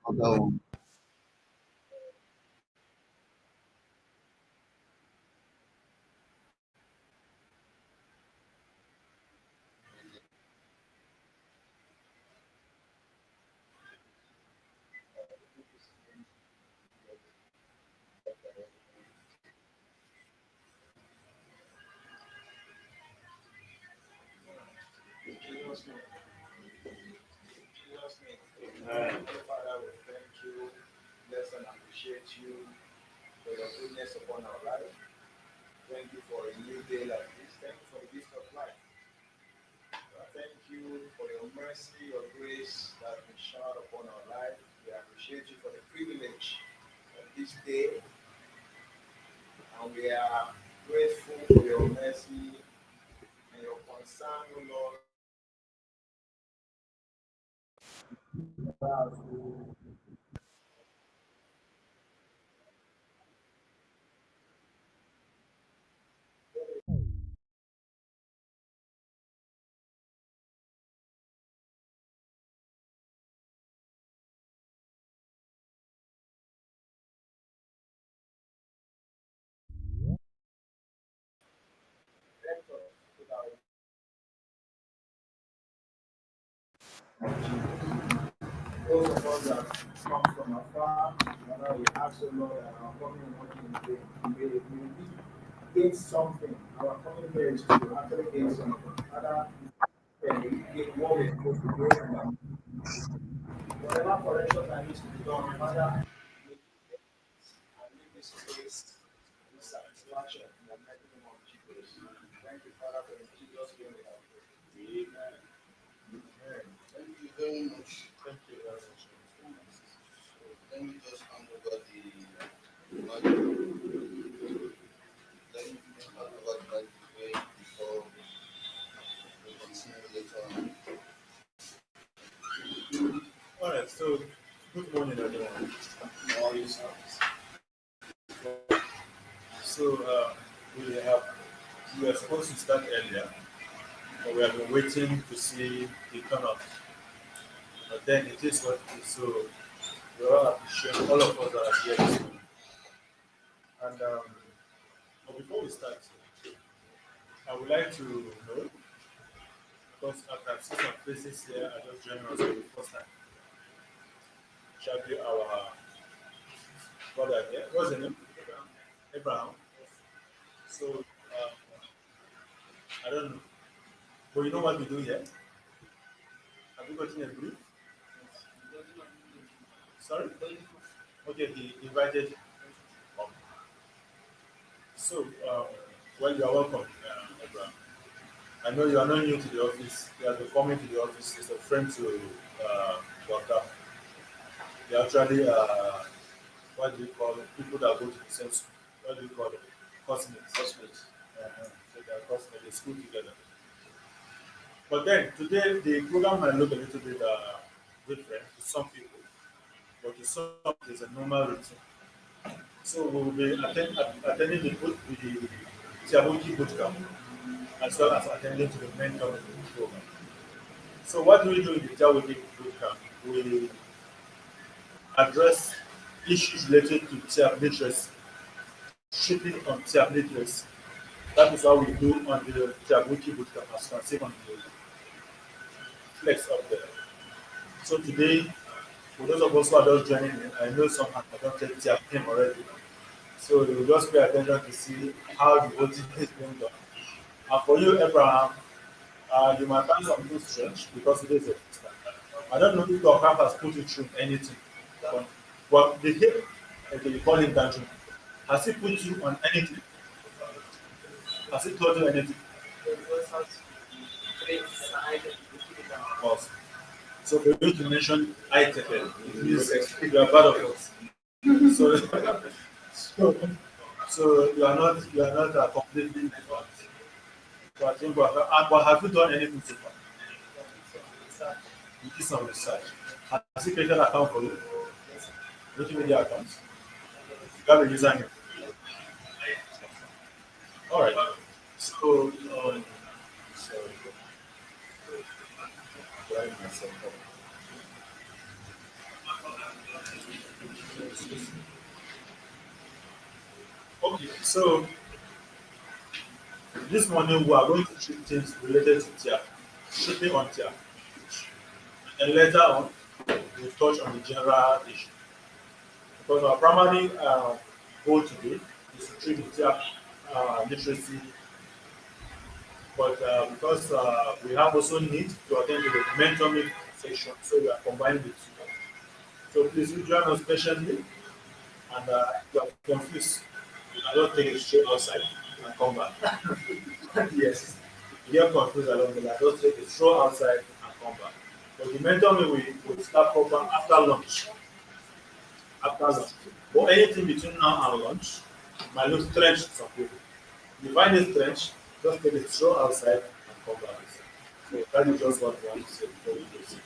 Although, Father, we thank you, bless and appreciate you for your goodness upon our life. Thank you for a new day like this. Thank you for the gift of life. Thank you for your mercy, your grace that has been showered upon our life. We appreciate you for the privilege of this day, and we are grateful for your mercy and your concern, O Lord. Those of us that come from afar, we ask, O Lord, that our coming and working may gain something. Our coming here is to actually gain something. Father, we get what we're supposed to do, and whatever correction that needs to be done, Father, may you make it and leave this place with satisfaction in the mighty name of Jesus. Thank you, Father, for in Jesus' name we have prayed. Amen. Amen. Thank you very much. Thank you very much. Let me just hand over the mic. Let me hand over the mic before we continue later on. All right, so good morning, everyone. How are you, sir? So we were supposed to start earlier, but we have been waiting to see the turnout. But then it is what it is. So we all appreciate all of us that are here this morning. And but before we start, I would like to know, because I can see some faces here are just joining us for the first time. Shall be our brother here. What's the name? Abraham. So I don't know. But you know what we do here? Have you gotten a brief? Sorry? Okay, he invited. Um, so, well, you are welcome, Abraham. I know you are not new to the office. You have been coming to the office as a friend to Dr. They actually, what do you call it? People that go to the same school. What do you call it? Cosmates. Cosmates. So they are cosmates. They school together. But then today the program might look a little bit different to some people, but to some it's a normal routine. So we will be attending the Tyap Wiki Bootcamp as well as attending to the main topic of the program. So what do we do in the Tyap Wiki Bootcamp? We address issues related to Tyap literacy, shipping on Tyap literacy. That is what we do on the Tyap Wiki Bootcamp as you can see on the flex up there. So today, for those of us who are just joining in, I know some have adopted Tyap name already. So you will just pay attention to see how the voting is being done. And for you, Abraham, you might find something strange because it is a first time. I don't know if your camp has put you through anything. But the hip, okay, you call him Danjo. Has he put you on anything? Has he told you anything? Awesome. So for you to mention ITFL, it means you are part of us. So, so you are not completely different. So I think, but have you done anything so far? You did some research. Has he created an account for you? Wikimedia account? You have a username. All right. So, sorry, writing myself up. Okay, so this morning we are going to treat things related to TIAP, shipping on TIAP, and later on we'll touch on the general issue. Because our primary goal today is to treat the TIAP literacy, but because we have also need to attend to the mentoring section, so we are combining the two. So please you join us patiently, and if you are confused, you can just take it straight outside and come back. Yes, you get confused along the line, just take it straight outside and come back. But the mentoring we will start program after lunch. After lunch. But anything between now and lunch might look strange to some people. If you find it strange, just take it straight outside and come back. So that is just what we want to say before we proceed.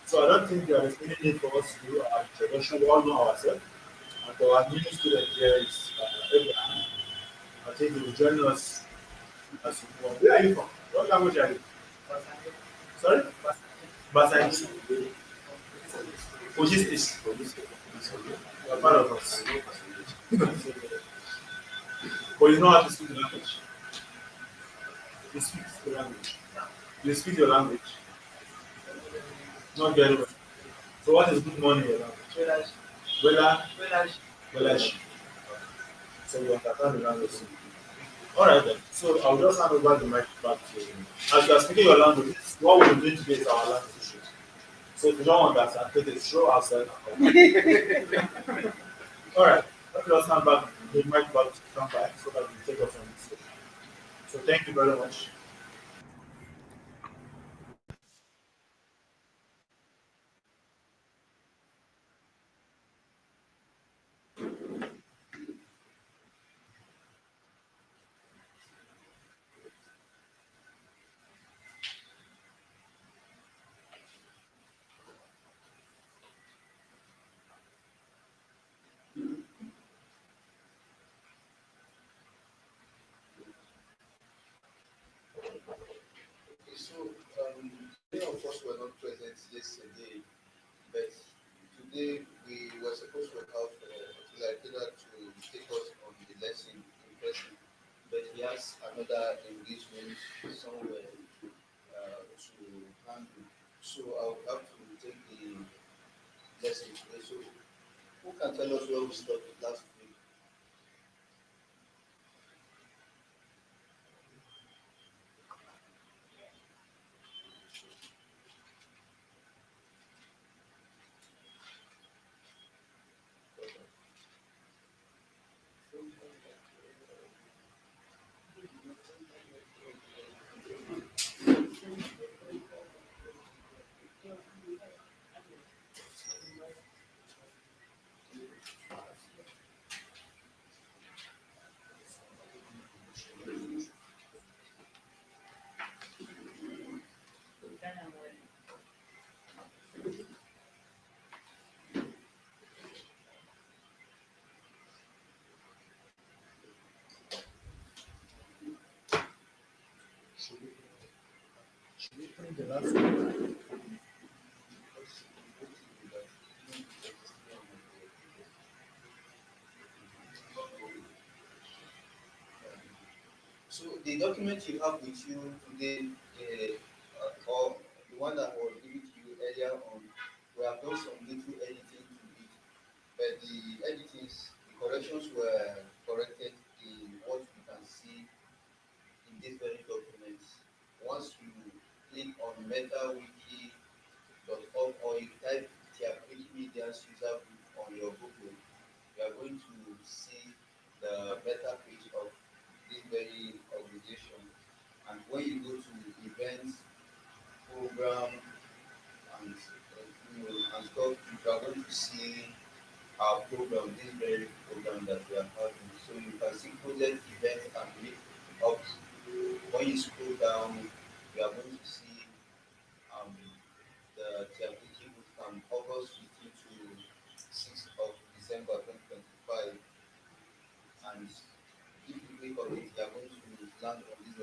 So I don't think there is any need for us to do our introduction. We all know ourselves. And our new student here is Abraham. I think he will join us as we go on. Where are you from? What language are you? Sorry? Basanji. Logistics. You are part of us. But you know how to speak the language. You speak the language. You speak your language. Not very well. So what is good morning in your language? Wela. Welashi. So you understand the language. All right then. So I'll just hand over the mic back to you. As you are speaking your language, what we're doing today is our language issue. So if you don't understand, take it show outside. All right. Let us hand back the mic back to come back so that we take off from this. So thank you very much. Okay, so many of us were not present yesterday, but today we were supposed to have Latila to take us on the lesson in person, but he has another engagement somewhere to handle. So I'll have to take the lesson today. So who can tell us where we stopped last week? Should we print the last one? So the document you have with you today, or the one that was given to you earlier on, we have done some little editing to it, but the editings, the corrections were corrected in what we can see in this very document. Once you click on metawiki.org or you type Tyap Wikimedians User Group on your Google, you are going to see the meta page of this very organization. And when you go to events, program, and and stuff, you are going to see our program, this very program that we are having. So you can see project events and meet up. When you scroll down, you are going to see um, the Wiki Bootcamp August 15 to 6th of December 2025. And if you click on it, you are going to land on this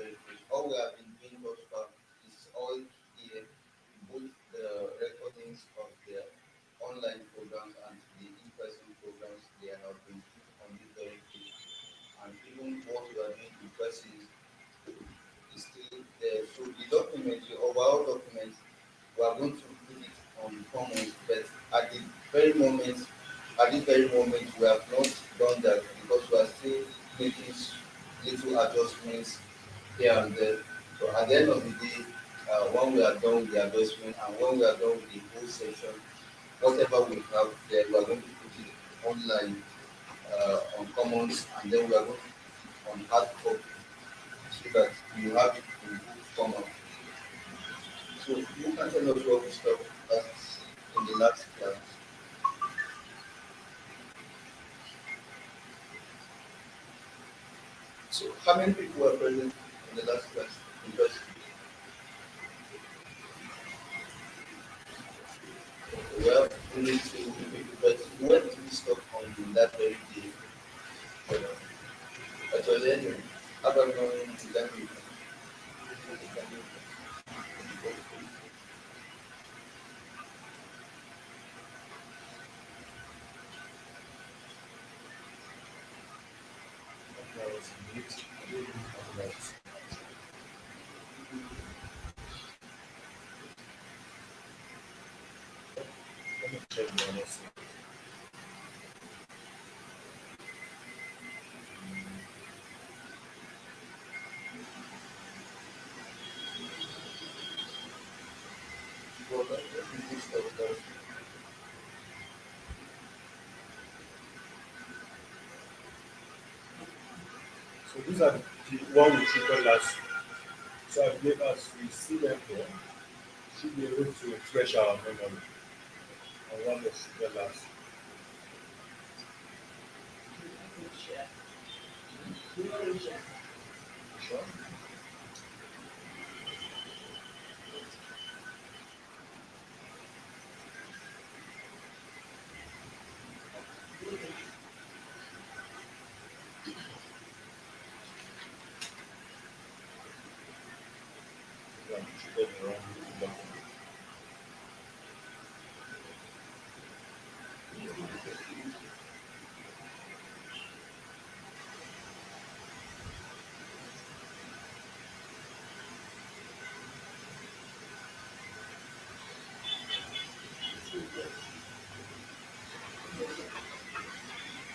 are going to put it on commons, but at the very moment, at this very moment, we have not done that because we are still making little adjustments here and there. So at the end of the day, when we are done with the adjustment and when we are done with the whole section, whatever we have there, we are going to put it online on commons, and then we are going to put it on hard copy so that you have it in book format. So you can tell us what we stopped last in the last class. So how many people were present in the last class? Because we have only two people, but when did we stop on that very day? Actually, anyway, how about you? I was in mute. I didn't have that. Let me check the honest. Well, that is good stuff. So these are the one we treated last. So I believe as we see them here, should be able to refresh our memory on what was treated last. Sure. Yeah, we treated the wrong document.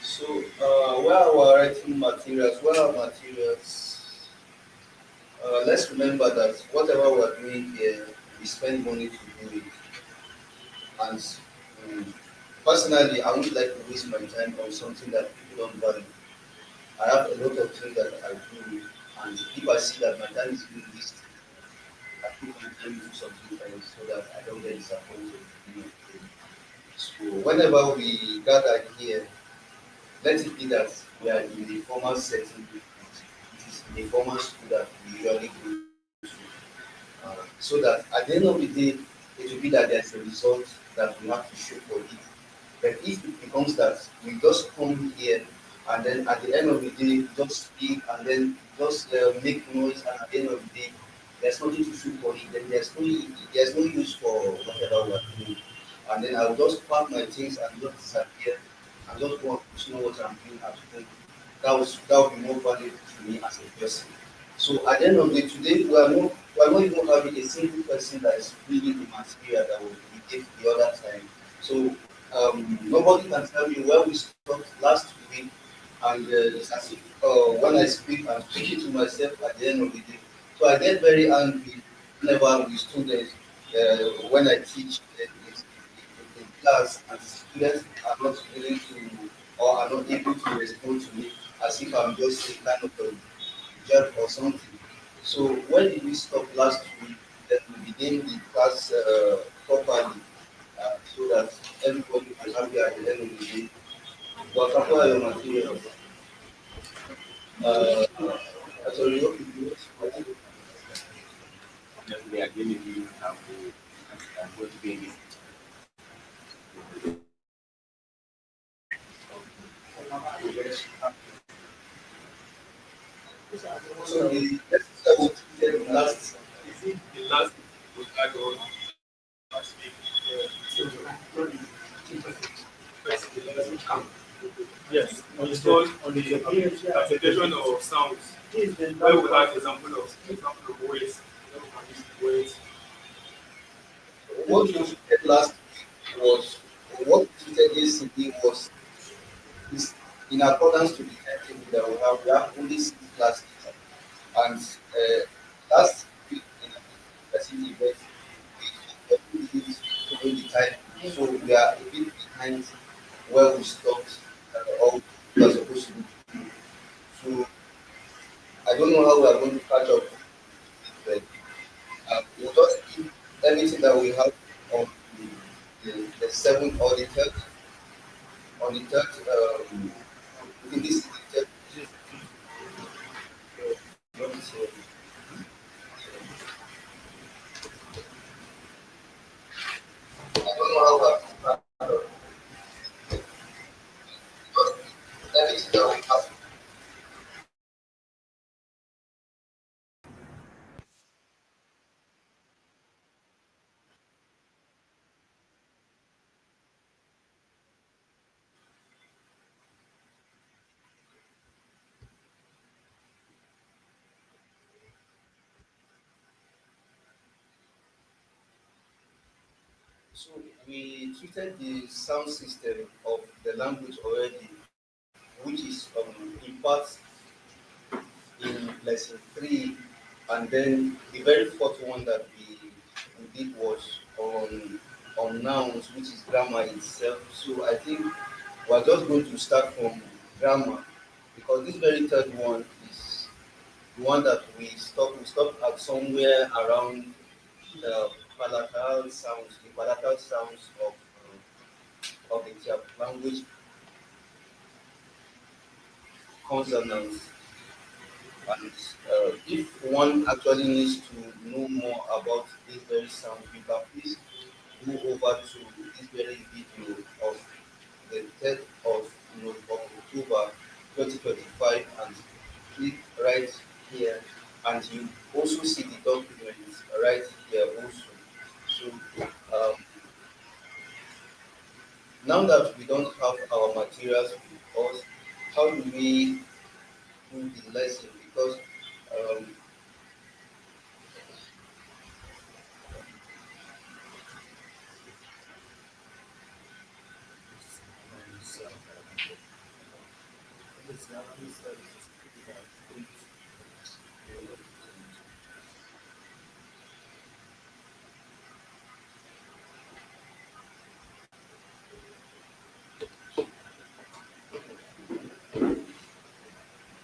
So, while we're writing materials, let's remember that whatever we're doing here, we spend money to do it. And personally, I wouldn't like to waste my time on something that people don't value. I have a lot of things that I do, and if I see that my time is being wasted, I put my time into something else so that I don't get disappointed. You know. So, whenever we gather here, let it be that we are in the formal setting. It is in the formal school that we usually go to. So that at the end of the day, it will be that there's a result that we have to show for it. But if it becomes that we just come here and then at the end of the day, just speak and then just make noise, and at the end of the day, there's nothing to show for it, then there's no use for whatever we are doing. And then I'll just pack my things and just disappear and just go and continue what I'm doing at home. That would be more valuable to me as a person. So at the end of the day, today we are not even having a single person that is reading the material that we gave the other time. So nobody can tell me where we stopped last week, and it's as if when I speak, I'm speaking to myself at the end of the day. So I get very angry whenever we students, when I teach in class, and students are not willing to or are not able to respond to me as if I'm just a kind of a jerk or something. So when did we stop last week? Then we begin the class properly so that everybody can have it at the end of the day. But after your materials, uh, sorry, what you do? Definitely agree with you. I'm going to be in this. So the let's start with the last. Is it the last we had on last week? First, the last camp. Yes, It's called the application of sounds, where we have example of words, where we can use words. what we treated last week was, or what we treated yesterday was, is in accordance to the timetable that we have. We have only 6 classes, and last week in a specific event, we didn't follow the time, so we are a bit behind where we stopped, or we are supposed to do. So I don't know how we are going to catch up, but we'll just keep everything that we have on the 7th or the 3rd, on the 3rd, in this is the 3rd, not this year. I don't know how we are going to catch up, but everything that we have. So we treated the sound system of the language already, which is in part in lesson 3, and then the very fourth one that we did was on nouns, which is grammar itself. So I think we're just going to start from grammar, because this very third one is the one that we stopped. We stopped at somewhere around the palatal sounds of the Tyap language consonants. And if one actually needs to know more about this very sound, you can please go over to this very video of the 3rd of October 2025 and click right here, and you also see the document right here also. So um, now that we don't have our materials with us, how do we do the lesson? Because um,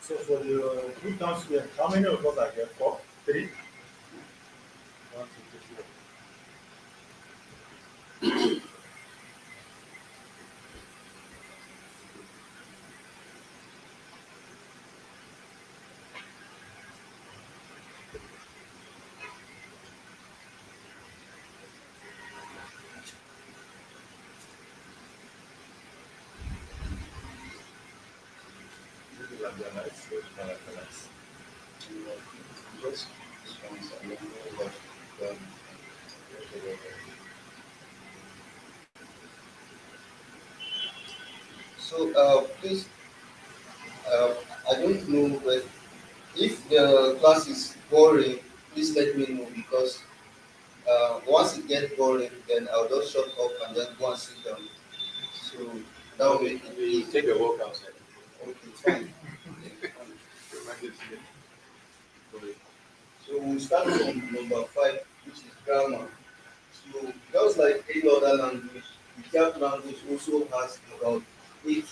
So for the group downstairs, how many of us are here? 4? 3? 1, 2, 3, 4. This is like the nice, so it's like the nice. just response and then know what um, so please, uh, I don't know, but if the class is boring, please let me know, because once it gets boring, then I'll just shut up and then go and sit down. So that will make it We easy. take a walk outside. Okay, fine. So we'll start from number 5, which is grammar. So just like any other language, the Tyap language also has about 8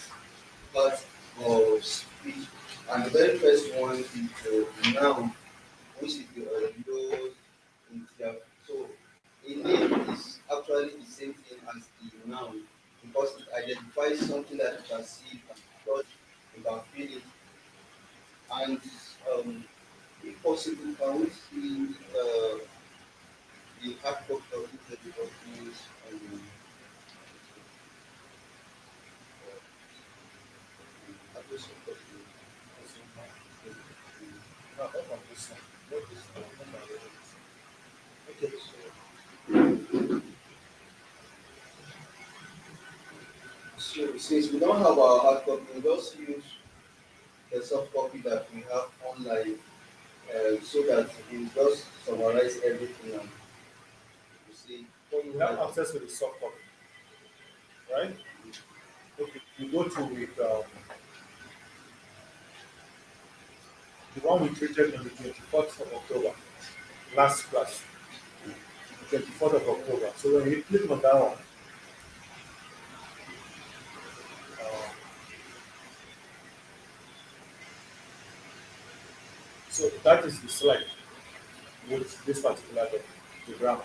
parts of speech. And the very first one is the noun, which is the audio in Tyap. So a name is actually the same thing as the noun, because it identifies something that you can see, you can touch, you can feel it. And if possible, can we see the hard copy of it, the documents, address of document? No, not from this one. Not this one. Not my other one. Okay, so since we don't have our hard copy, we just use the soft copy that we have online, so that we just summarize everything and we see. we have access to the soft copy, right? Okay, you go to the one we treated on the 24th of October, last class, 24th of October. So when you click on that one, uh, so that is the slide with this particular document, the grammar.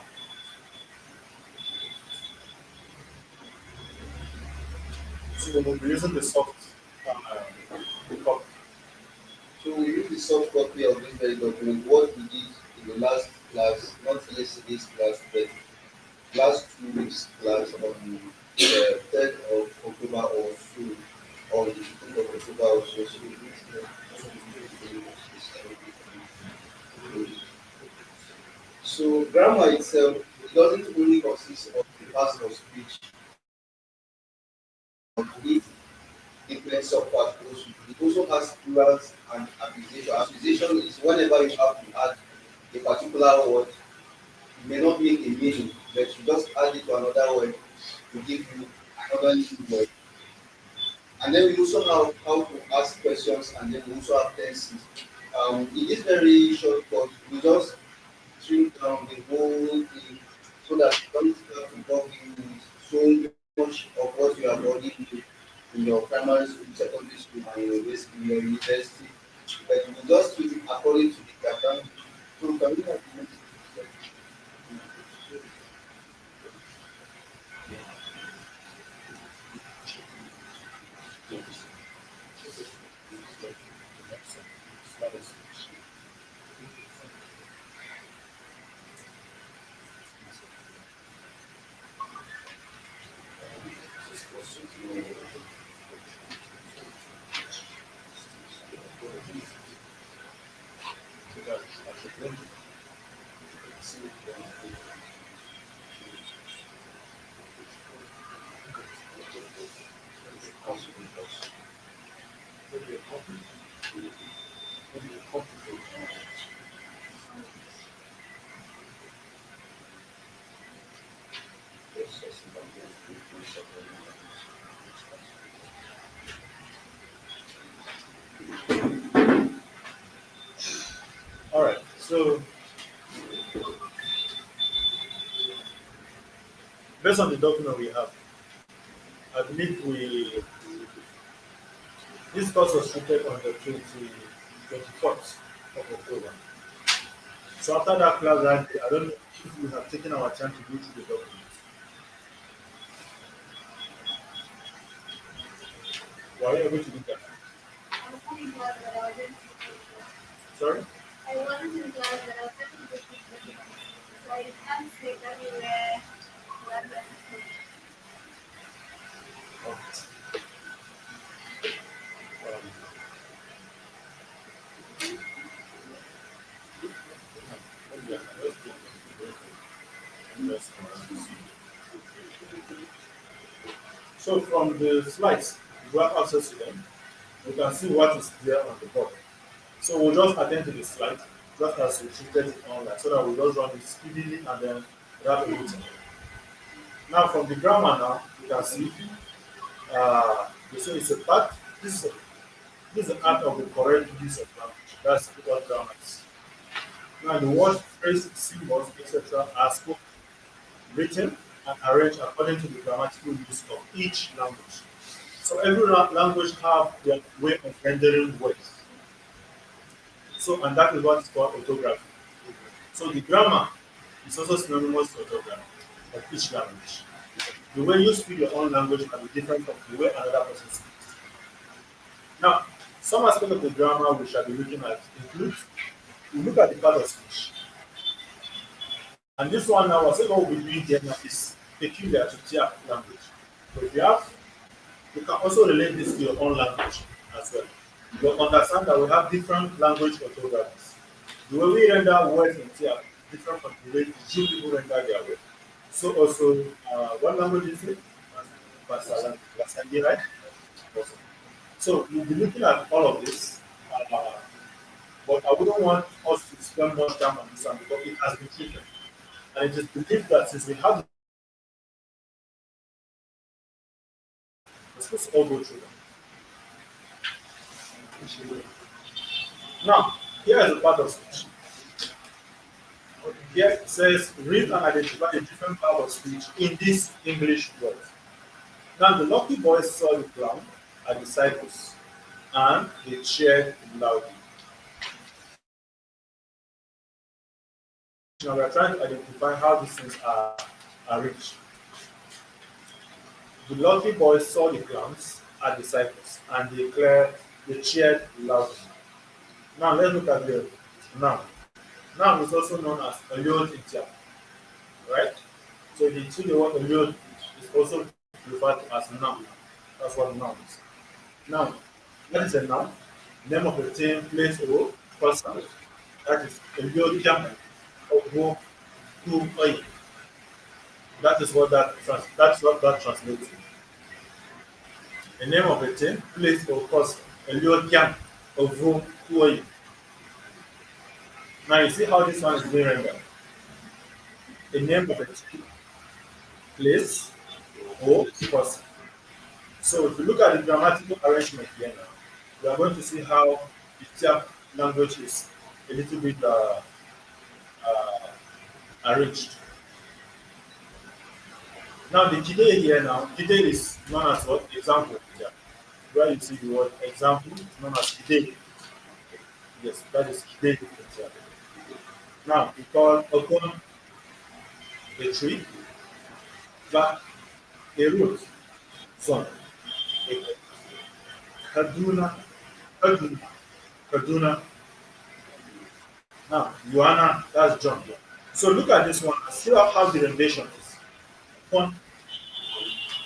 So we'll be using the soft the copy. So we use the soft copy of this very document. What we did in the last class, not yesterday's class, but last 2 weeks class on the 3rd of October or so, or the 15th of October or so. So we use so grammar itself, it doesn't only consist of the parts of speech, it influence of part also. It also has plurals and accusation. Accusation is whenever you have to add a particular word, it may not make a meaning, but you just add it to another word to give you another new word. And then we also have how to ask questions, and then we also have tenses. In this very short course, we just shrink down the whole thing so that you don't have to bother you with so much of what you have already done in your primary school, secondary school, and in your university. But you just use it according to the background. So can we have the next slide? All right. So based on the document we have, I believe we this course was treated on the 24th of October. So after that class that day, I don't know if we have taken our time to go through the document. Were you able to do that? Sorry? I wasn't in class, but I was having to do so I can't sleep everywhere. Oh. So from the slides, you have access to them. You can see what is there on the board. So we'll just attend to the slide, just as we treated it online, so that we just run it speedily and then without waiting. Now from the grammar now, you can see you say it's a part. This is the art of the correct use of language. That's what grammar is. Now the word, phrase, symbols, etc. are spoken, written, and arranged according to the grammatical use of each language. So every language have their way of rendering words. So and that is what is called orthography. So the grammar is also synonymous to orthography of each language. The way you speak your own language can be different from the way another person speaks. Now, some aspect of the grammar we shall be looking at includes we look at the part of speech. And this one now, what we'll be doing here now is peculiar to Tyap language. So if you can also relate this to your own language as well. You understand that we have different language orthographies. The way we render words in Tyap is different from the way Jew people render their words. So also, what language is it? Basagi, right? Awesome. So we'll be looking at all of this, but I wouldn't want us to spend much time on this one because it has been treated. And it is believed that since we have Let's all go through them. Now, here is a part of speech. Here it says, read and identify the different parts of speech in this English word. Now, the lucky boys saw the clown at the cypress, and they cheered loudly. Now, we are trying to identify how these things are arranged. The lucky boys saw the clowns at the cypress, and they cheered loudly. Now, let's look at the noun. Noun is also known as Eliod in Tyap, right? So if you see the word Eliod is also referred to as noun. That's what noun is. Now, what is a noun? Name of a thing, place, or person. That is Eliod Camp or go to oil. That's what that translates to. The name of a thing, place, or person. Eliod Camp or go to oil. Now you see how this one is being rendered. The name of a thing, place, or person. So if you look at the grammatical arrangement here now, we are going to see how the Tyap language is a little bit arranged. Now the Kide here now, Kide is known as what? Example. Yeah. Where you see the word example, it's known as Kide. Yes, that is Kide. Now we call upon a tree, back a root, son, a Kaduna, Kaduna, Kaduna. Now, Joanna, that's John. So look at this one and see how the rendition is. Upon,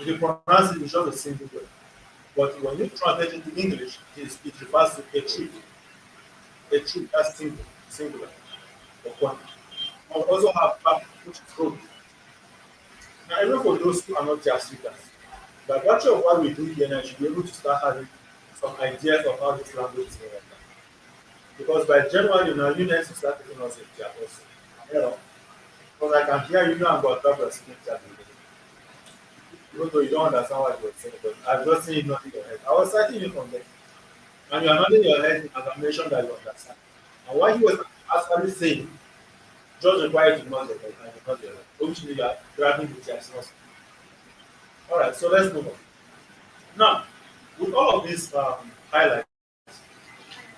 if you pronounce it, it's just a single word. But when you translate it to English, it refers to a tree. A tree, that's singular. Upon. I also have back, which is road. Now, even for those who are not just speakers, by virtue of what we do here, I should be able to start having some ideas of how this language is going. Because by January, you need to start taking us in Tyap also. You know, because I can hear you now about that speaking Tyap. Even though you don't understand what you're saying, but I've just seen you nodding your head. I was citing you from there. And you are nodding your head in affirmation that you understand. And what he was actually saying, just required to nod your head and you nod your head. Which means you are grabbing the Tyap. Alright, so let's move on. Now, with all of these highlights,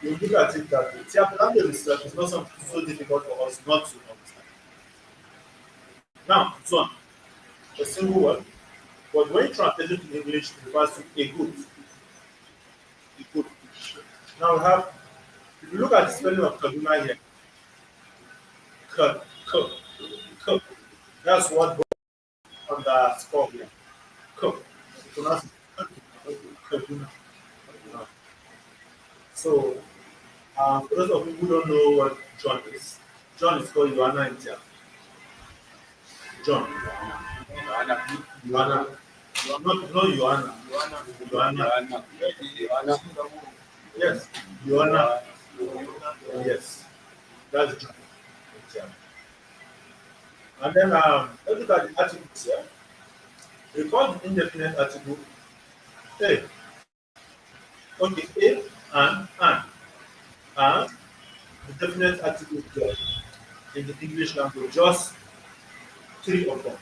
you look at it that the Tyap language itself is not something so difficult for us not to understand. Now, so a single word, but when you translate it to English, it refers to a good. A good. Now we have, if you look at the spelling of Kaduna here, K. That's what goes on the score here. K. Pronounce it Kaduna. So, for those of you who don't know what John is called Joanna in Tyap. John. Joanna. Not Joanna. Joanna. Yes. Joanna. Yes. That's John in Tyap. And then let's look at the articles here. We call the indefinite article A. Okay, A and the definite article there in the English language, just three of them.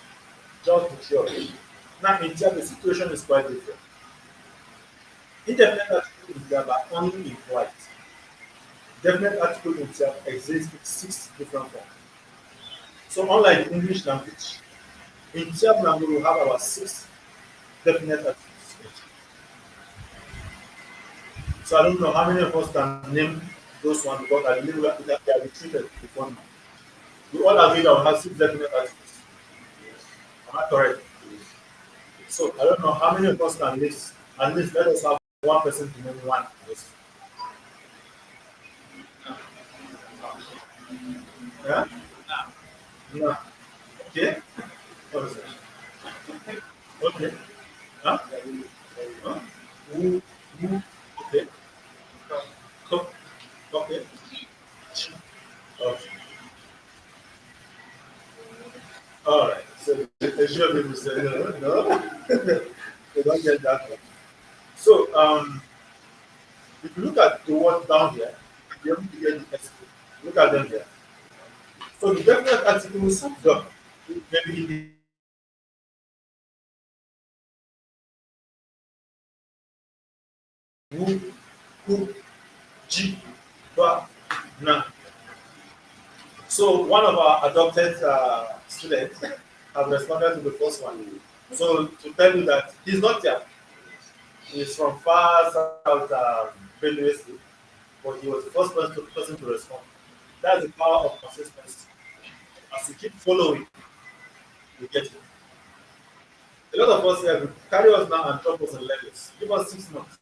Just the three of them. Now in Tyap, the situation is quite different. Indefinite article in Tyap are only in white. Definite article in Tyap exists in 6 different forms. So unlike the English language, in Tyap language we have about 6 definite articles. So I don't know how many of us can name those ones because I believe that they are treated before now. We all agree that we have 6 definite articles. Am I correct? So I don't know how many of us can list. At least let us have one person to name one. Yeah? No. Okay? What is it? Okay. Huh? Huh? Who? Okay. Cook. Okay. Okay. All right. So the sure people say no. They don't get that one. So if you look at the word down here, you're able to get the expo. Look at them there. So the definite articles done maybe in the who, who, G, ba, na. So one of our adopted students have responded to the first one. So to tell you that he's not here, he's from far south Benue State, but he was the first person to respond. That's the power of consistency. As you keep following, you get it. A lot of us here will carry us now and drop us in levels. Give us 6 months.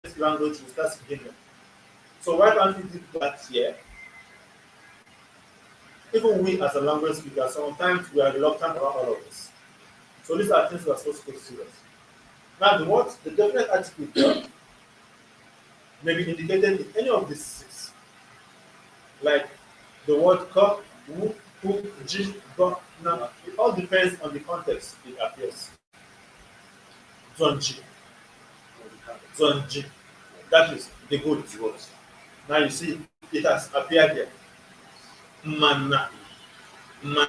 This language will start speaking them. So why can't we do that here? Even we as a language speaker, sometimes we are reluctant about all of this. So these are things we are supposed to take serious. Now the definite article may be indicated in any of these six. Like the word ka, wu, hu, ji, ba, na. It all depends on the context it appears. Zonji. Zonji. That is the good words. Now you see it has appeared here. Mana. Man.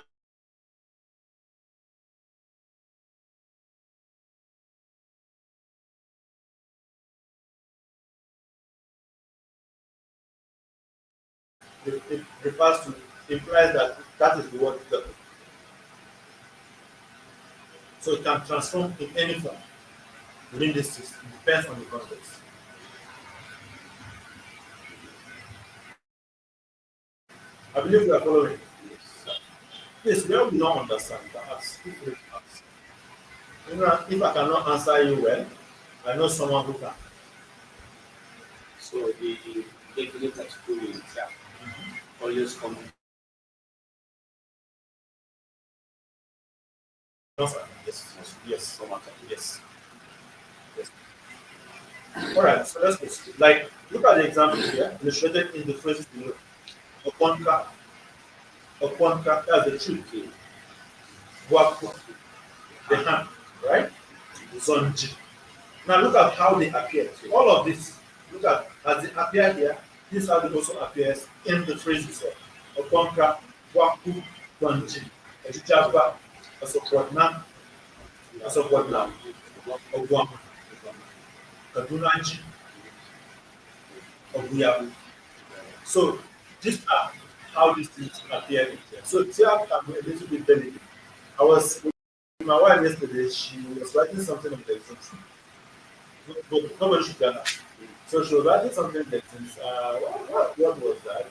It refers to implies that that is the word God. So it can transform in any form within this system. It depends on the context. I believe we are following. Yes, where we don't understand, perhaps if we ask. If I cannot answer you well, I know someone who can. So the definite article is always come. Answer. Yes, yes, someone can. Yes, yes. All right, so let's proceed. Like, look at the example here, illustrated in the phrases below. Upon ka, that's the truth. Waku, the hand, right? Zonji. Now look at how they appear. All of this, look at as they appear here, this is how it also appears in the phrase itself. Okonka, Waku, Donji, Ejijaba, Asopotna, Asopotna, Ogwam, Kadunaji, Oguyabu. So these are how these things appear in here. So Tyap can be a little bit delicate. I was with my wife yesterday, she was writing something on the exam. But nobody should gather. So she was writing something that is, what was that?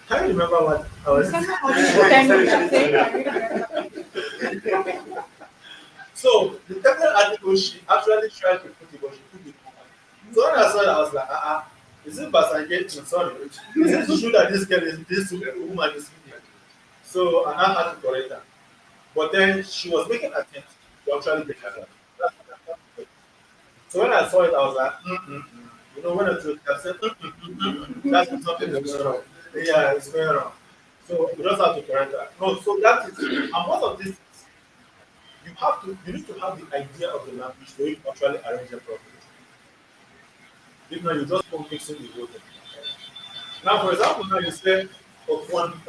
Can you remember what I was So the technical article, she actually tried to put it, but she put it wrong. So when I saw it, I was like, is it Basangate? Sorry. Is it true that this woman is speaking? So I now had to correct her. But then she was making an attempt to actually make her. So when I saw it, I was like, You know, when I told I said, that's something that's going wrong. Yeah, it's going wrong. So we just have to correct that. No, so that is, and most of this, you need to have the idea of the language so you can actually arrange it properly. If not, you just go mixing the whole thing. Now, for example, now you say upon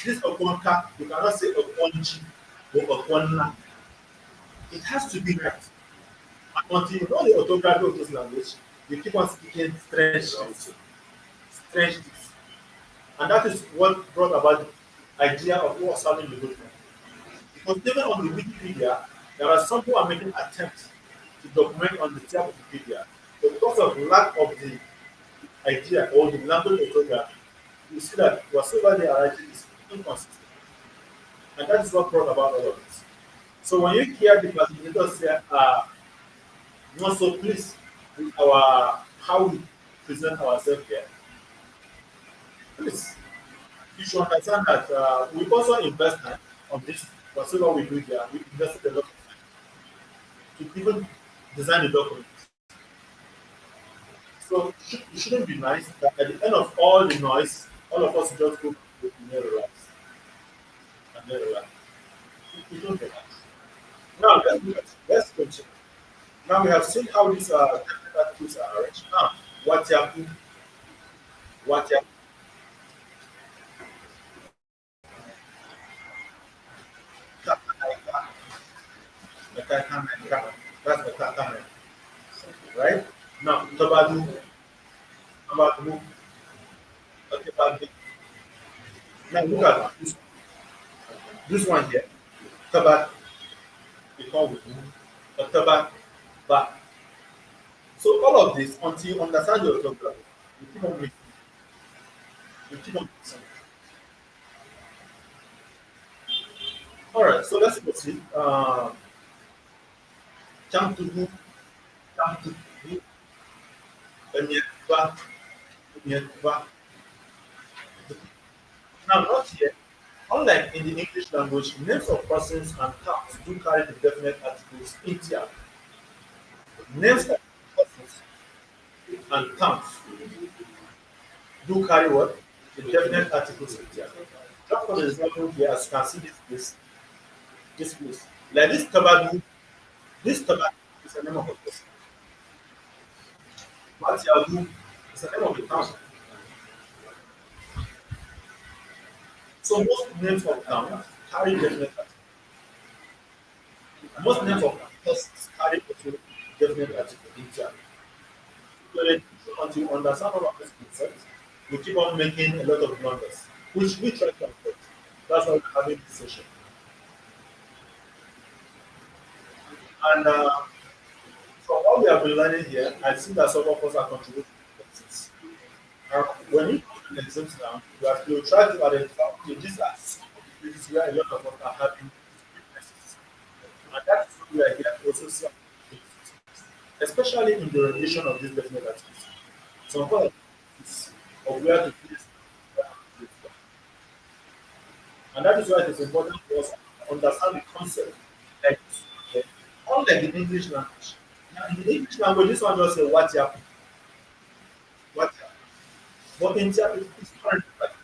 this upon ka, you cannot say upon g or upon na. It has to be right. Until you know the orthography of this language, you keep on speaking strange things. And that is what brought about the idea of what's happening in the book. Because even on the Wikipedia, there are some who are making attempts to document on the Tyap Wikipedia. But because of lack of the idea or the language orthography, you see that whatsoever they are writing is inconsistent. And that is what brought about all of this. So when you hear the facilitator say, not so pleased with our how we present ourselves here, please, you should understand that we also invest time on this. Whatever we do here, we invested a lot of time to even design the document. So it shouldn't be nice that at the end of all the noise, all of us just go with near relax and then relax. It don't relax. Now let's continue. Now we have seen how these definite articles are arranged. Now, what you have to, what you have to, that's the kata, right? Now, tabadu, tabadu. Now look at this one here. Tabat, become with tabat, ba. So all of this, until you understand your geography, you keep on mixing, you keep on mixing. All right, so let's proceed. Jump to move, jump to move, ba, ba. Now, not yet. Unlike in the English language, names of persons and towns do carry the definite articles in Tiap. Names of persons and towns do carry what? The definite articles in Tiap. Just for example here, as you can see this place. Like this Tabadu is the name of a person. Matiagu is the name of the town. So most names of towns carry definite articles. Most names of persons carry also definite articles in Tiap. So until you understand all of these concepts, you keep on making a lot of blunders, which we try to avoid. That's why we're having this session. And from what we have been learning here, I see that some of us are contributing to this. When you go to the exams now, you try to identify okay, these are this is where a lot of us are having weaknesses. And that's what we are here to also see, especially in the rendition of these definite articles. Some of us of where to place, where to place. And that is why it is important for us to understand the concept like this. Okay? Unlike the English language. Now, in the English language, this one just say what happened, what happened. But in Japanese, it's current like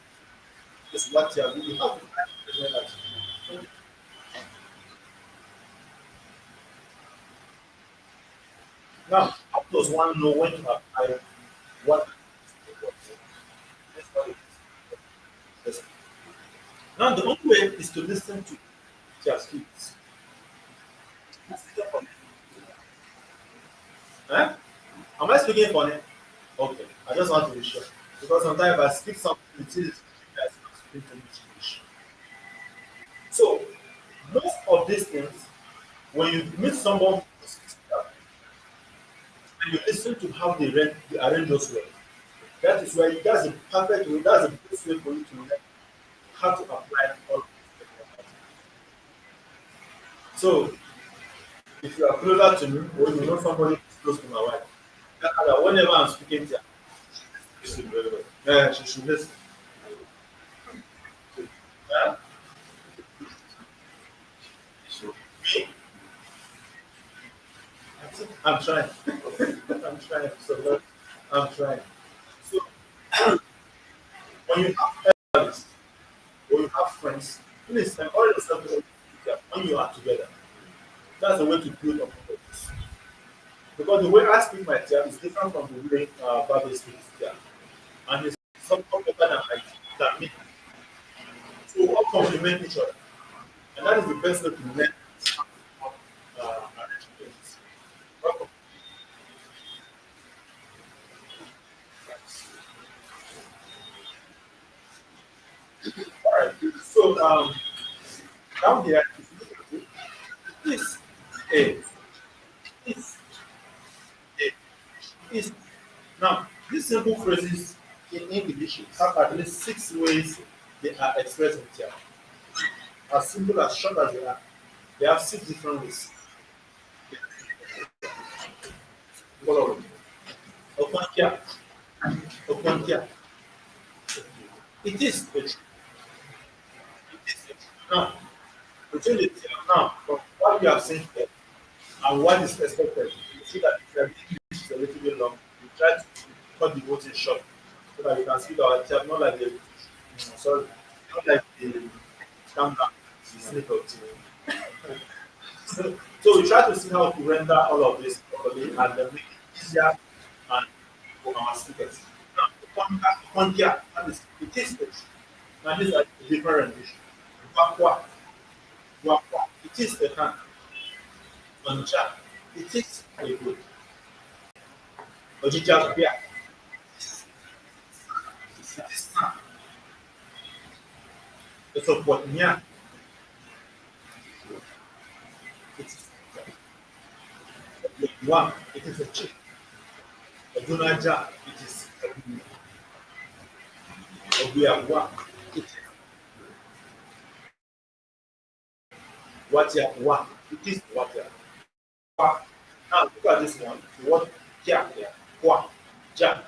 it's what happened. You have to find the that. Now, how does one know when to apply what? Yes. Now, the only way is to listen to their speech. Eh? Am I speaking funny? Okay, I just want to be sure. Because sometimes if I speak something, it is guys speaking to English. So, most of these things, when you meet someone who speaks Japanese, and you listen to how they arrange those words, that is where that's the perfect way, that's the best way for you to learn how to apply all of this. So, if you are closer to me, or you know somebody who is close to my wife, that whenever I'm speaking to her, she should very well. She should listen. Yeah? So, me, I'm trying. I'm trying. So, I'm trying. So, when you have families, when you have friends, please encourage yourself to when you are together. That's the way to build up confidence. Because the way I speak my tia is different from the way Bible speaks tia. And it's something better than me. So we all complement each other. And that is the best way to learn arrangements. All right. So down here, if you look at it, is a, is is. Now, these simple phrases in English have at least 6 ways they are expressed in tia. As simple as short as they are, they have 6 different ways. Follow me. Okwankia, Okwankia. It is the truth. It is the truth. Now, between the two now, from what we have seen here and what is expected, you see that the English is a little bit long. We try to cut the voting short so that we can see our chat, not like the sorry, not like the calm down, the snake of tea. So we try to see how to render all of this properly and then make it easier and for our speakers. Now, upon here, that is it is it. Now these are different rendition. Wakwa, wakwa, it is the hand. Onja, it is a good. Ojija, yeah, it is hand. It's a what, yeah, it is one, it is a chip. A dunaja, it is a buya, it is what ya, one, it is what ya. Now look at this one. What kia, kwa, ja,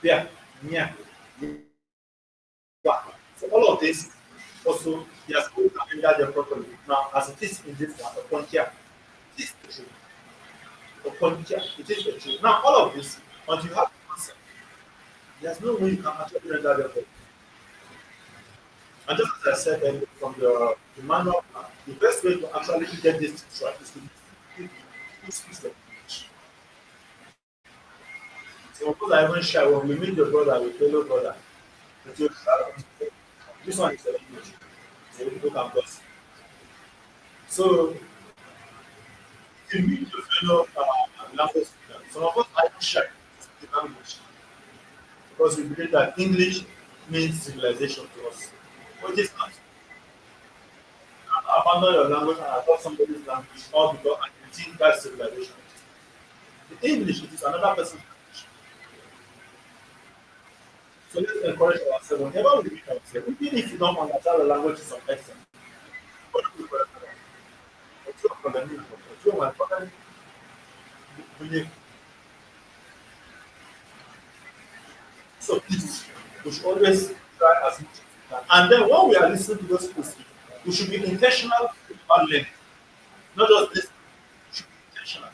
bia, nya, wa. So all of this also they are supposed to render them properly. Now as it is in this one, upon kia, it is the truth. Upon kia, it is the truth. Now all of this, until you have the concept, there's no way you can actually render them properly. And just as I said earlier, from the manual, the best way to actually get this things right is to speak the language. So of course I even share when we meet your brother, we fellow brother. But you this one is the language. So people can cross. So if you meet your fellow language speaker, some of us are even shy to speak the language because we believe that English means civilization to us. But it is not. Abandon your language and adopt somebody's language, all because I think that's civilization. The English it is another person's language. So let's encourage ourselves whenever we meet ourselves, even if you don't understand the language to some extent. So please, we should always try as much as we can. And then when we are listening to those people speak, we should be intentional about learning, not just listen. We should be intentional.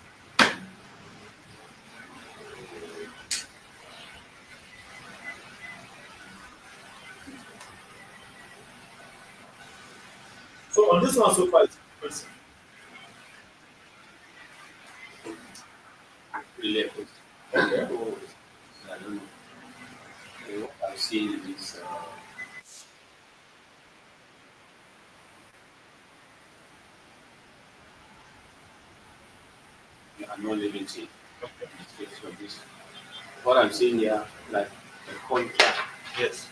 So on this one so far, it's impressive. Really good. Okay. So, I don't know. What I've seen is you are not living thing. So this, what I'm seeing here, like a contract. Yes.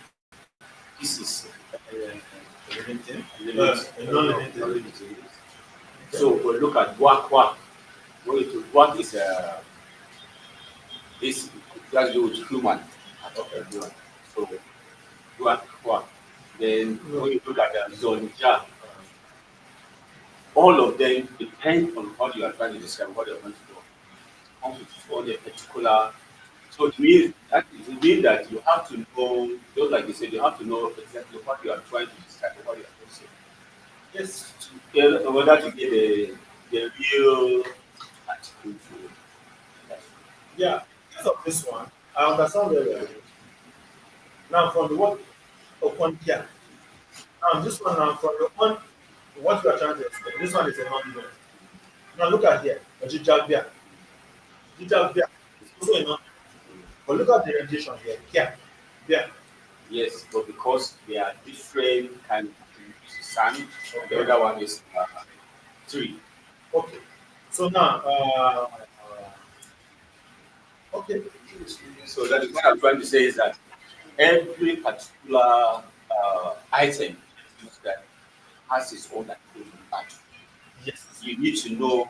This is A living thing. a A non-living thing. non-living thing. So we look at what what is this has to do with human. Okay. So what? Then when you look at the zonja, all of them depend on what you are trying to describe, what you're going to do. Comes with all the particular. So it means that you have to know, just like you said, you have to know exactly what you are trying to describe, what you are going to say. Yes. In order to get the real article to that. Yeah. Because of this one, I understand very well. Now from the word upon here. Now this one now from the one what you are trying to explain. This one is a non-living. Now look at here. Ojijabia. Ojijabia is also a non. But look at the rendition here. Here. There. Yes, but because they are different kind of sound, the other one is three. Okay. So now okay. So that is what I'm trying to say is that every particular item that has its own application pattern. Yes. You need to know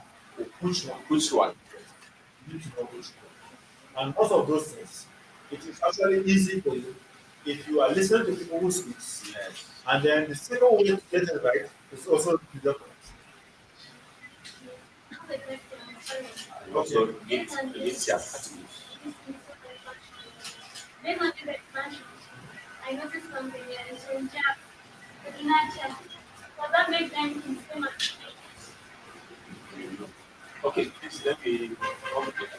Which one? which one. You need to know which one. And most of those things, it is actually easy for you if you are listening to people who speak. Yes. And then the second way to get it right is also the document. I have a question. Sorry. And also get your attributes. Based on this expansion, I noticed something here. It's from Jap. The Jap. Does that make them in same as Okay, please let me complicate.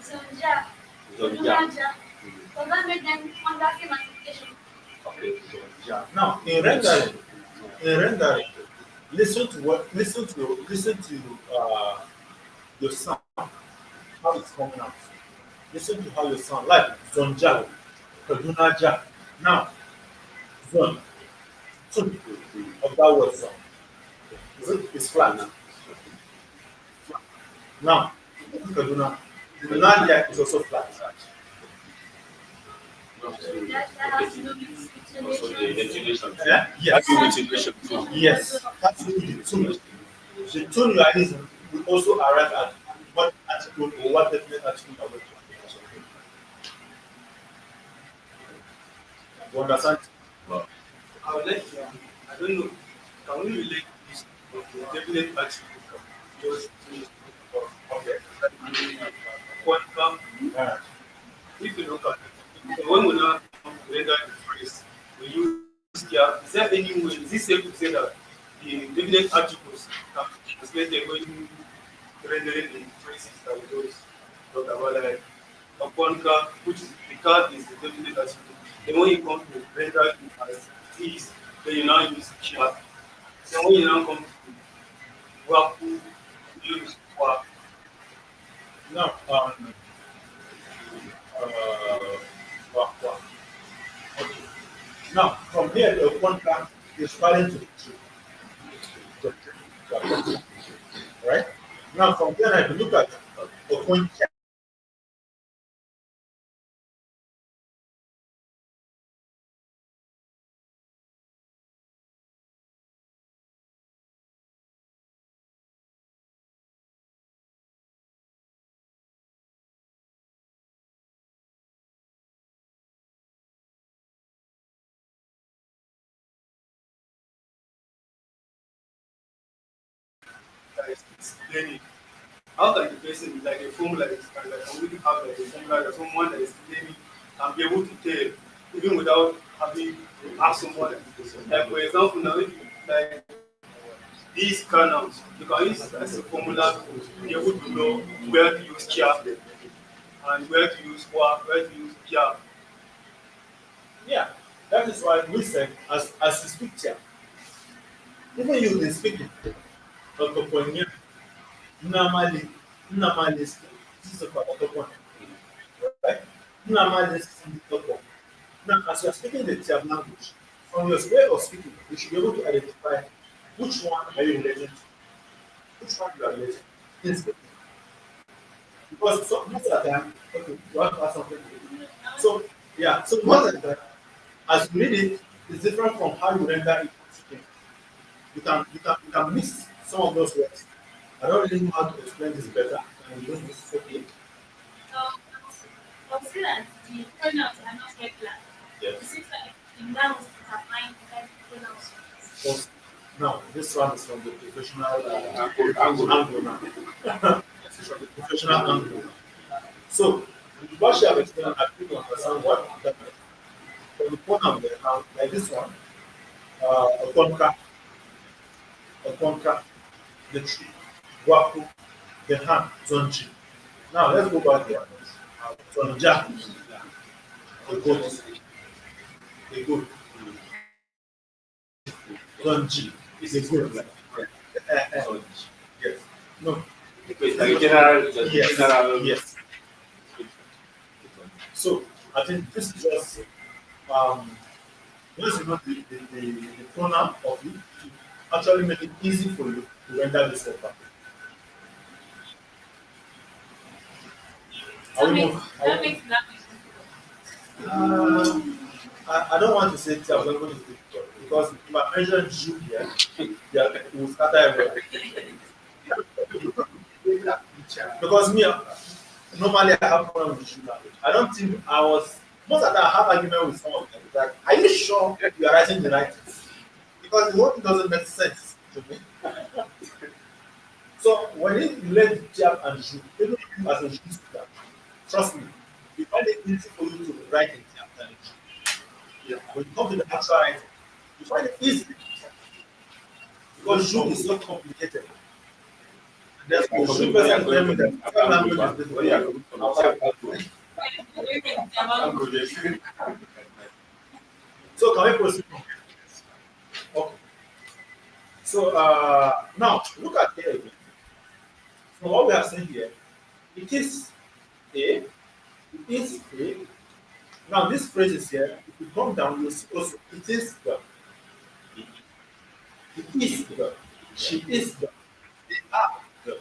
Zonja? Zonja. Does that make them under same application? Okay, so yeah. Now, in rendering, Listen to your sound, how it's coming out. Listen to how you sound. Like Zonja, Kaduna Ja. Now, Zon, two of that word sound. Is it? It's flat. Now, Kaduna, the Nadia is also flat. That has to do with Also the intonation. Yeah? Yes. That's the intonation too. Yes. That's the tune. The tune you are using will also arrive at what article or what definite article you are working on. You understand? I would like to, I don't know, can we relate this to the definite article? Just to, okay. Quantum, Yeah. if you look at it, so when we now render the phrase, we use here, is there any way, is it safe to say that the definite articles can be translated when rendering the phrases that we just talked about, like upon car, which is the car is the definite article. Then when you come to render it as it is, then you now use chat. Then when you now come to work, you use work. Now, wow, wow. Okay. Now, from here, the contract is falling to the tree. Right? Now, from there, if you look at the point, That is explaining. How can the person be like a formula is kind of can we have like a formula that someone that is learning can be able to tell even without having to ask someone. Like for example now if you like these canals, you can use as a formula to be able to know where to use chair and where to use what, where to use chair. yeah, that is why we said, as you speak here, even you been speaking, Otoponya, normally, this is a Otoponya, right? Normally, this is the Otoponya. Now, as you are speaking the Tiab language, from your way of speaking, you should be able to identify which one are you related to, which one you are related to. Instantly. Because most of the time, okay, you want to ask something. So, yeah, so most of the time, as you read it, it's different from how you render it. You can mix some of those words. I don't really know how to explain this better. And you this is okay. consider that the pronouns are not regular. Yes. It seems like the nouns are applying like pronouns. So, now, this one is from the professional Angle. angle now. This is from the professional angle. So, what you have explained, I think you understand what that means. From the pronoun there, now, like this one, a conca, the tree, waku, the hand, zonji. Now, let's go back here. Zonja, the goat, the goat, zonji, is a goat. Yes. No. It's like a general, Yes. general. Yes. So I think this is just this is not the pronoun of it to actually make it easy for you to render this paper. That makes that I don't want to say Tyap language is difficult because if I mention Jew here, yeah, it will scatter everywhere. Because me, normally I have problem with Jew language. I don't think I was most of the time I have argument with some of them. Like, are you sure you are writing the right thing? Because the whole thing doesn't make sense to me. So when you learn Tyap and Jew, even you as a Jew speaker, trust me, you find it easy for you to write in Tyap than in Jew. Yeah. When you come to the actual writing, you find it easy because Jew is so complicated. That's why Jew person tell me that Tyap language is difficult. So can we proceed? Okay. So now look at here again. So what we are saying here, it is a, it is a. Now this phrase is here. If you come down, you see also it is the. It is the. She is the. They are the.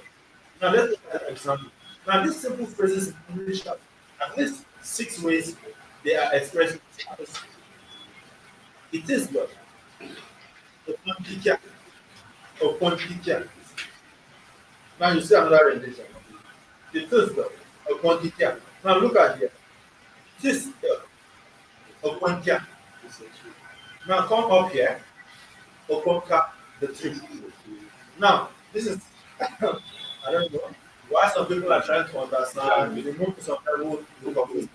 Now let's look at an example. Now these simple phrases in English have at least 6 ways they are expressed. It is the. Upon teacher. Upon teacher. Now you see another rendition. It is the. Upon teacher. Now look at here. It is the. Upon teacher. Now come up here. Upon the tree. Now this is I don't know why some people are trying to understand the move some people look of it.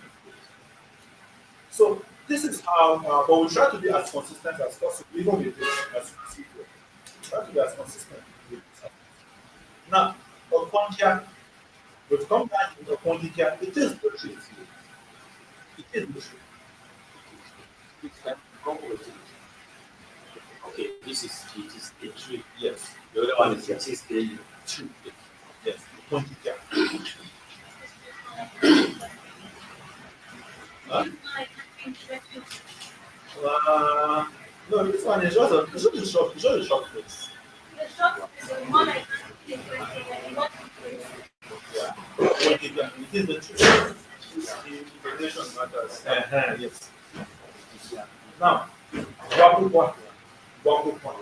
So this is how but we try to be as consistent as possible, even with this as you see here. Try to be as consistent with this. Now upon here, we've come back to upon here, it is the truth. It is the truth. It's like concrete. Okay, this is it is a tree. Yes. The other one is it is a tree. Yes. Upon here. Huh? No, this one is just a short phrase. The short is more like interesting. Yeah. It is the truth. The intonation matters. Yes. Now, wakukwa. Wakukwa.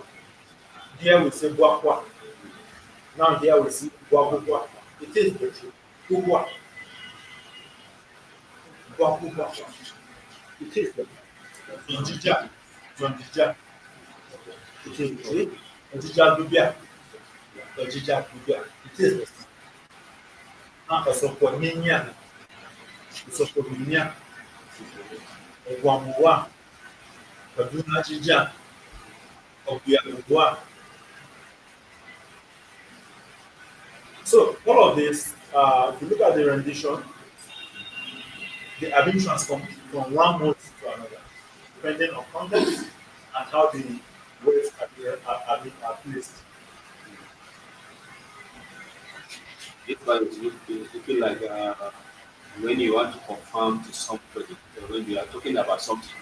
Here we say wakwa. Now here we see wakukwa. It is the truth. Kukwa. Wakukwa. It is the truth. Injija. Injija. It is the truth. Injija dubia. Injija dubia. It is the truth. Now, osoko ninya. Osoko ninya. Ogwamuwa. Kaduna jija. Obiamuwa. So all of this, if you look at the rendition, they are being transformed from one mode to another, depending on context and how the words are placed. It's like you feel like when you want to confirm to somebody, when you are talking about something,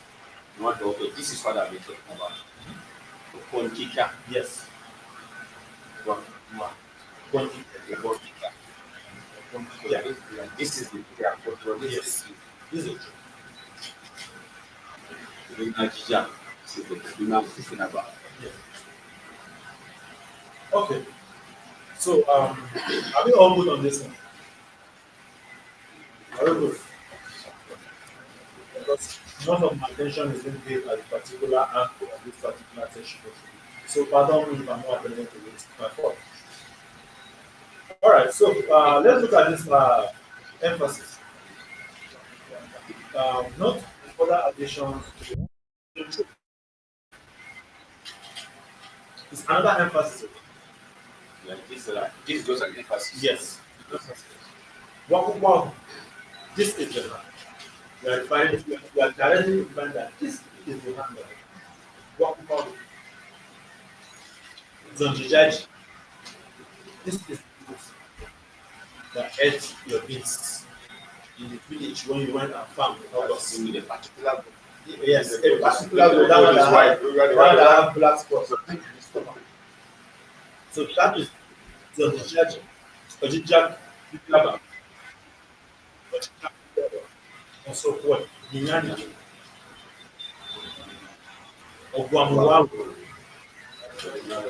you want to okay, this is what I've been talking about. Upon teacher, Yes. one, Upon teacher. upon teacher. Yeah. This is the prayer for this. Yes. This is true. This is the speaking about. Yeah. Okay. So are we all good on this one? Are we good? Because most of my attention is being paid at a particular angle of this particular session. So pardon me if I'm not attending to this. My fault. All right. So let's look at this emphasis. Not further additions to the truth. It's another emphasis. Yeah, this goes an emphasis. Yes. Wow. This is the hand. We are directly implying that this is the hand. Wow. Zonjijaji. This is the truth that ate your beasts in the village when you went and farmed. With a particular Yes, a particular that one that have black spots. So that is Zonjijaji. Ojijak, Biblaba. Also what? Dinyani. Ogwamuwawu.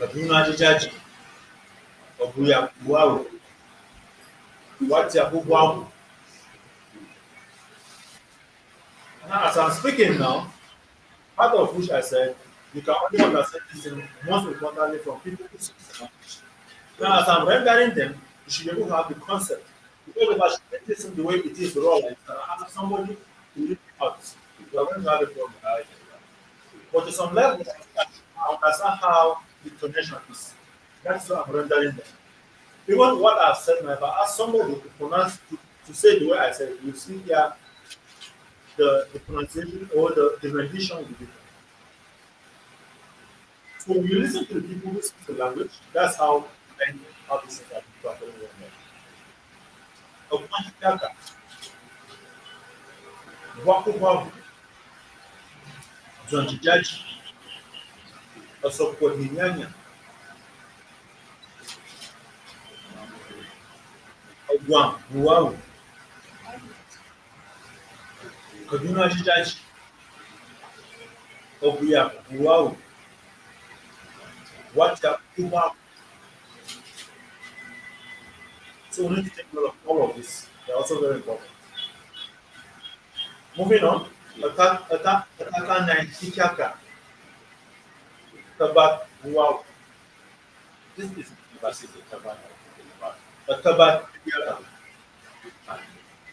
Kaduna Jijaji. Obuya Buawu. Watia Buawu. Now, as I'm speaking now, part of which I said, you can only understand this in most importantly from people who speak English. Now, as I'm rendering them, you should be able to have the concept. Because if I should make this in the way it is raw, like ask somebody to read it out, you are going to have a problem. But to some level, I understand how the connection is. That's why I'm rendering them. Even what I've said now, if I ask somebody to pronounce, to say the way I said, you see here, the pronunciation or the rendition will be different. So you listen to the people who speak the language. That's how and how this is happening. Okwanjaka, Wakuwabu, Zonjijaji, Osokodinyanya, Ogwam, Nuau, Kaduna Jijaji, Obuya, Nuau, Wata, Kuma. So we need to take note of all of this. They're also very important. Moving on, Ataka 9, Ikaka, Tabat, Nuau, This is versus the Tabat. Tabat, Bibiaba,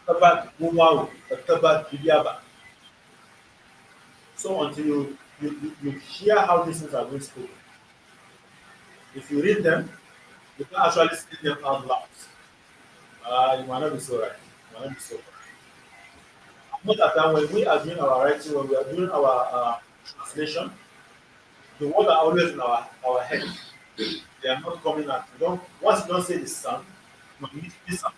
Tabat, Nuau, Tabat, Bibiaba. So until you hear how these things are being spoken, if you read them, you can actually speak them out loud. You might not be so right. You might not be so right. Most of the time, when we are doing our writing, when we are doing our translation, the words are always in our head. They are not coming out. You don't, once you don't say the sound, you might miss out.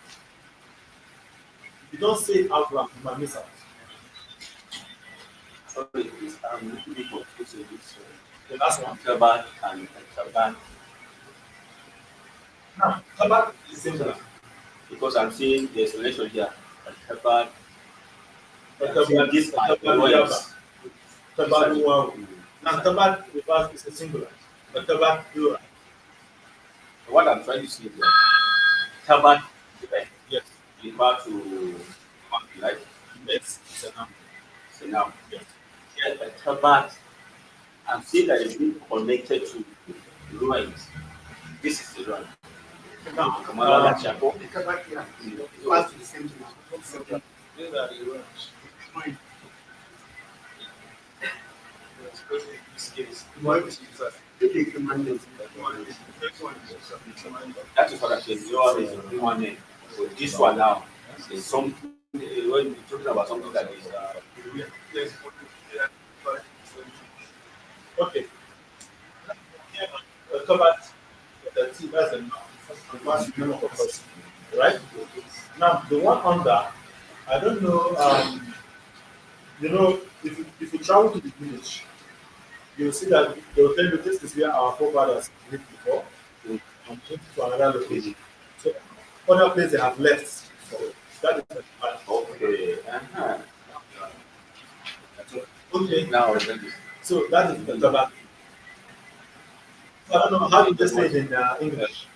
If you don't say it out loud, you might miss out. Sorry, please, I'm a little bit confused with this. The last one. Tabat and Tabat. Now, Tabat is similar. Because I'm seeing the explanation here. Tabat. Tabat This are the Tabat words. Tabat Nuau. Now, Tabat refers is a singular. But Tabat plural. What I'm trying to say here, Tabat Yes. refer to right? Yes. It's a noun. So now, Yes. here the Tabat, I'm seeing that it's being connected to ruins. This is the run. Now, Kamala Chapo. The Tabat here refers to the same thing. these are the words. That is what I said. Your is the one name. So this one now is something when you're talking about something that is Okay. Tabat, that's a noun. Refers to name of a person. Right? Now, the one under, I don't know, if you travel to the village, you'll see that they'll tell you this is where our forefathers lived before, and moved to another location. So, other place they have left. So, that is the part. okay. Okay, Now then, so that is the Tabat. So, I don't know how you just say it in English.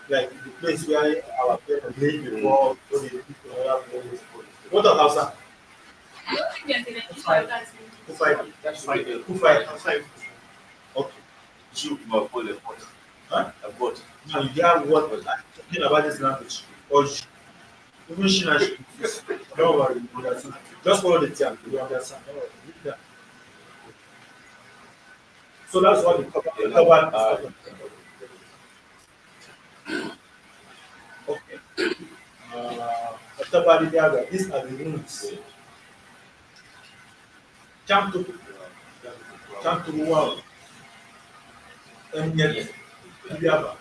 Like the place where our parents lived before, so they moved to another place. What of Hausa? I don't think there's an edition of that. Kufai. that's right. Kufai. Okay. You will call a vote. Huh? A vote. Now you get what I'm talking about this language. Or even Shina should confuse. Don't worry, you understand. Just follow the term, you understand. Don't worry. Read that. So that's what the cover is talking. Okay. These are the rooms. Come to wow. And yet, Bibiaba.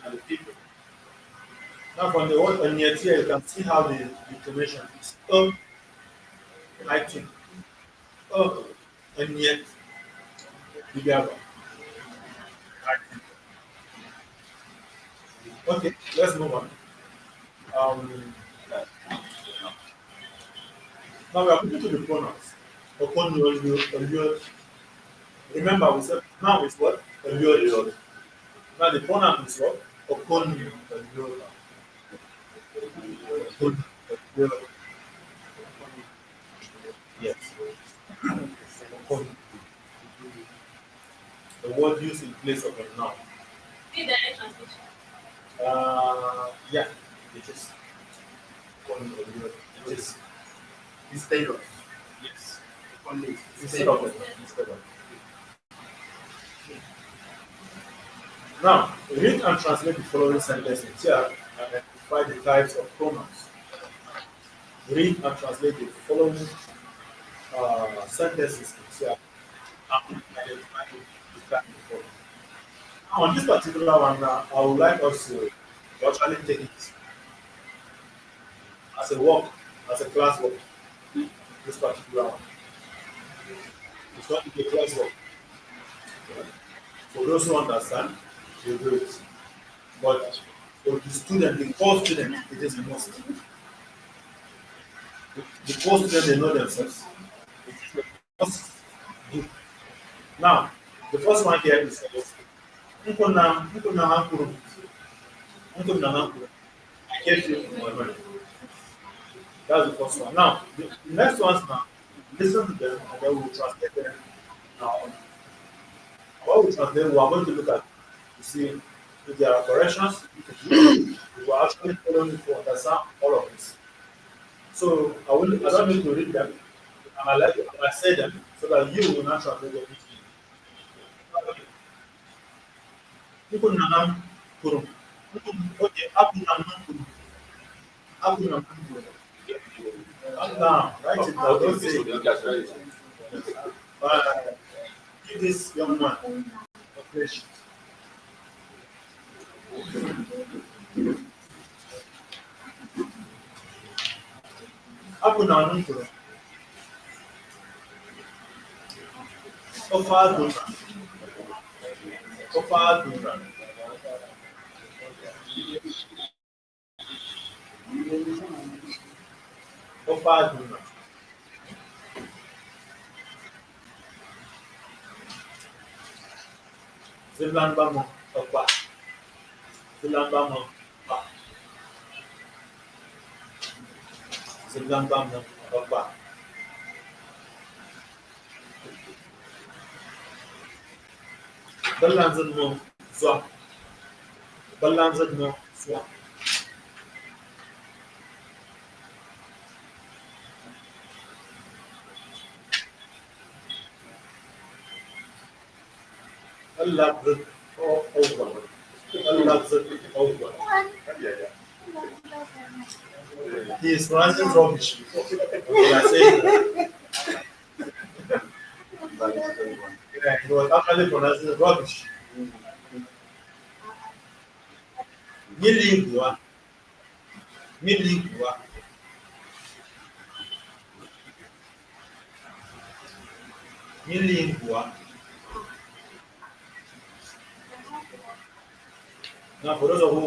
And the people. Now, from the word and yet here, you can see how the information is. Writing. And yet, Bibiaba. Writing. Okay, let's move on. Now we are moving to the pronouns. Okon, Olio. Remember, we said now is what? Olio. Now the pronoun is what? Okon, Olio. Yes. Okon. The word used in place of a noun. See the translation. Yeah, it is. It is. Instead of. Yes. Only. Instead of it. Instead of. Now, read and translate the following sentences here and identify the types of pronouns. Read and translate the following sentences to identify the before. Now, on this particular one, now, I would like us to actually take it as a work, as a class work. This particular one. It's not a class work. For those who understand, they do it. But for the student, the core student, it is a must. The core student, they know themselves. It is a must do. Now, the first one here is Nkuna Hankuru. Nkuna Hankuru. I gave you my money. That's the first one. Now, the next ones now, listen to them and then we'll translate them. Now, what we translate, we are going to look at to see if there are corrections. We will actually follow you to understand all of this. So I don't need to read them. I say them so that you will not translate them. People nanam kurum. Okay, abu nanam kurum. Abu nanam kurum. Now, write it down. Don't say. Give this young man a question. Abu nanam kurum. Ofa dunan. Ofa dunan. Ofa dunan. Zilamba mo ofa. Zilamba mo ofa. Zilamba mo ofa. Balanzan mo zwa. Balanzan mo zwa. Allah zat over. Allah zat over. He is pronouncing rubbish. Okay, I say yeah, he was actually pronouncing rubbish. Milingua. Milingua. Milingua. Now, for those of you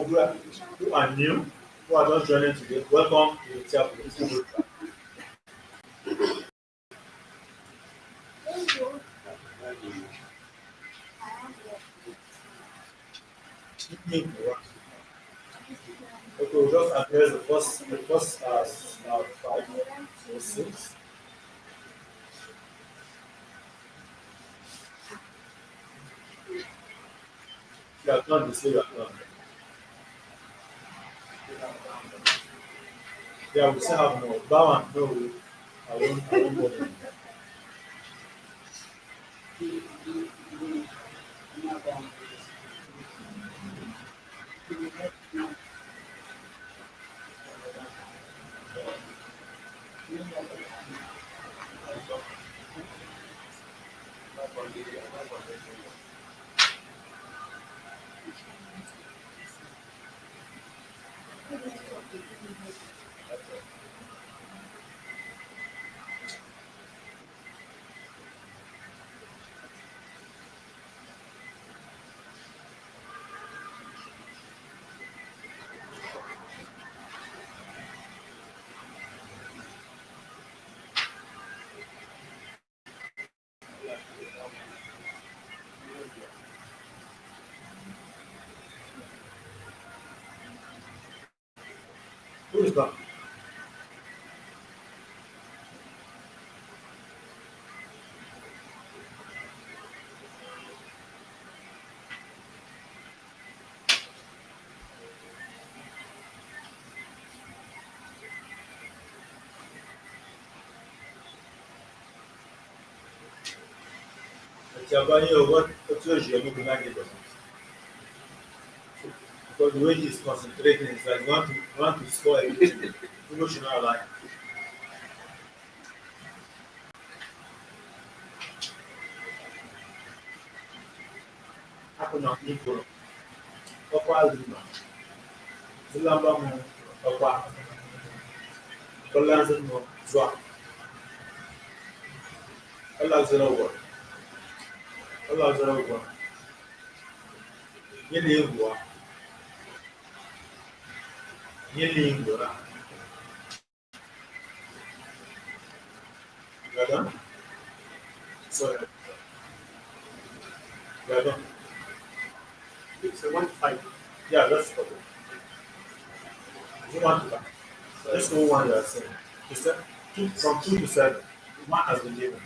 who are new, who are just joining today, welcome to the Tyap Wiki Bootcamp. Okay, we'll just address the first 5 or 6. You have done this, you have done. Yeah, we still have more. That one, no, I won't bother. Who is that? Tiabani, what's your journey to make it? Because the way he's concentrating is like want to score everything. Emotional line. Happen on equal. Papa Lima. Zilamba Papa. Balanzan Zwa. Allah zero one. Allah zero one. Yelingua. Yelingua. Madam? Sorry. Madam? It's a 1-5. Yeah, that's okay. You want to Let's go one you are saying. From 2 to 7. One has been given.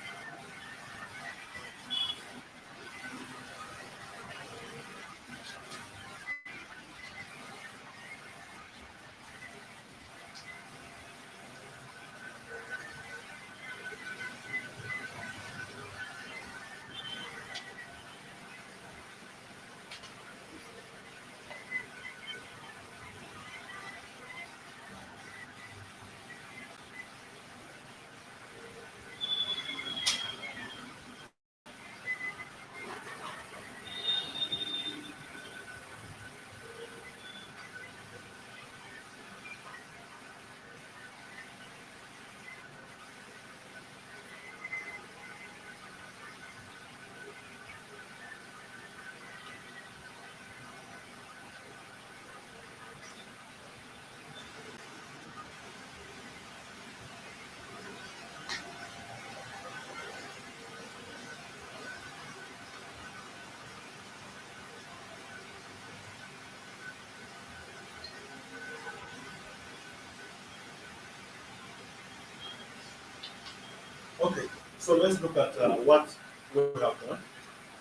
Okay, so let's look at what we have done.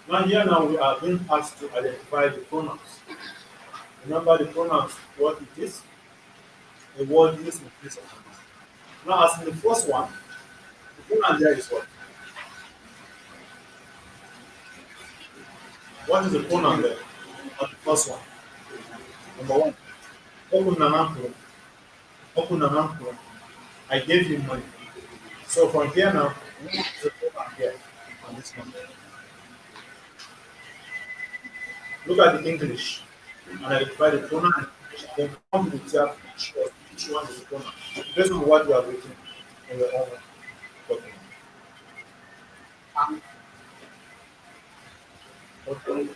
Now we are being asked to identify the pronouns. Remember the pronouns, what it is? The word used in place of noun. Now, as in the first one, the pronoun there is what? What is the pronoun there? On the first one. Number one. Okunanampo. Okunanampo. I gave you money. So from here now, what is the pronoun here on this one? Look at the English and identify the pronoun. Then come to the tab, which one is the pronoun. Based on what you have written in your own document. Okay.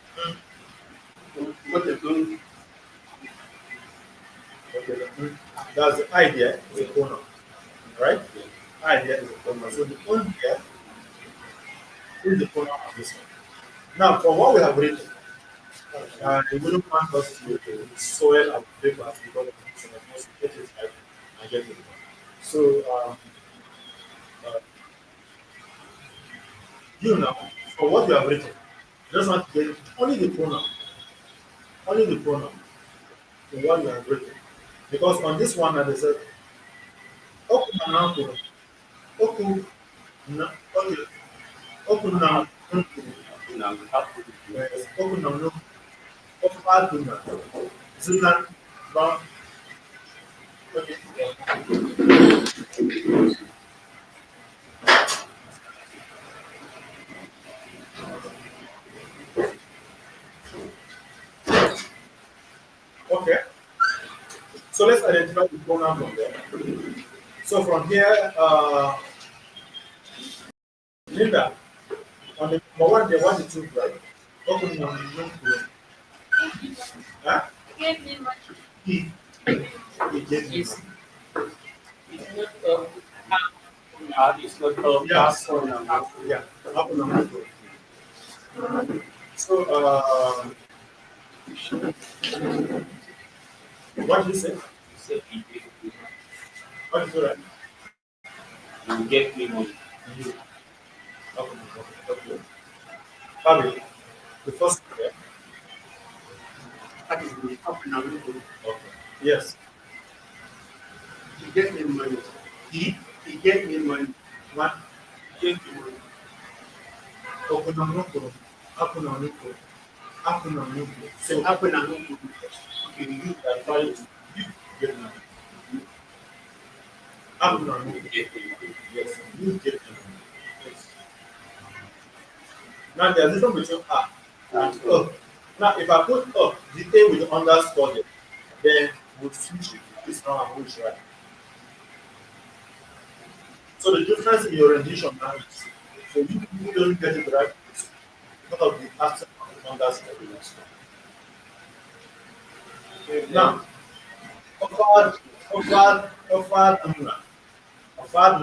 Okay. That's the idea is a pronoun, right? Idea is a pronoun. So the on here is the pronoun of this one. Now, from what we have written, we wouldn't want us to soil our papers because of this, and of course, get it right and get it. So, uh, you now, for what you have written, just want to get only the pronoun in what you have written. Because on this one, they said, Oku na Oku na okay, Oku na Now we have to yes, Oku na no, Oku aduna, Zuna, ba, okay. Okay. So let's identify the pronoun from there. So from here, Linda, on the number one, they want the two, right? Open on the huh? Give me money. He gave me It's, money. it's not a Yes. pronoun. Yeah. Open on the So, what did you say? Say he gave me What is it? money. You gave me money. You. Okay. Fabi, the first one, yeah? that is the Okunanampo. Okay. Yes. He gave me money. He He gave me money. what? Gave me money. Open on the Open on the Open on the So So, Okunanampo. okay, you are trying to you get money. Open on You the gave me money. Yes, you get money. Yes. Now there's a difference between and O. Now, if I put up the A with the underscore there, then we'll switch it. This now and which right. So the difference in your rendition now is so you don't get it right because of the absence of the underscore. Now, offered number, offered number, offered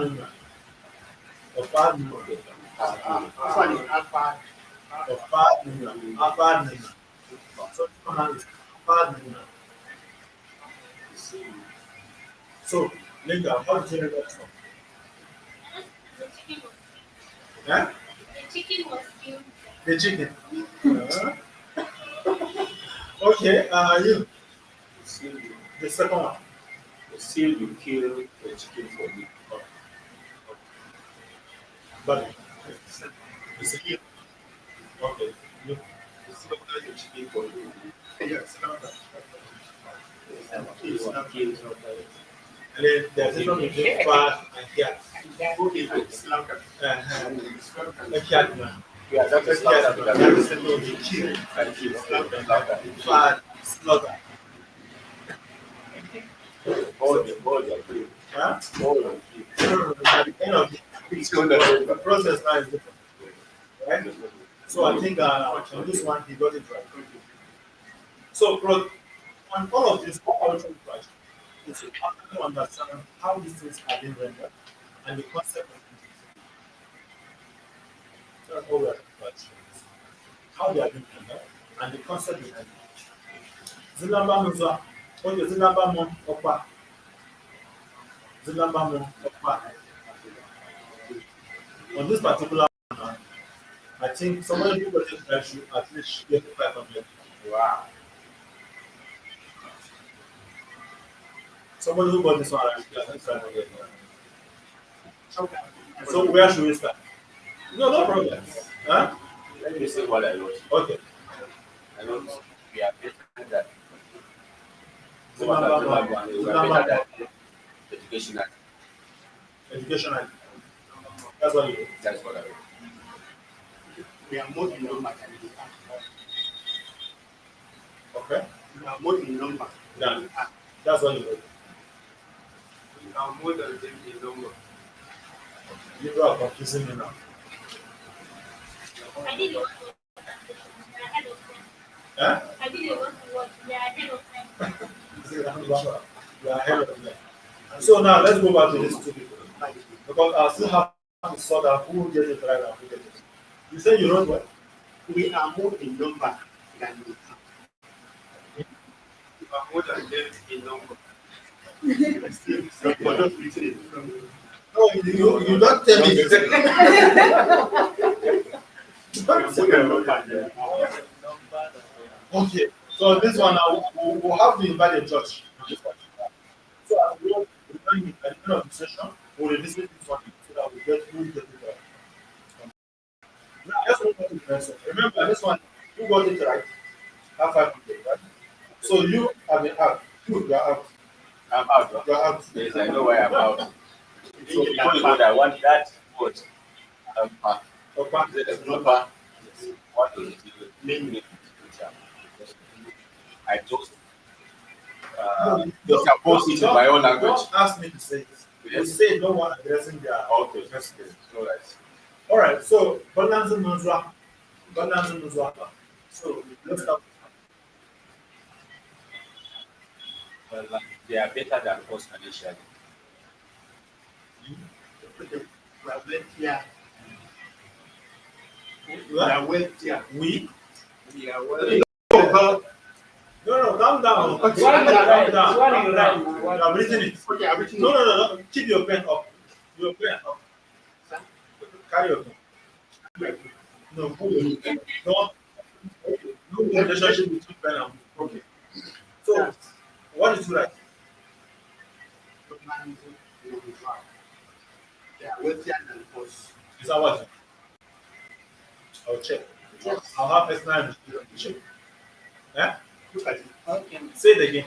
number. So this one is offered number. So, Linda, how did you read that from? The chicken was, Eh? the chicken was killed. The chicken. Okay, you, the second one. Still you kill the chicken for me. But it's a you. Okay, you. Still the chicken for you. Yes. And then there's a difference between fast and cat. Okay, slaughter. A cat man. Yeah, that's a A cat man. slaughter. That is the name you kill. And kill. Slaughter. Fast, slaughter. All the kill. Huh? All the kill. At the end of the process now is different. Right? So I think on this one he got it right. So on all of this, what I want to try is to understand how these things are being rendered and the concept of it. That's all we are trying to how they are being rendered and the concept behind it. Zilamba Musa, okay, Zilamba Mon Opa. Zilamba Mon Opa. On this particular one, I think somebody who got it right should at least get 500. Wow. Somebody who got this one should get 500. So where should we start? No problem. Huh? Let me say what I wrote. Okay. I wrote we are better than Zilamba Mon educational. educational. That's what you do. That's what I wrote. We are more in number than we are. Okay. We are more in number Yeah. than we are. That's what you do. We are more than 10 in number. You are confusing me now. I did it once. They're ahead of them. Huh? I did it once. They're ahead of them. You are ahead of them. So now let's go back to these two people. Because I still have to sort out who gets it right and who gets it. You say you wrote what? We are more in number than we are. We are more than 10 in number. But don't retain it. No, you don't tell me. Okay, so this one now we'll have to invite a judge. So at the end of the session, we'll revisit this one so that we get who get it right. Now let's go to the next one. Remember this one, who got it right? Have 5 people, right? So you have been out. You are out. I'm out. Huh? You are out. Yes, I know why I'm out. So before you go there, I want that word. Okay. There's no part. What does it mean? I just oppose it in my own language. Don't ask me to say it. You Yes. say no one addressing their Okay, that's good. All right. All right, so balance Nuzwa. So let's start. Well, they are better than us financially. We are wealthier. We What? are wealthier. We? We are wealthier. No, calm down. Okay. Calm down. Calm down. You have written it. Okay, I'm written No. Keep your pen up. Your pen up. Carry your pen. No, hold your pen. No relationship between pen and book. Okay. So, what did you write? They are wealthier than us. Is that what? I'll check. Yes. I'll have personal investigation to check. Eh? Look at it. Okay. Say it again.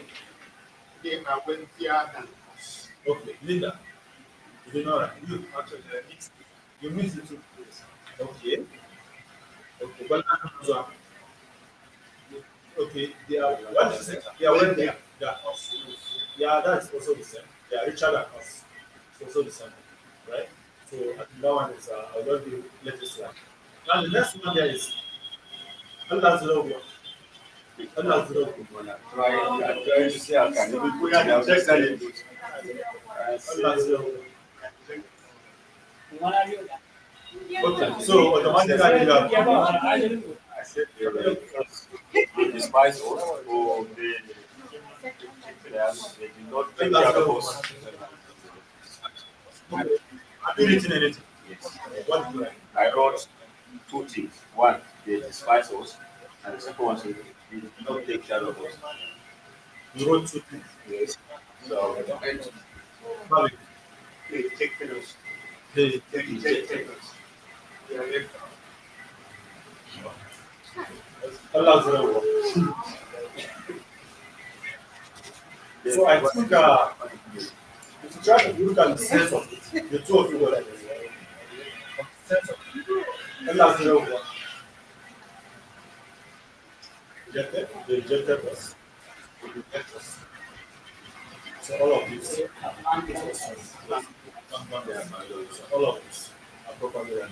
They are wealthier than us. Okay, Linda. You did not write. You actually mixed it. You mixed it two places. Okay. Okay, but Okay, they are what did you say? They are when they are us. Yeah, that's also the same. They are richer than us. It's also the same, right? So I think that one is I'll just be let it slide. Now the next one there is Allah Zero. Allah Zero. I'm trying to say I can even put it out. Allah Zero. Okay, so automatically you have I said they despise us, or they do not take care of us. have you written anything? Yes. What do you write? I wrote two things. One, they despise us, and the second one is they do not take care of us. You wrote two things. Yes. So, Probably. Take photos. They Take photos. Yeah. Allah Zero. So I think if you try to look at the sense of it, the two of you go like this. Sense of it. Allah Zero. Rejected, they rejected us. They reject us. So all of this, so all of this are properly rendered.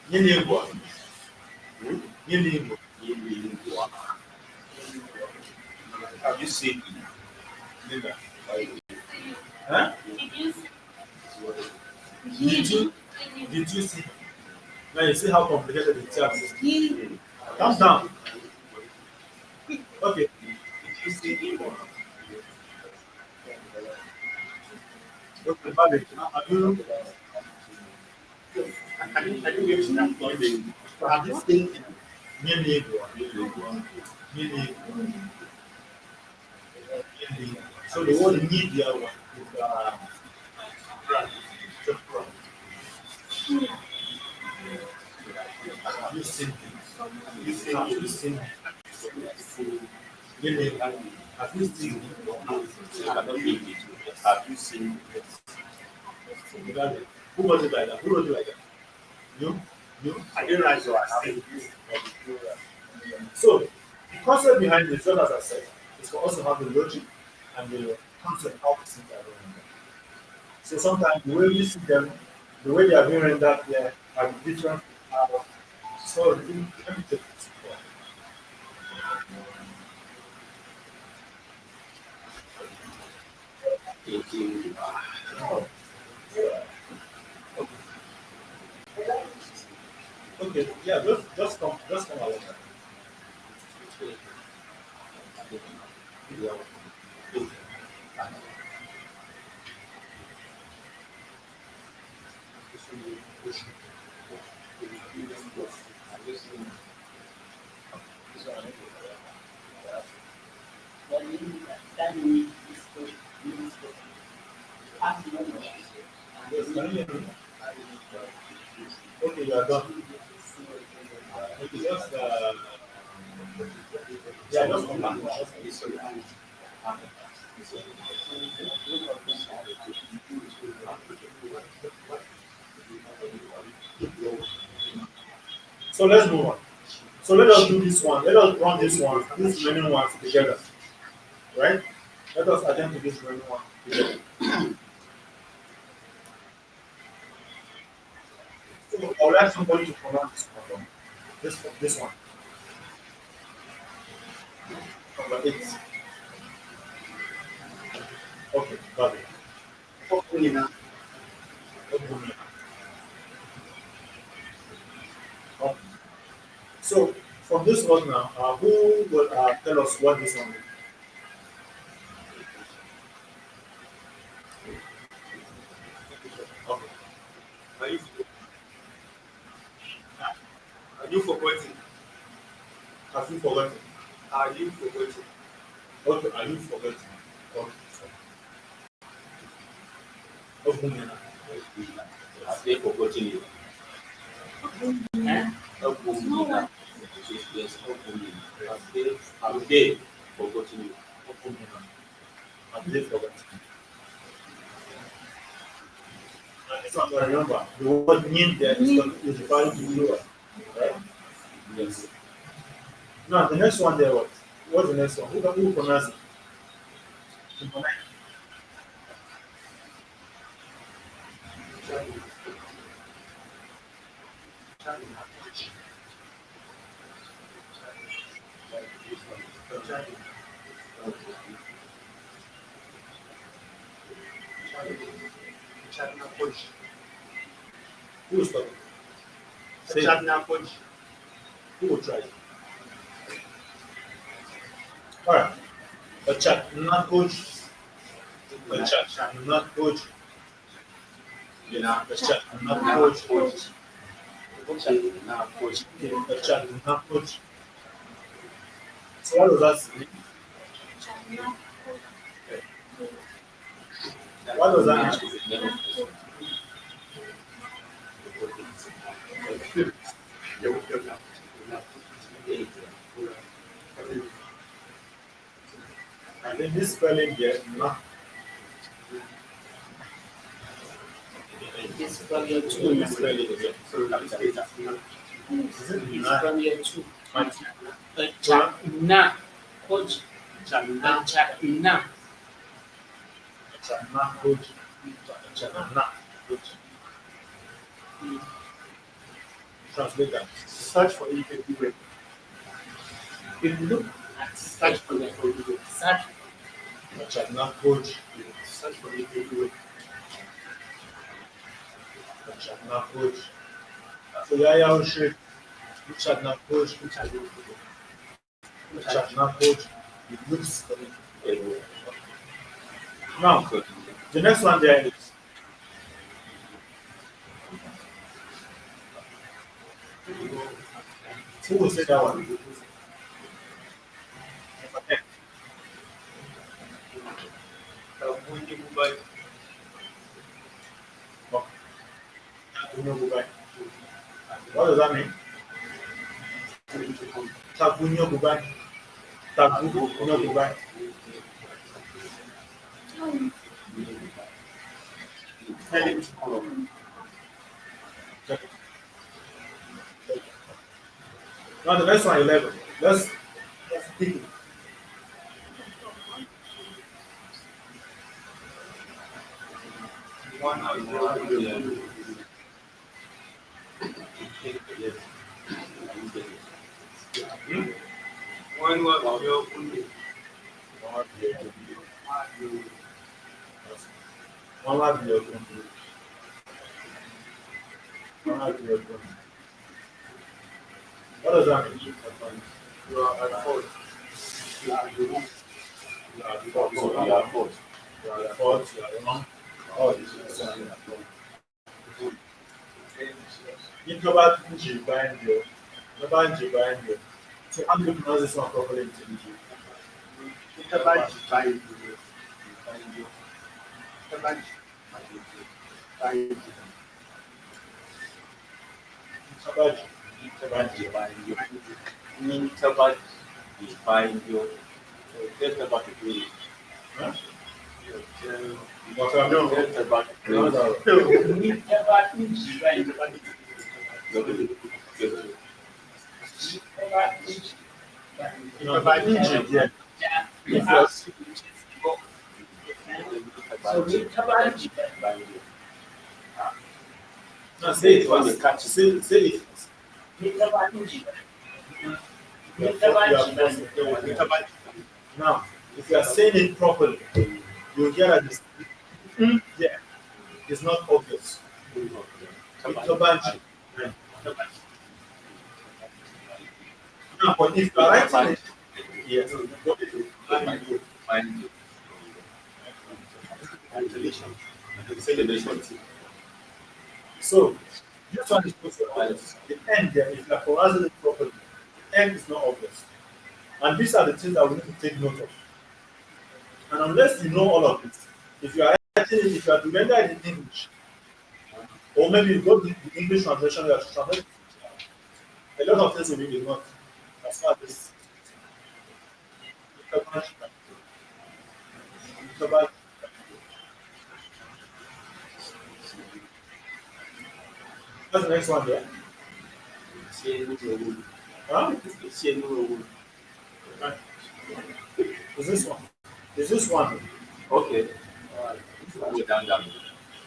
Yini Igbo. Yini Igbo. have you seen Linda. it? Huh? Did you Did you see? Now you see how complicated the chat is. Calm down. Okay. Okay, Bobby, have you I didn't get to that point. But I'm just thinking. Yini Igbo? Yini Igbo. So the word media one is just wrong. Have you seen it? Have you seen it? Yini, have you seen it? Have you seen it? Who was it like that? Who wrote it like that? You? You? I didn't realize so. I think. So the concept behind it, just as I said, is for us to have the logic and the concept how to see that rendered. So sometimes the way we see them, the way they are being rendered there are different. So let me take this. Okay, yeah, just come along. Yes, can you hear me? Okay, you are done. Okay, just yeah, just come back. So let's move on. So let us do this one. Let us run this one, these remaining ones together. Right? Let us attempt to this remaining one together. So I would like somebody to pronounce this one. Number 8. Okay, got it. Hopefully, So from this one now, who will tell us what this one is? Okay. Are you are you forgetting? Have you forgotten? Are you forgetting? Okay, are you forgetting? Okay. Okay. Have they forgotten you? Help me now. Yes, help me. Have they forgotten you? Have they forgotten? So remember, the word mean there is referring to you, right? Yes. Now the next one there, what? What's the next one? Who pronounce it? Symbolize. Who will stop it? Say it. Who will try it? Alright. A chat, not coach. A chat, not coach. You know, a chat, not coach. A chat, not coach. So what does that mean? What does that mean? And then this spelling here, not. This spelling Who two. is spelling here? Is it This not? spelling two. Not. Chapna. Coach. Chapna. Chapna. Chat, not coach. Chat, not coach. Translate that. Search for it everywhere. If you look at Search for it everywhere. search Chat, not coach. Search for it everywhere. Chat, not coach. So yeah, we should. Chat, not coach. Chat, not coach. It looks everywhere. Now, the next one there is who will say that one? What does that mean? Tagunyo Bubai. Tagunyo Bubai. Tell him to come. Now the next one, 11. Let's pick it. One out of one was your One last video. One last video. What does that mean? You are at fault. You are at fault. You are at fault. You are at fault. You are wrong. Oh, this is something at fault. Introvert Nji behind you. Introvert Nji behind you. So I'm going to pronounce this one properly in Nji. Introvert behind you. Introvert behind you. Introvert. Introvert define your just about to do it. Huh? What I know. Just about to No, do it. no. Introvert Nji, yeah. No, say it first. Say it. Now, if you are saying it properly, you hear that this, yeah, it's not obvious. Itobanji. Now, but if you are writing it, yes, so this one is supposed to be obvious. The end there, if you are pronouncing it properly, the end is not obvious. And these are the things that we need to take note of. And unless you know all of this, if you are writing it, if you are to render it in English, or maybe you go to the English translation, you are to translate a lot of things will be not as far as this. What's the next one there? Huh? Is this one? Is this one? Okay. Go down.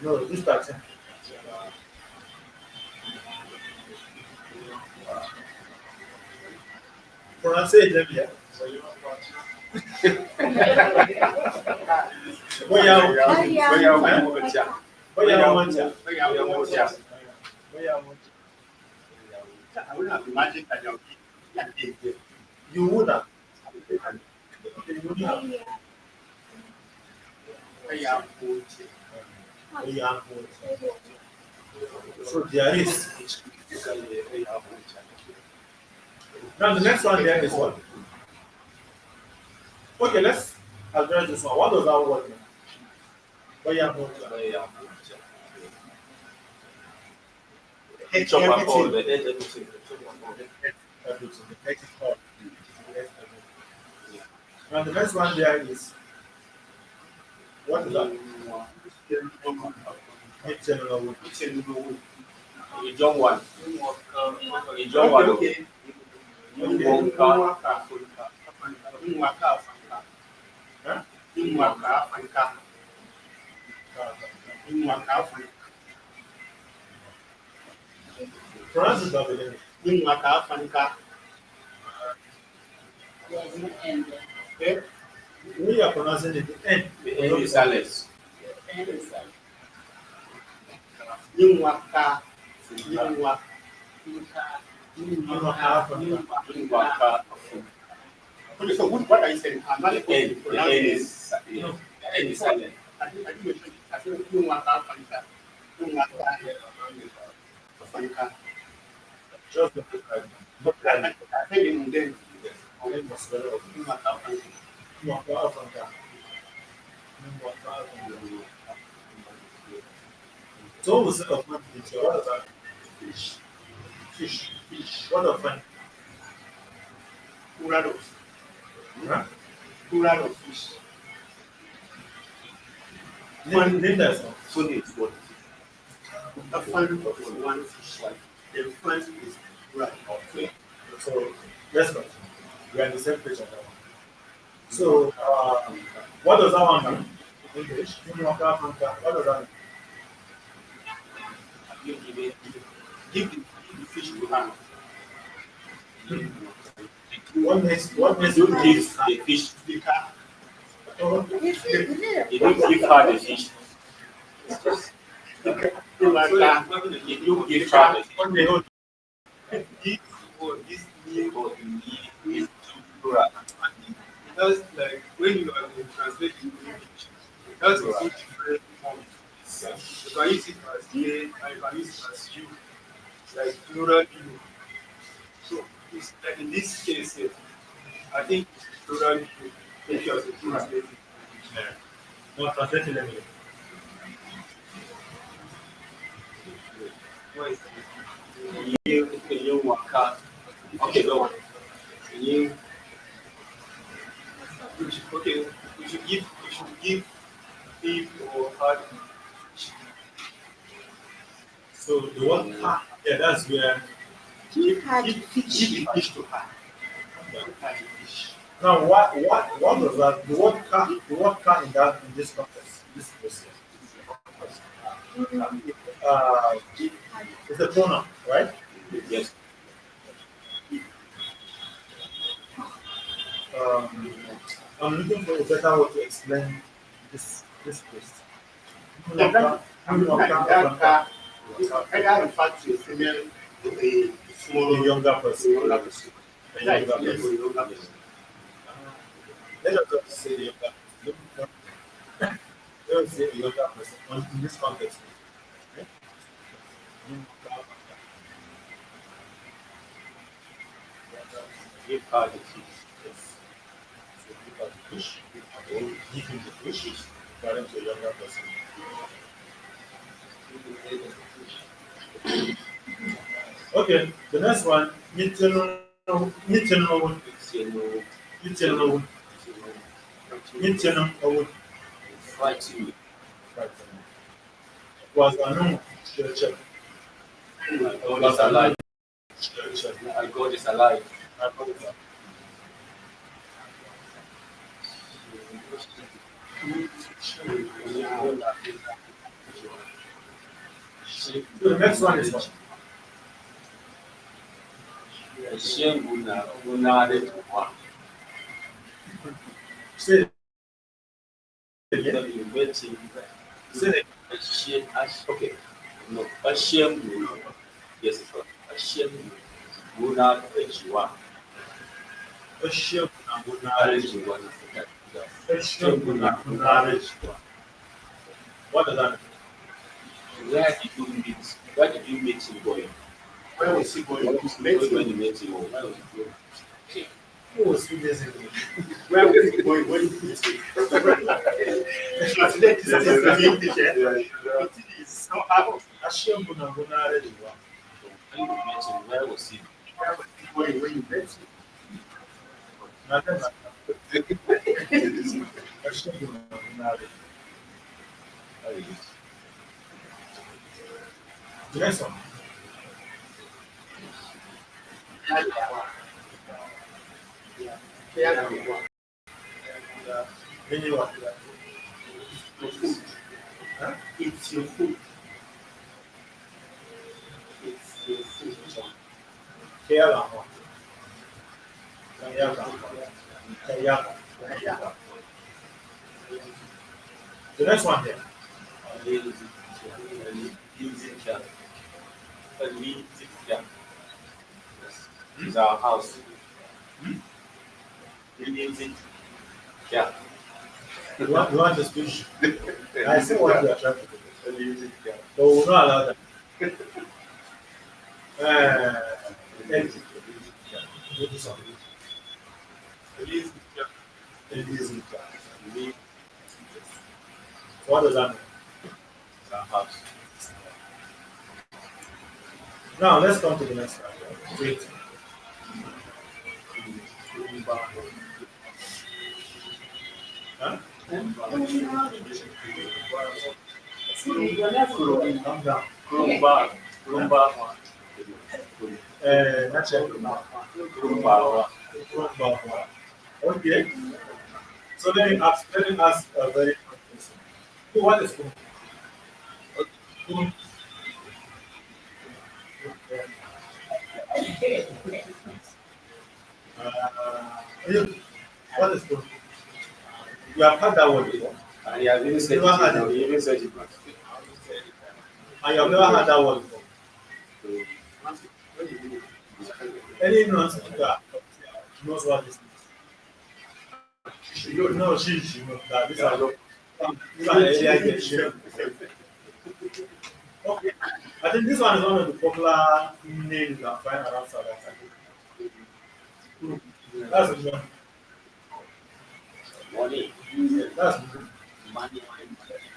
No, this pattern. Pronounce it, them here. Where you are? I would have imagined that you You would have. You would have. So there is. Now the next one there is what? Okay, let's address this one. What does that word mean? Chop up all the everything. Everything. The text is all. Now the next one there is what is that? General word. You don't want. You don't want. Okay. Pronounce it double. Okay. We are pronouncing it the N. The end is silence. Okay, so what are you saying? I'm not The end is silent. Just the book. So we say of what is that? Fish. Fish. What of fun? Huh? Plural of fish. Name that song. Food is what? A fun of one fish. The fun is plural. Okay. So let's go. We are on the same page on that one. So what does that one mean? English. What does that mean? Give the fish to her. What makes You give the fish. You don't give her the fish. You give her the fish. what they hold? This name or the name is plural. That's like when you are translating English, that's also different forms. You can use it as they, and you can use it as you, like plural you. So it's like in this case here, I think plural you, if you are to translate it. No, translating them. What is You work out. Okay, go on. You okay, we should give him or her. So the one, yeah, that's where. Give the fish to her. Now, what does that? The word "can" in this context, this question. It's a pronoun, right? yes. I'm looking for a better way to explain this question. Either refer to a female or a A younger person. younger person. A younger person. Let us just say the younger person. Let us say a younger person in this context. Okay? Give her the fish. Yes. So give her the fish, or give him the fish, according to a younger person. Okay, the next one, Mitchell. Fighting. Was unknown church. God is alive. And God is alive. So the next one is what? Say it again. Say it. Okay. No, Hashem. Yes, it's right. Hashem. Guna Ejiwa. Hashem Guna Ejiwa. Hashem Guna Ejiwa. What does that mean? Where did you meet? Where did you meet him going? Where was he going? When you met him, where was he going? Who was he listening? Where was he going? When he met him? Translate this to English. It is somehow. Hashem Guna Ejiwa. When you met him, where was he? Where was he going when you met him? Nothing like Hashem Guna Ejiwa. The next one. Meaning what? Huh? It's your food. It's your food. Kayala. The next one here. It's our house. Yeah. You want to speak? I see what you are trying to do. But we will not allow that. What does that mean? It's our house. Now let's come to the next one. Wait. Huh? Calm down. Not yet. Okay. So let me ask a very important question. What is Kurumba? What is Kurumba? You have heard that word before. And he has even said Never had it. it. He even said it. And you have never heard that word before. Any non-speaker knows what this means. No, she knows that. These are okay. I think this one is one of the popular names you can find around South Africa. That's the one. Money. That's the Money.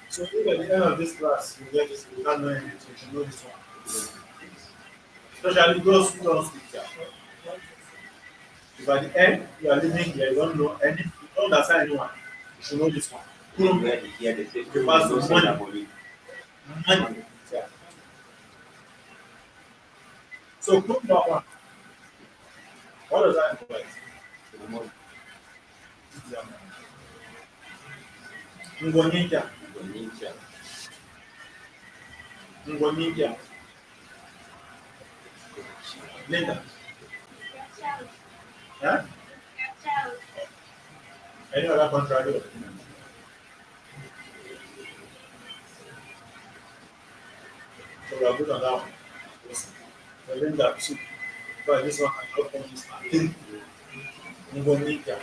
So if at the end of this class you get this, you can't know anything, you should know this one. Especially those who don't speak Jap. If at the end you are living here, you don't know any, you don't understand anyone, you should know this one. Money. Yeah. So Kurumba one. What does that imply? Ngonyika. Ngonyika. Linda. Huh? Any other contrary? So we are good on that one. The Linda too. But this one I don't want this one. Ngonyika.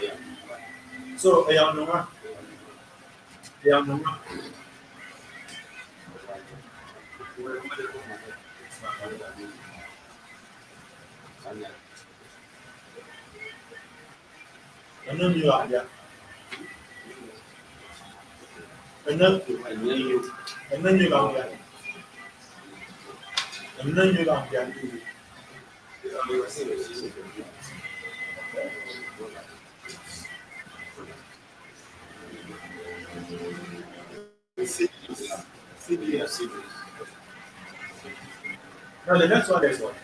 So I am no one. I am no one. I know you are there. I know you are there. I know you are there. Now the next one is what?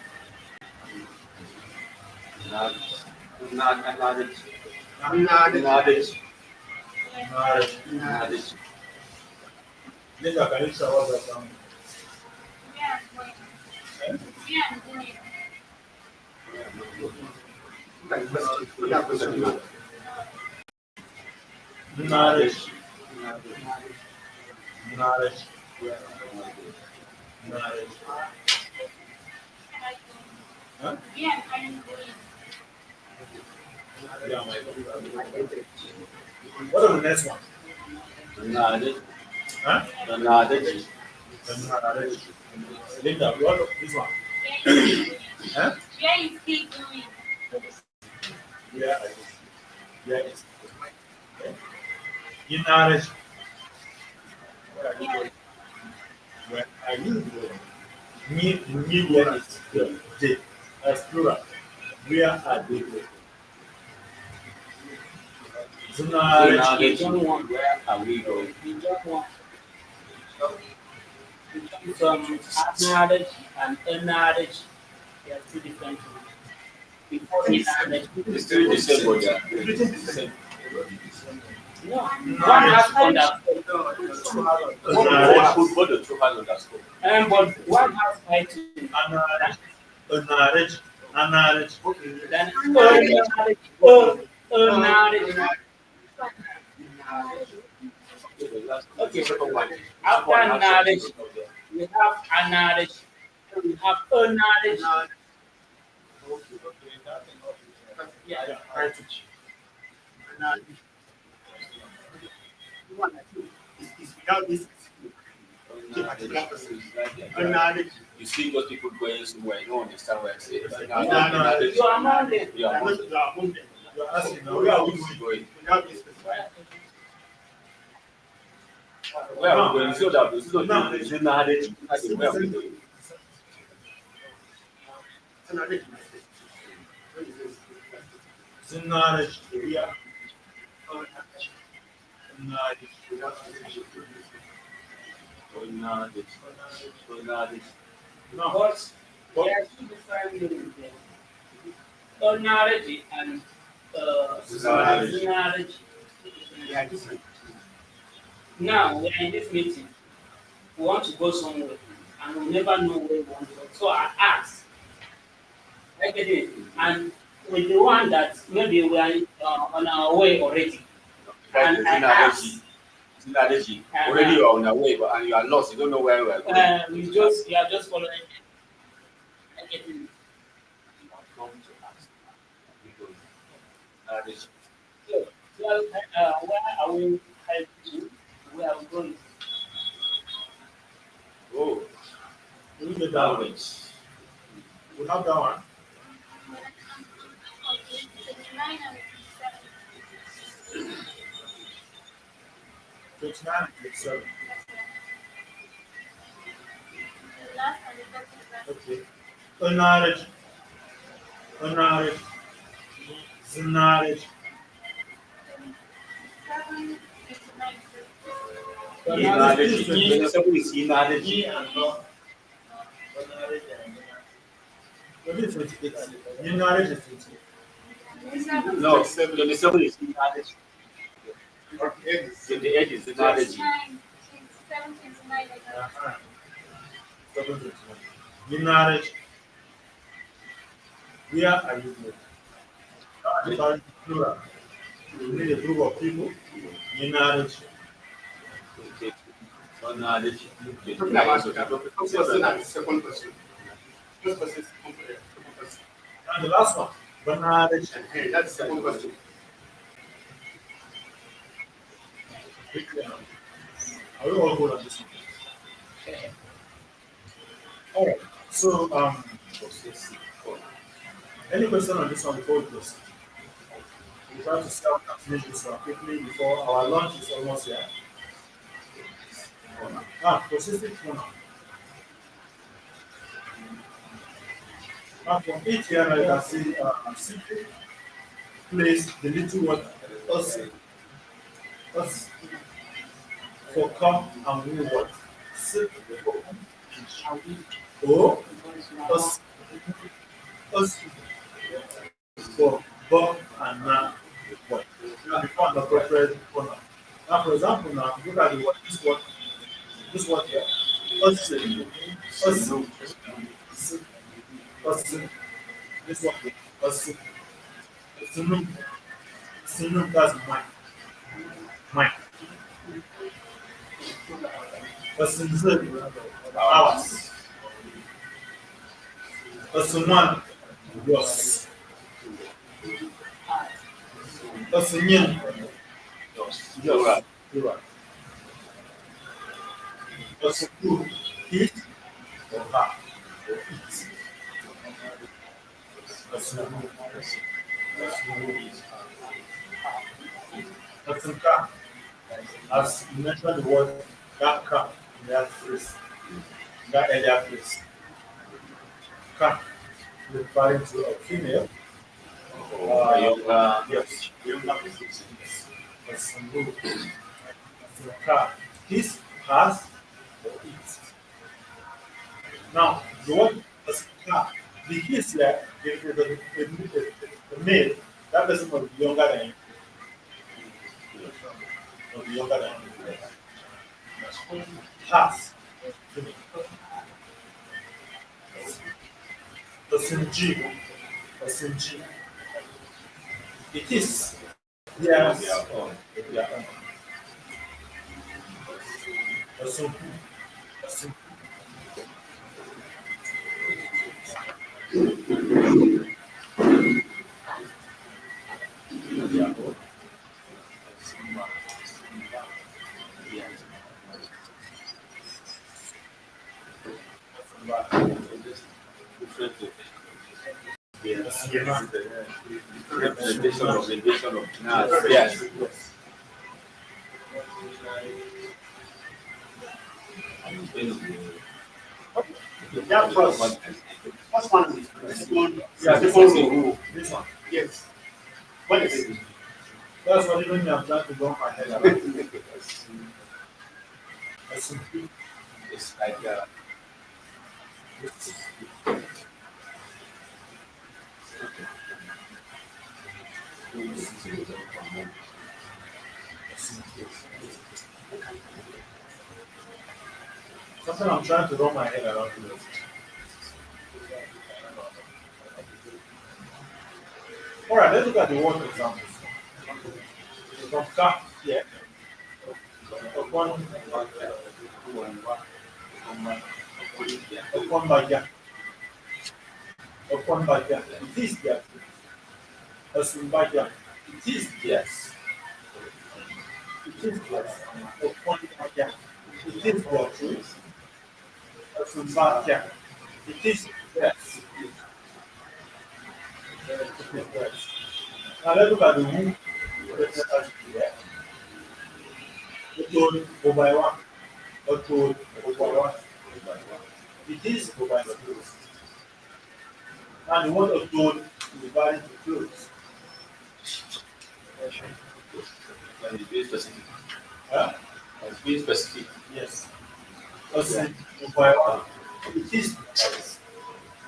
Knowledge. Later, can you show us that? Yeah, boy. Yeah, boy. Knowledge. Knowledge. Knowledge. Huh? Yeah, I'm boy. Yeah, what are the next one? Knowledge. Huh? Knowledge. Knowledge. Linda, what this one? Huh? Yeah, you keep doing. Yeah, yeah, it's in knowledge. Where are you Yeah. going? Where are you going? Me, where is the as plural. Where are they going? So knowledge. You don't want where are we going? You don't want some knowledge and knowledge. They are two different things. Before knowledge, It's still the same word. Yeah. Everything is the same. no, one has understood. Both the two has understood. But one has fighting. Knowledge. Then knowledge. Okay, after knowledge, we have knowledge, we have knowledge. Yeah. It's without this particular person. Knowledge. You see those people going somewhere, you don't understand what I say. You are among them. You are among them. You are among them. You're asking now, Where are we going? going? Without this person. Where are we going? So that this is not knowledge. Where are we going? Knowledge. knowledge. Yeah. Knowledge. But there are two different meanings there. Knowledge and knowledge. Now we are in this meeting. We want to go somewhere and we never know where we want to go. So I ask, I get it, and with the one that maybe we are on our way already. And I ask, already you are on the way, but and you are lost. You don't know where we are going. you are just following. I get it. You have come to ask. So, where are we heading to? Where are we going? Oh, We get that one. We have that one. Okay, 29 and 29 and 37. the last and the 31st. Okay. Knowledge. Knowledge. 7, 29. Maybe 28. Knowledge is 28. no, 27 is knowledge. The edge is the knowledge. 29, 27, 29. Uh-huh. 729. Knowledge. Where are you going? Plural. You need a group of people. Knowledge. Knowledge. Talking about the first person and the second person. First person is second person. And the last one. Knowledge. Okay, that's the second person. I will all go on this one. All right. So, any question on this one before we close? We try to finish this one quickly before our lunch is almost here. Persistent pronoun. Now from it here, you can see simply place the little word us for come and we what? Sit for us for Bob and now what? Now before an appropriate pronoun. Now, for example, now look at the word, this word here. Osin. Osin. Osin. This one here. Osin. Osinum. Osinum, that's mine. Mine. Osinzil. Ours. Osinwan. Yours. Osinyin. Yours. Yours. Osinku. His or her. Or it. Osinmu. Osinmu. Osinka. As you mentioned the word that car in that phrase, that earlier phrase. Car referring to a female. Yes. Osinmu. Osinka. His, has, or it. Now, the word Osinka, the his here, the male, that person must be younger than you. Must be younger than you. Has. Osinji. Osinji. It is. Yes. Yeah. Osinku. Osinku. Representation of negation of yes. Yeah, first. First one is Yeah, this one. This one. Yes. What is it? That's what even me, I'm trying to go my head around. Osinku. It's like Something I'm trying to roll my head around. All right, let's look at the word examples. From car here, upon baja, it is there. Upon baja, it is yes. it is there. Upon baja, it is there. Upon baja, it is yes. Now let's look at the who. Otol Obaiwa. Otol Obaiwa. It is Obaiwa. And the word Otol is divided into clothes. And it's being specific. Huh? It's being specific. Yes. Osin Obaiwa. It is yes.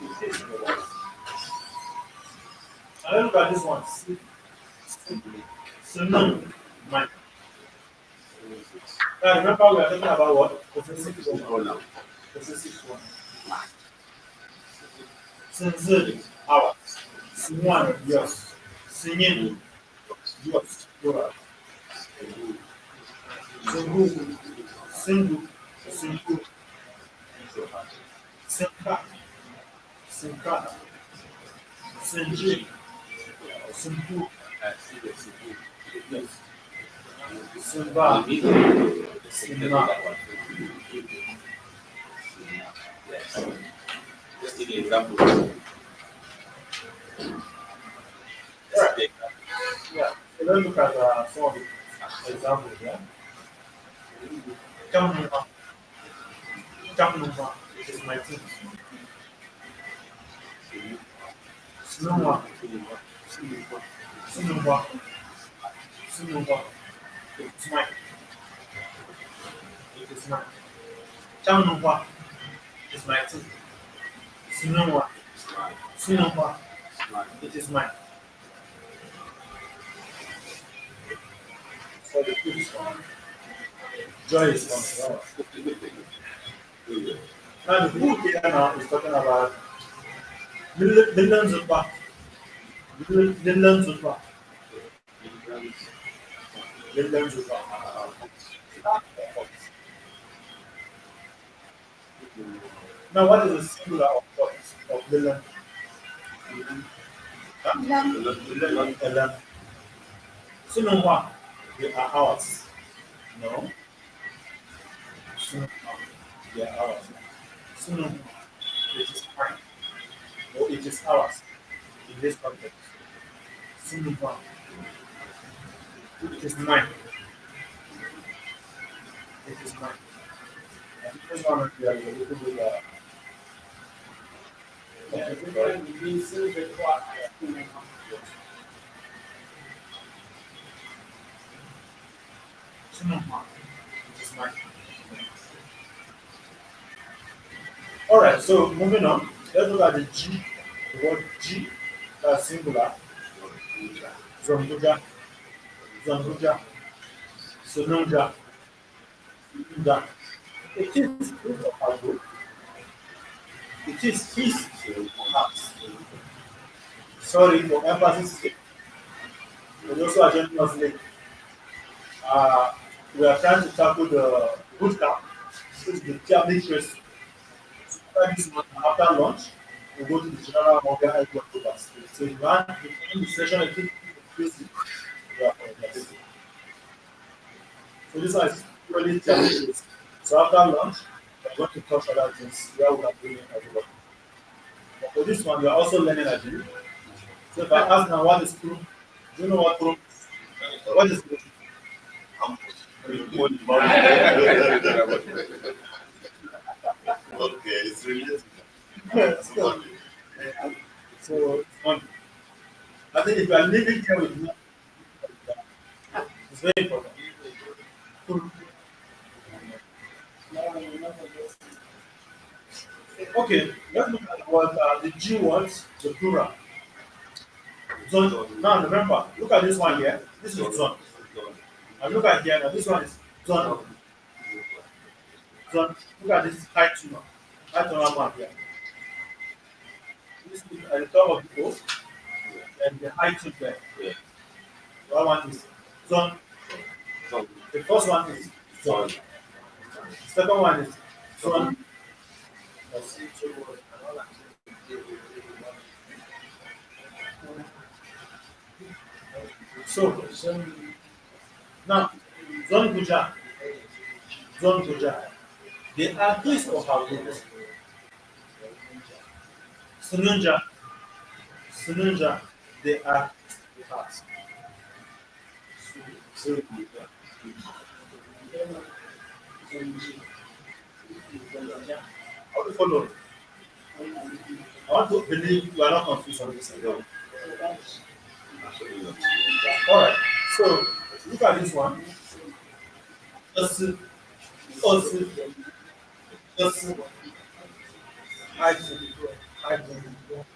It is Obaiwa. And let's look at this one. Sinum. Mine. Now remember we are talking about what? Possessive pronoun. Possessive pronoun. Sinzil, ours. Sinwan, yours. Sinyin, yours. Plural. Singu, singu, singu. Sinka, sinka. Sinji, sinku. Yes. Simba, Simba. Yes. Just give an example. Right. Yeah. So let's look at some of the examples. Yeah. Kamnuma. Kamnuma is my team. Sinuma. Sinuma. Sinuma. It's mine. It is mine. Kamnuma is my team. Sinuma. Sinuma. It is mine. So the food is coming. Joy is coming. Wow. Now the book here now is talking about millions of baht. Millions of baht. Millions of baht. Now what is the singular of what? Of million? Elan. Sunumwa. They are ours. No. Sunumwa. They are ours. Sunumwa. It is mine. Or it is ours. In this context. Sunumwa. It is mine. It is mine. And this one we are a little bit Yeah, the difference between silver quartz and silver. Sunumwa. It is mine. Alright, so moving on. Let's look at the G. The word G, that's singular. Zonguja. Zonguja. Sununja. Sununja. It is proof of our book. It is his heart. Sorry for emphasis. For those who are joining us late. We are trying to tackle the bootcamp. This is the Tyap literacy. After this month, after lunch, we go to the general mobile headquarters. So if you want to end the session, I think it's we are for. So this one is really Tyap literacy. So after lunch, we are going to touch other things where we are doing everybody. But for this one, we are also learning as you. So if I ask now what is proof, do you know what proof is? What is proof? Okay, it's related. so, so I think if you are living here with me, it's very important. Okay, let's look at what the G words, the plural. Zone. Now remember, look at this one here. This is zone. And look at here now. This one is zone. Zone. Look at this height tuner. Height tuner map here. This is at the top of the O and the height tune there. That one is zone. The first one is zone. The second one is zone. So now zone Guja. Zone Guja. They are his or her groups. Sununja. Sununja. They are hers. How to follow? I want to believe you are not confused on this. Alright, so look at this one. Us, us, us, I,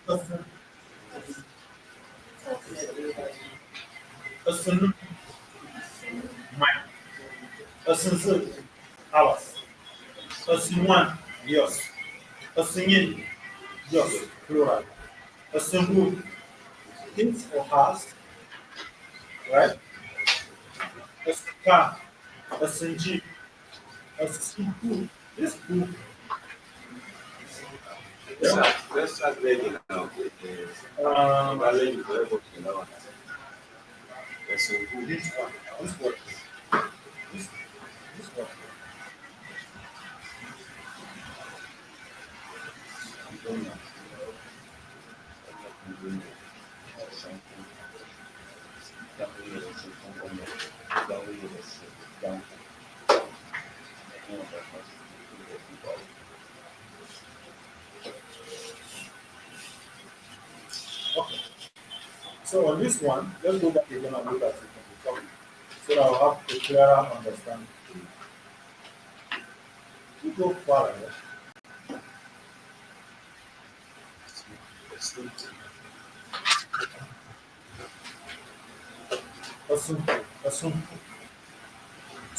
us, us, mine. Us, ours. Us, one, yours. Us, yours, plural. Us, who, his or hers, right? Us, car. Us, jeep. Us, who, this who. Let's start reading now. This one, this one, this one. Okay. So on this one, let's go back again and look at it from the top, so that I'll have a clearer understanding. We go far ahead. Assume.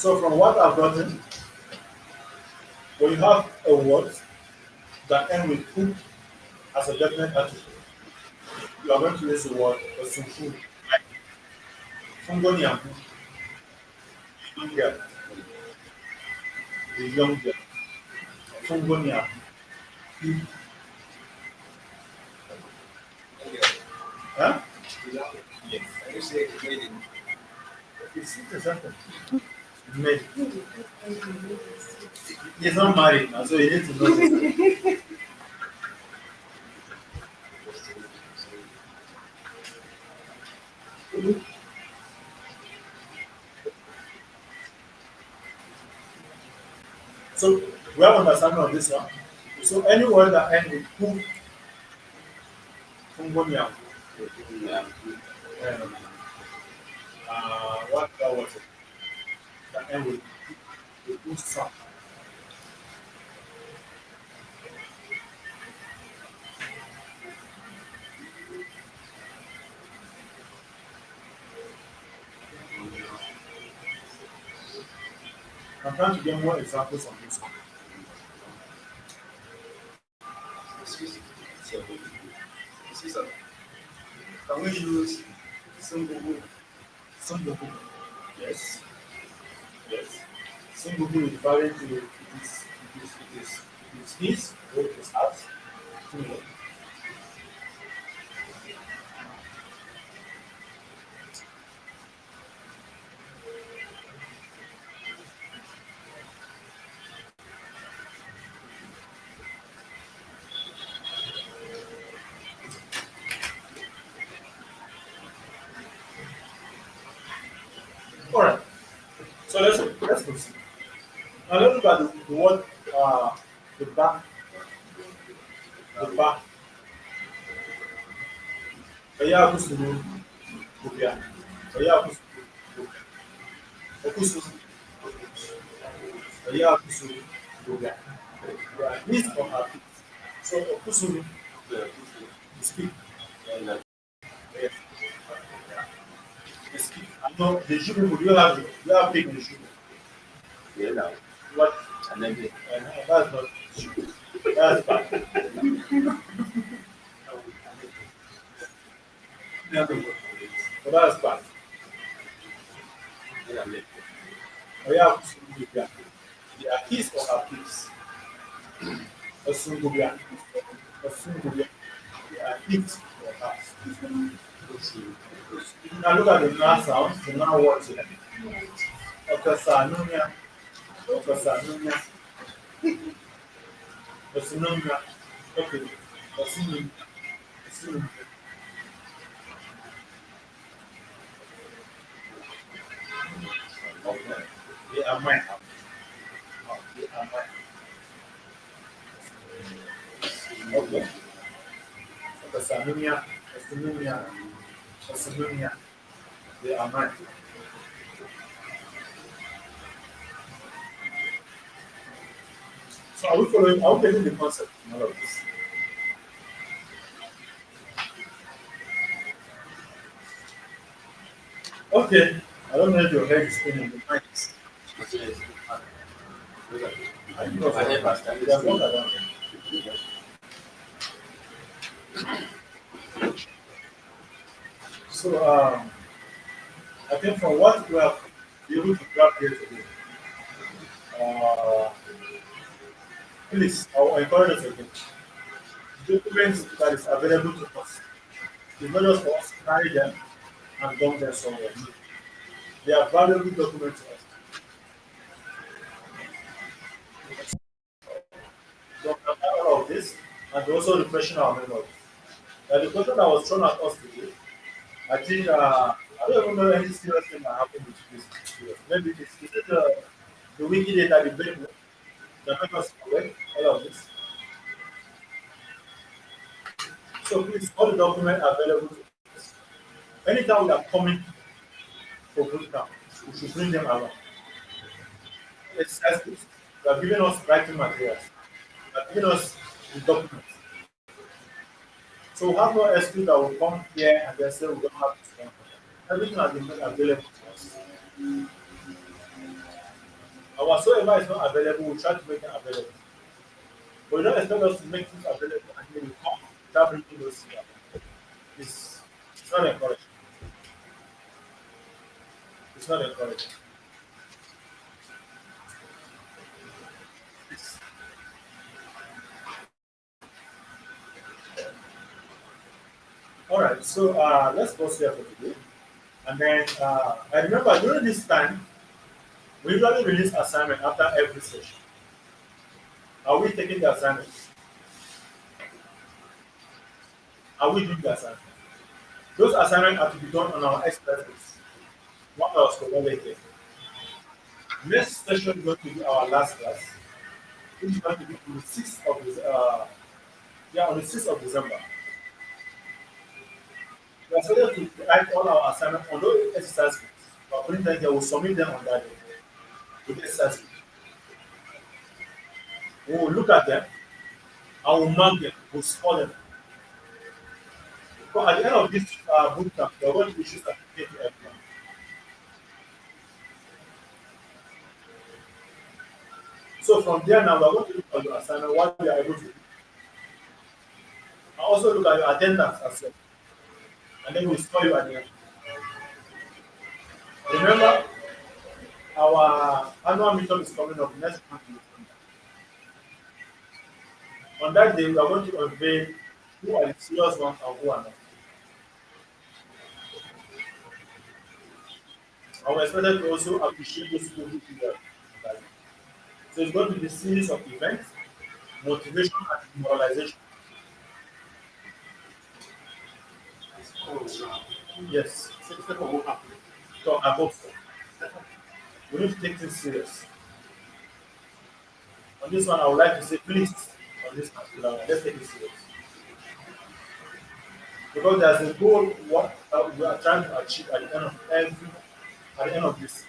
So from what I've gotten, when you have a word that ends with "fu" as a definite article, you are going to use the word "osunfu," like "fungoniamu," young girl, the young girl, "fungoniamu." Huh? Yes. Can you say it again? It's interesting. Made. He's not married now, so you need to know this. So we have understanding of this one. So any word that ends with "fu," "fungoniamu," Yeah. um, what that was it? That ends with "fu" sound. I'm trying to get more examples on this one. Excuse me. Excuse me. Can we use simple book? Single book. Yes. Yes. Single book referring to it is his or it is us. Single. All right. So let's proceed. Now let's look at the word the back the back. Ẹ̀yà àkúsùlù òbíà. Ẹ̀yà àkúsùlù òbíà. Òkúsùlù. Ẹ̀yà àkúsùlù òbíà. His or her feet. So òkúsùlù you speak. Yes. You speak. I know the Jew people you have big in the Jew. Yeah, now. What? And then That's not true. That's bad. But that's bad. Ẹ̀yà àkúsùlù òbíà. They are his or her feet. Osungubia. Osungubia. They are his or hers. Now look at the now sound, the now words here. Okasanumia. Okasanumia. Osinumia. Okay. Osinum. Osinum. Okay. They are mine. They are mine. Okay. Okasanumia. Osinumia. Osinumia. They are mine. So are we following? Are we getting the concept in all of this? Okay. I don't know if your head is spinning. The mic is. I think I never there's one around there. So I think from what we have been able to grab here today, uh, please, I will encourage us again. Documents that is available to us. It's not just for us to carry them and dump them somewhere. They are valuable documents to us. So apply all of this and also refreshing our memory. The question that was thrown at us today, I think I don't even know any serious thing that happened with this. Maybe it's the wiki data, the brain that make us aware all of this. So please, all the documents are available to us. Anytime we are coming for bootcamp, we should bring them along. Exercise books. You are giving us writing materials. You are giving us the documents. So we have no excuse that will come here and then say we don't have this one. Everything has been made available to us. And whatsoever is not available, we try to make it available. But you don't expect us to make things available and then we come without bringing those here. It's, it's not encouraging. It's not encouraging. It's, all right, so let's pause here for today. And then I remember during this time, we usually release assignment after every session. Are we taking the assignment? Are we doing the assignment? Those assignments are to be done on our expert base. One else for one later. Next session is going to be our last class, which is going to be on the 6th of on the 6th of December. We are scheduled to write all our assignments on those exercise books. But printing them, will submit them on that day with exercise book. We will look at them and we'll mark them, we'll score them. But at the end of this bootcamp, we are going to issue certificate to everyone. So from there now, we are going to look at your assignment, what we are able to do. And also look at your attendance as well. And then we'll score you at the end. Remember, our annual meetup is coming up next month. On that day, we are going to unveil who are the serious ones and who are not. And we're expected to also appreciate those people who do that. So it's going to be a series of events, motivation and moralization. Yes. So I hope so. We need to take things serious. On this one, I would like to say, please, on this particular one, let's take it serious. Because there's a goal what we are trying to achieve at the end of this.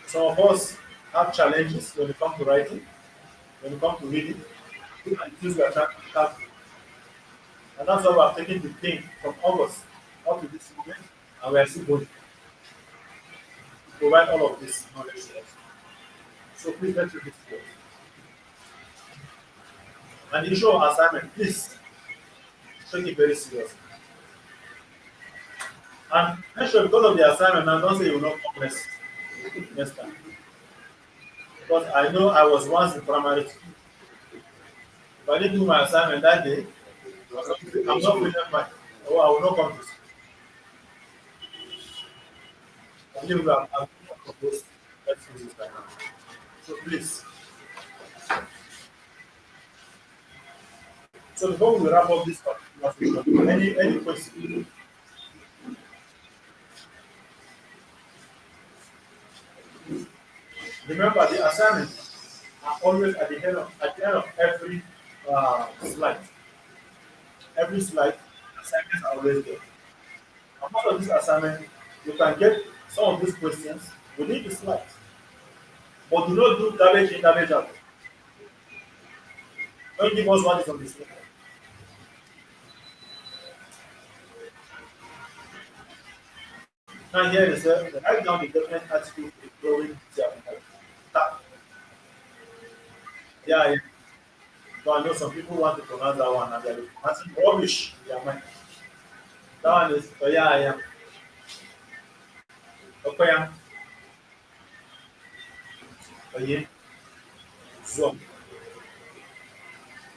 Some of us have challenges when it comes to writing, when it comes to reading, and the things we are trying to tackle. And that's why we are taking the thing from August up to this moment, and we are still going to provide all of this knowledge to us. So please let's do this together. And the issue of assignment, please take it very seriously. And make sure because of the assignment, now don't say you will not come next time. Because I know I was once in primary school. If I didn't do my assignment that day, I'm not feeling fine. Oh, I will not come to school. I believe we have proposed let's do this right now. So please. So before we wrap up this particular session, any question? Remember, the assignments are always at the end of every slide. Every slide, assignments are always there. And part of this assignment, you can get some of these questions within the slides. But do not do damage in, damage out. Don't give us what is on the slide. Now here is write down the definite article with growing tap. Yeah. So I know some people want to pronounce that one and they're pronouncing rubbish in their mind. That one is yeah. Okay. Okay. So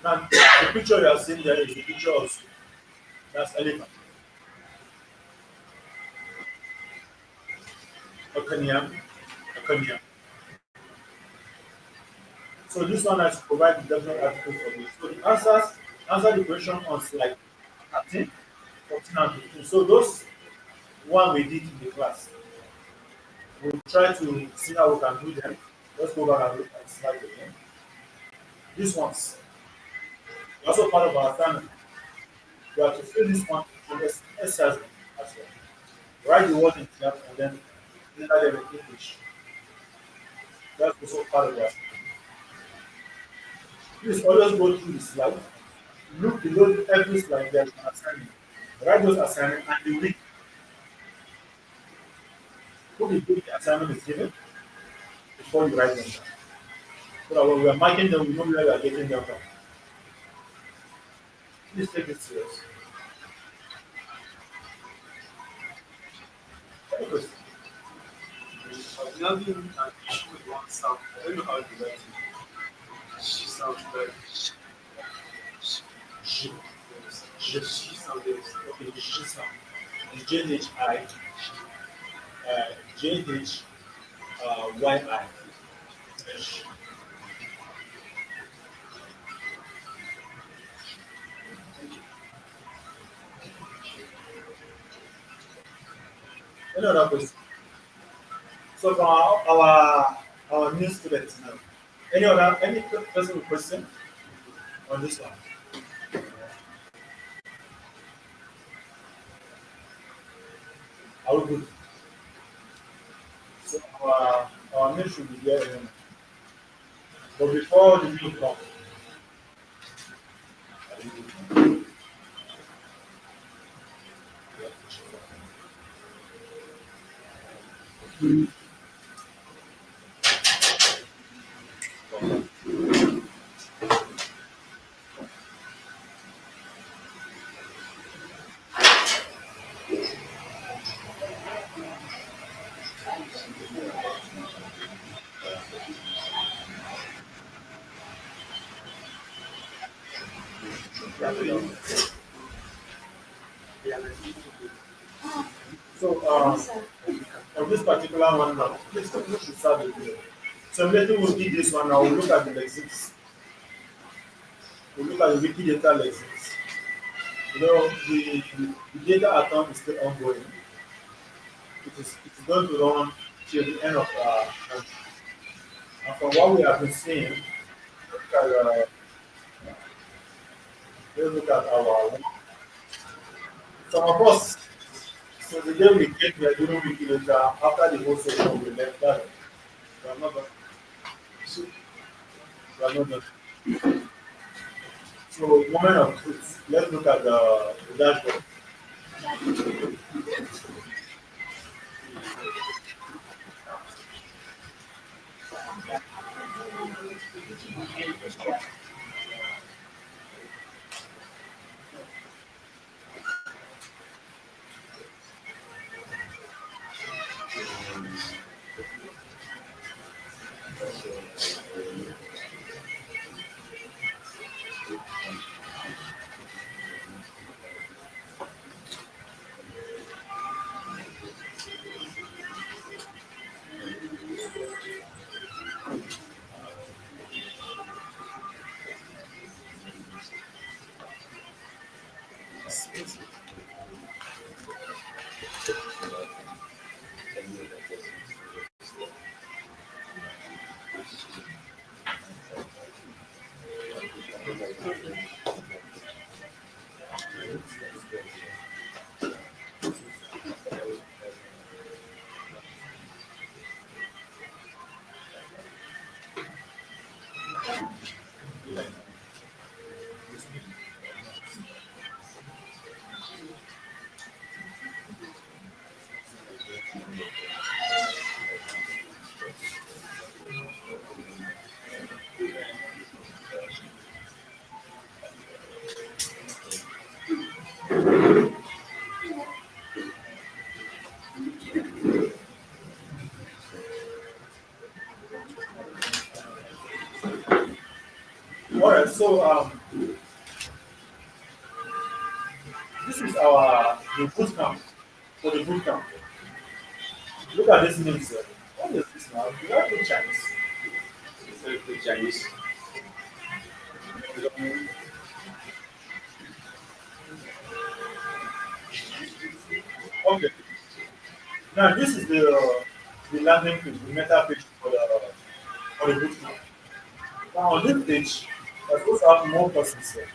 now the picture you are seeing there is the picture of that's elephant. Okay. So this one has to provide the definite article for this. So the answer the question on slide 13, 14, and 15. So those one we did in the class. We'll try to see how we can do them. Let's go back and look at the slide again. These ones. They're also part of our assignment. We have to fill this one on the exercise as well. Write the word in Tyap and then enter them in English. That's also part of the assignment. Please always go through the slide. Look below every slide, there's an assignment. Write those assignments and the week. Put the week the assignment is given, the before you write them down. So that when we are marking them, we know where we are getting them from. Please take it serious. Any question? I was having an issue with one sound. I don't know how to write it. She sounds like J. yes. The she sound is Okay, the J sound. It's JHI, JHYI. Any other question? So for our new students now, any person with question on this one? Are we good? So our name should be there. But before the new come, so on this particular one now, please we should start the video. So later we'll do this one now. We'll look at the lexics. We'll look at the Wikidata lexics. You know, the data account is still ongoing. It is going to run till the end of month. And from what we have been seeing, look at, let's look at our some of us. So the day we get here during Wikimedia, after the whole session, we left that. We are not done. So, we are not done. So, moment of truth. Let's look at the dashboard. All right, so this is our the boot camp for the boot camp. Look at this name, sir. What is this now? Do you have the Chinese? The Chinese. Okay. Now this is the landing page, the meta page for the boot camp. Now on this page, we're supposed to have more persons here.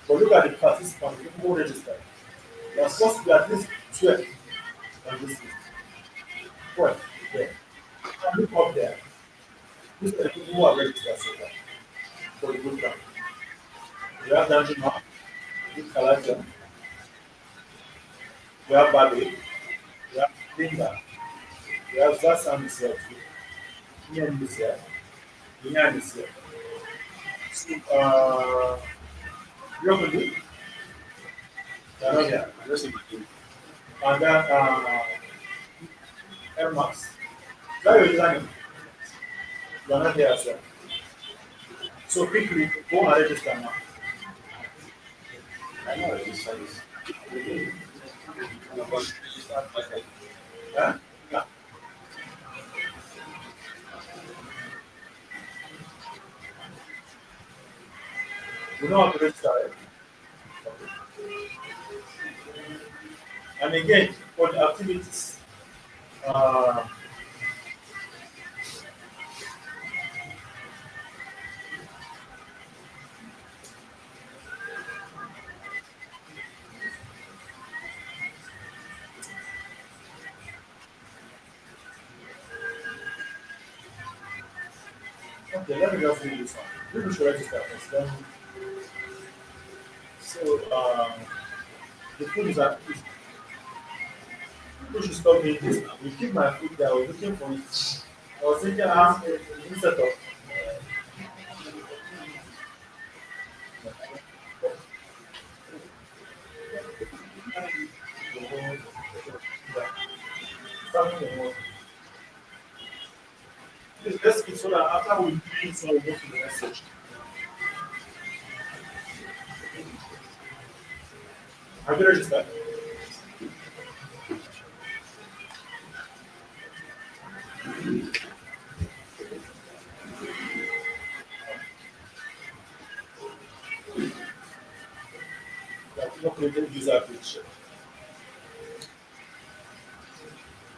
But look at the participants, the people who registered. There are supposed to be at least 12 on this list. 12 there. Now look up there. These are the people who are registered so far for the boot camp. We have Danjuma, we have Kalaja, we have Babe, we have Linda, we have Zasam is here too. Me and this year. Me and this year. So, locally, they're not here. I just see my name. And then Air Max. That your username. They're not here as well. So quickly, go and register now. I know I registered this. I'm about to start my head. Huh? Yeah. You know how to register, right? And again, for the activities, uh, okay, let me just read this one. People should register first. Then, so, the food is at least, people should stop doing this now. We keep my food there. I was looking for it. I was thinking, instead of, yeah, starting from what? Please, let's eat so that after we eat, so we'll go to the next section. Have you registered? Yeah, people created user page.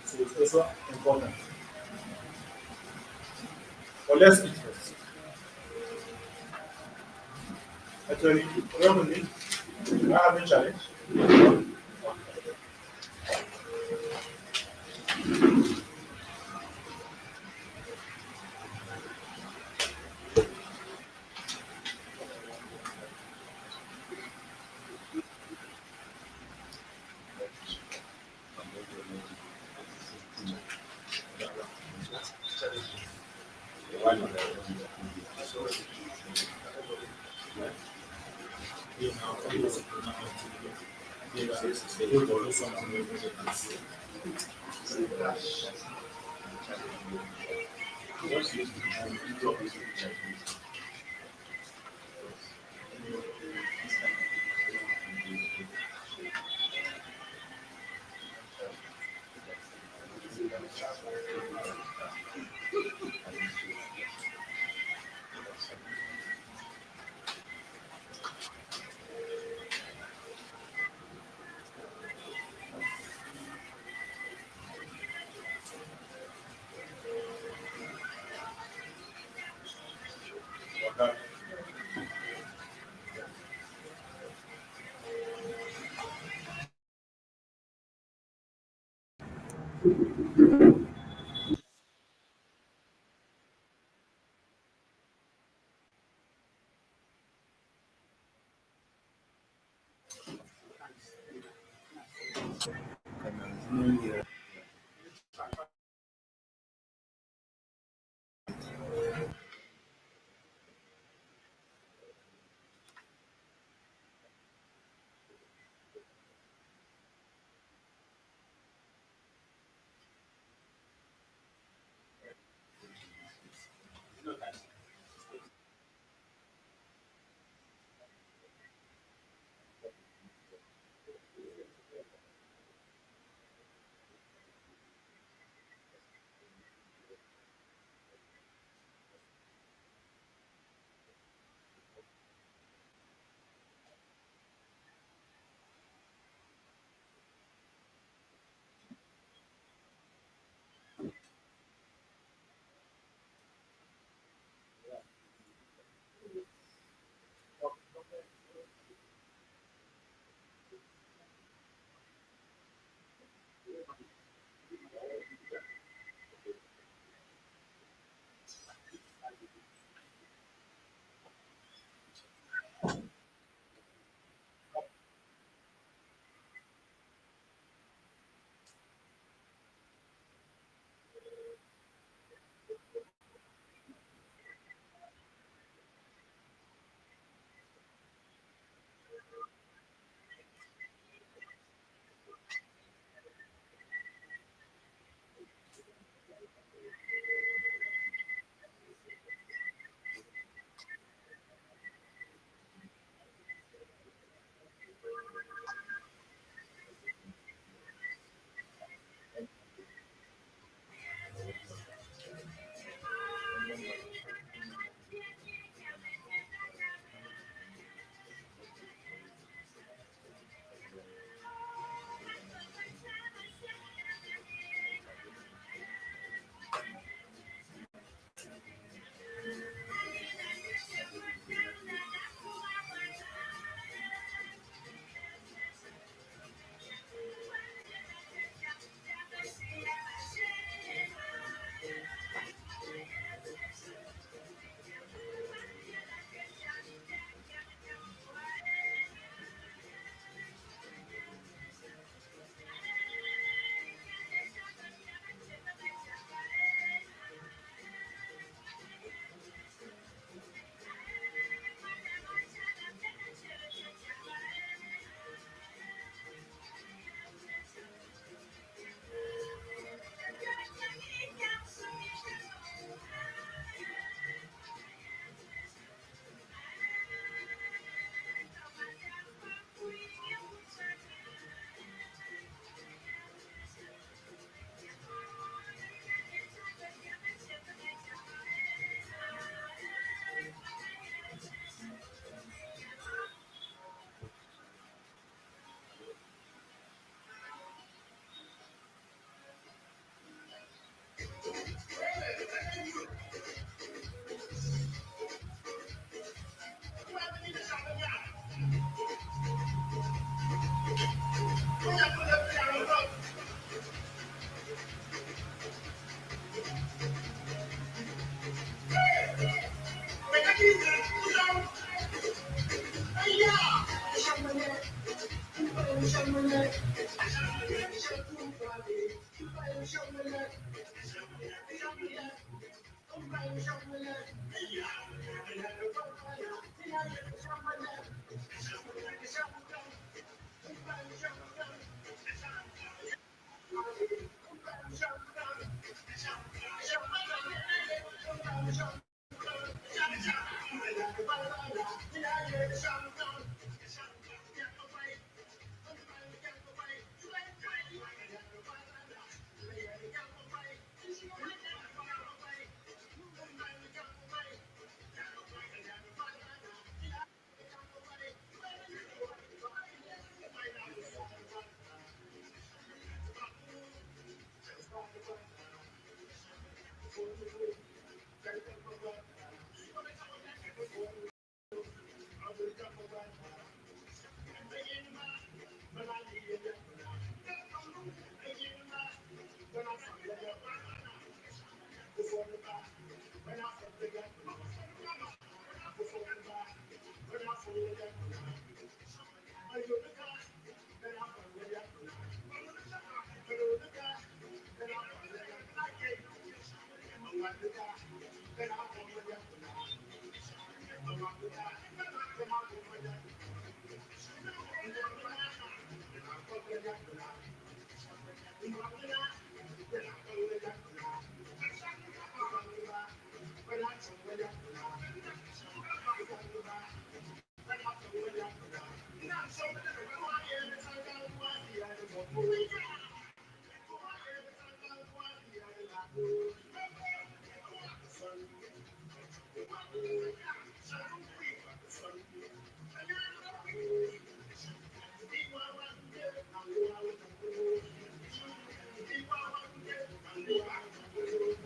So it's also important. But let's eat first. Actually, normally, I have a challenge. Why not? Yeah, now, do something. Just use the Okay.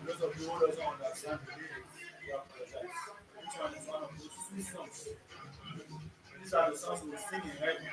Those of you who doesn't understand the lyrics, you apologize. Which one is one of those two songs? These are the songs we sing in heaven.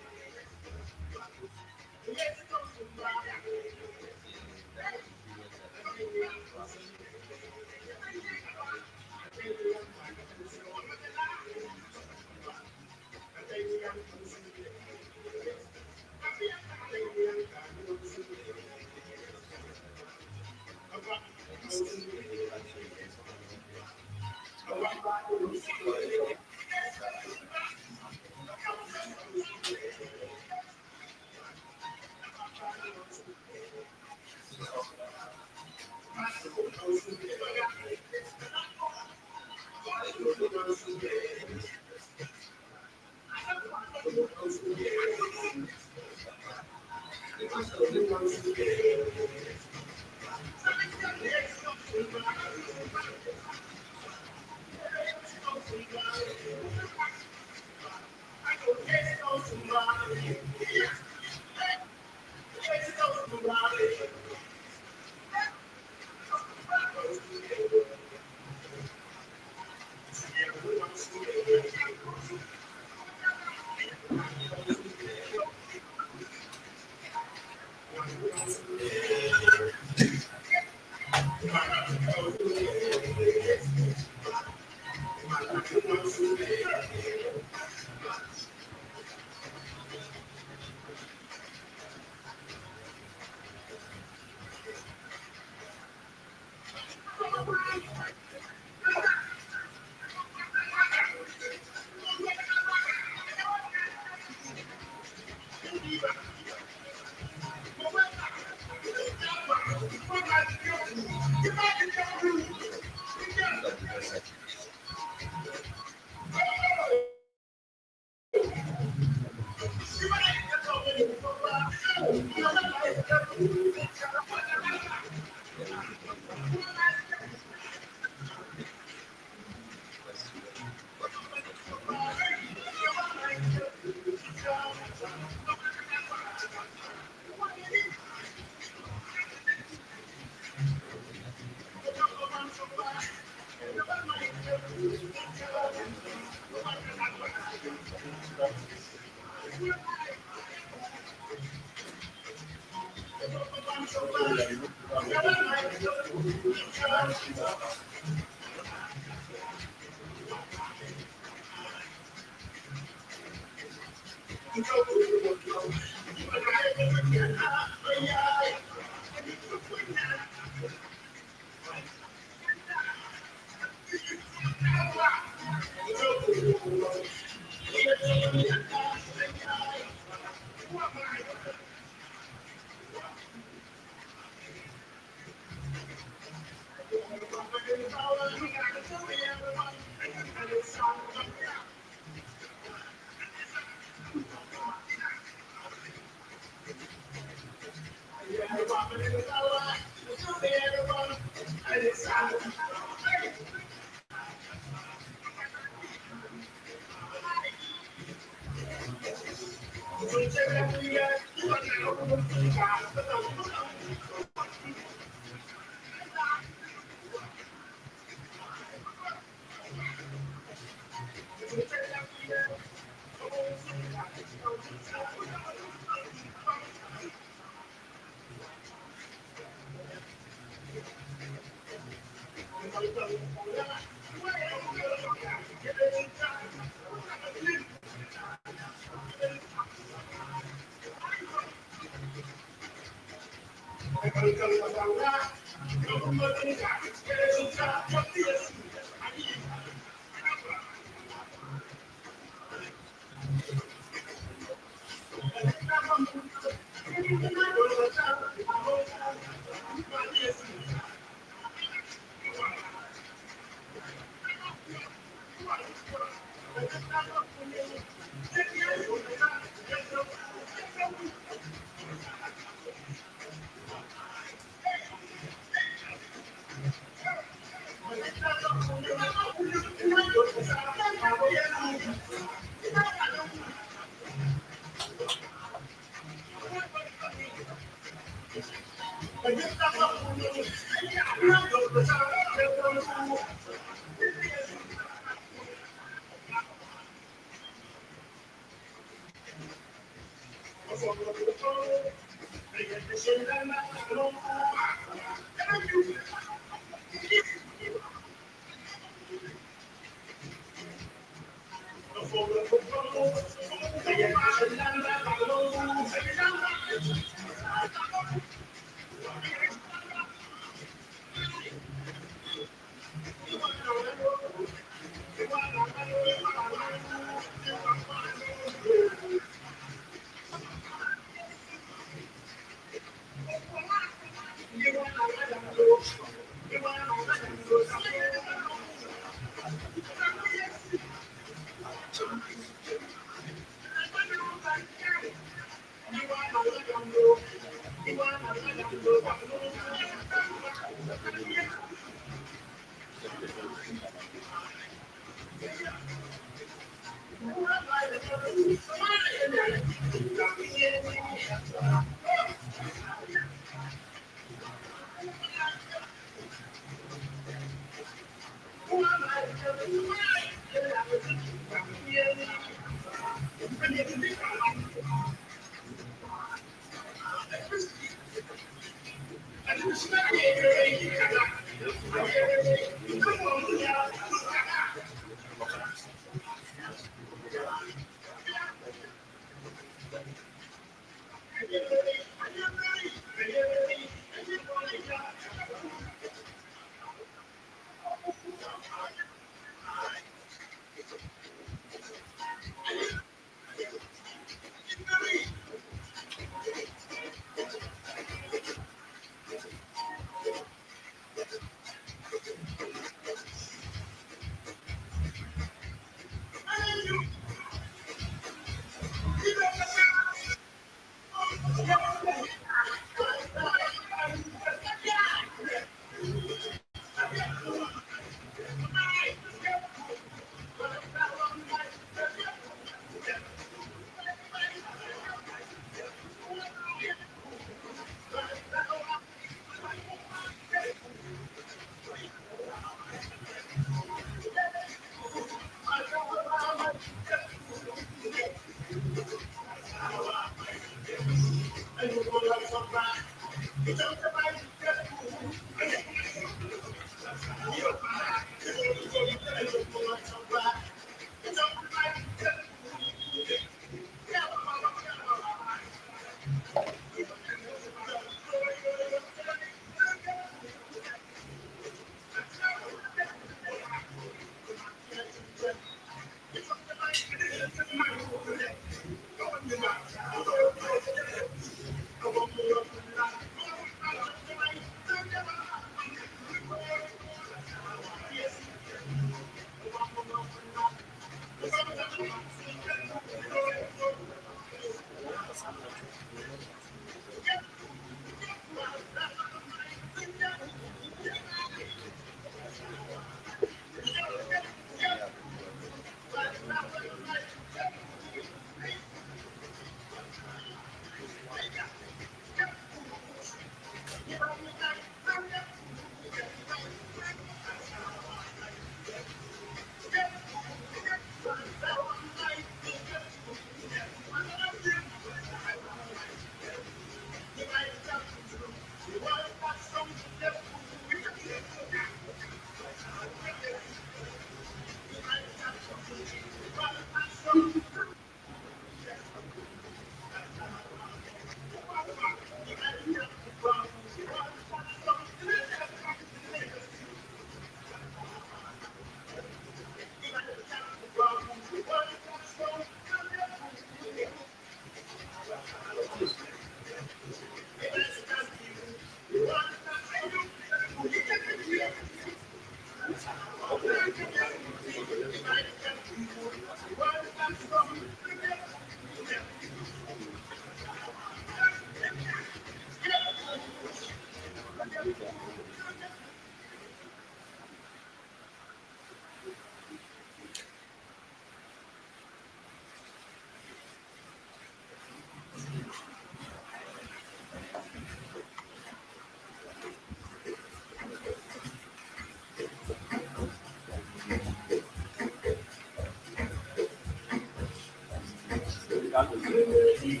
Very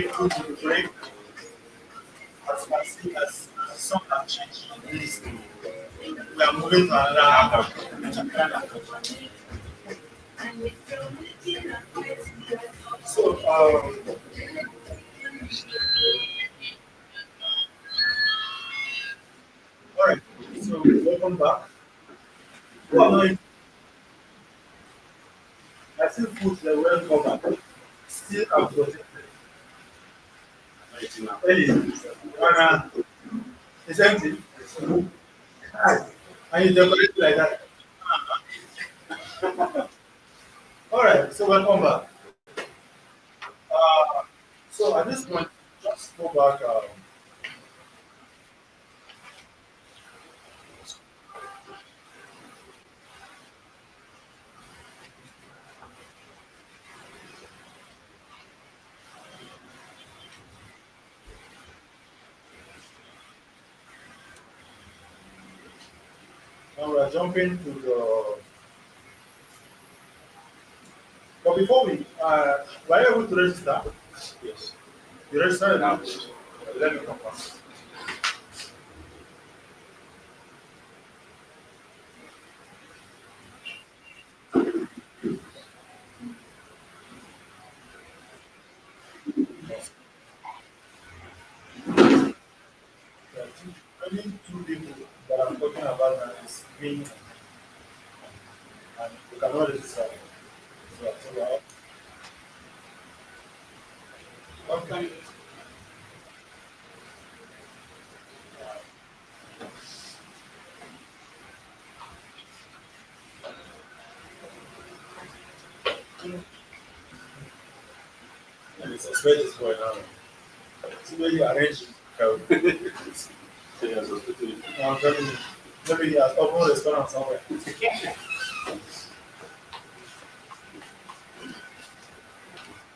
good, very as I see as some have changed in this, we are moving to another. So, all right. So, welcome back. Who are not? I see food that well covered. Still are protected. Ellie, Anna, it's empty. And you decorate it like that. All right. So, welcome back. Uh, so, at this point, just go back. Now we are jumping to the. But before we, were you able to register? Yes. You registered Now, now. Let me confirm. Yeah, only two people that I'm talking about now is me and you cannot register. So I told her, okay. And it's suspect is going on. See where you arrange it. yes, hospital. I'm telling you, maybe he has opened a restaurant somewhere.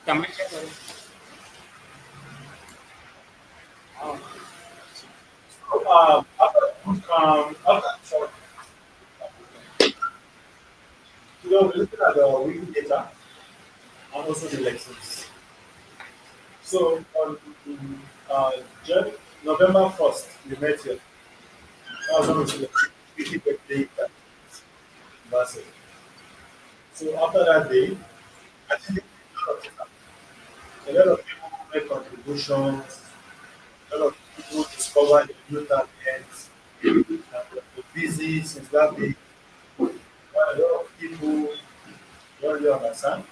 Can I check it? So, after you know, we're looking at the wiki data and also the lessons. So on uh, November 1st, we met here. That was when we Wikipedia that's it. So after that day, I think a lot of people made contributions, a lot of people discovered the new talents, and were busy since that day. A lot of people don't really understand.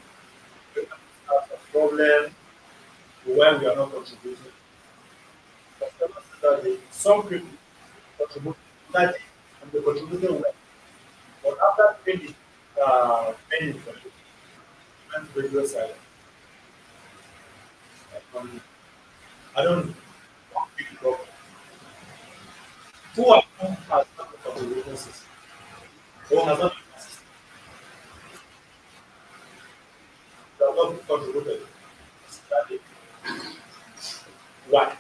We have a problem why we are not contributing. But ever since that day, some people contributed that day and they contributed well. But after finish, many contributed and radio silent. Um, I don't know what big problem. Who has not contributed system? Who has not contributed? That day. Why?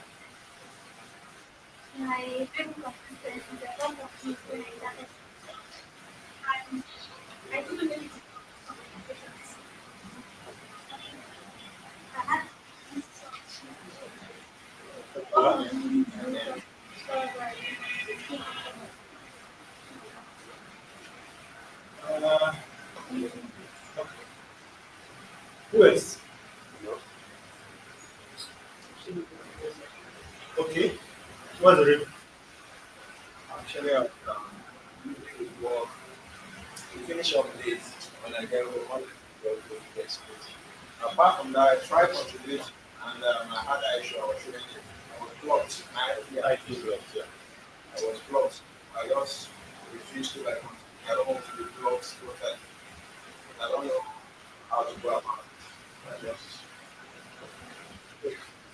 My friend consistency, the lot of people like that. I couldn't really I had Uh, uh, who else? Okay. What's the reason? Actually, I work to finish up late when I get home. All the work will be exposed. Apart from that, I tried contributing and I had an issue. I was shooting it. I was blocked. I feel blocked, yeah. I was blocked. I just refused to like contribute. I don't want to be blocked totally. I don't know how to go about it. I just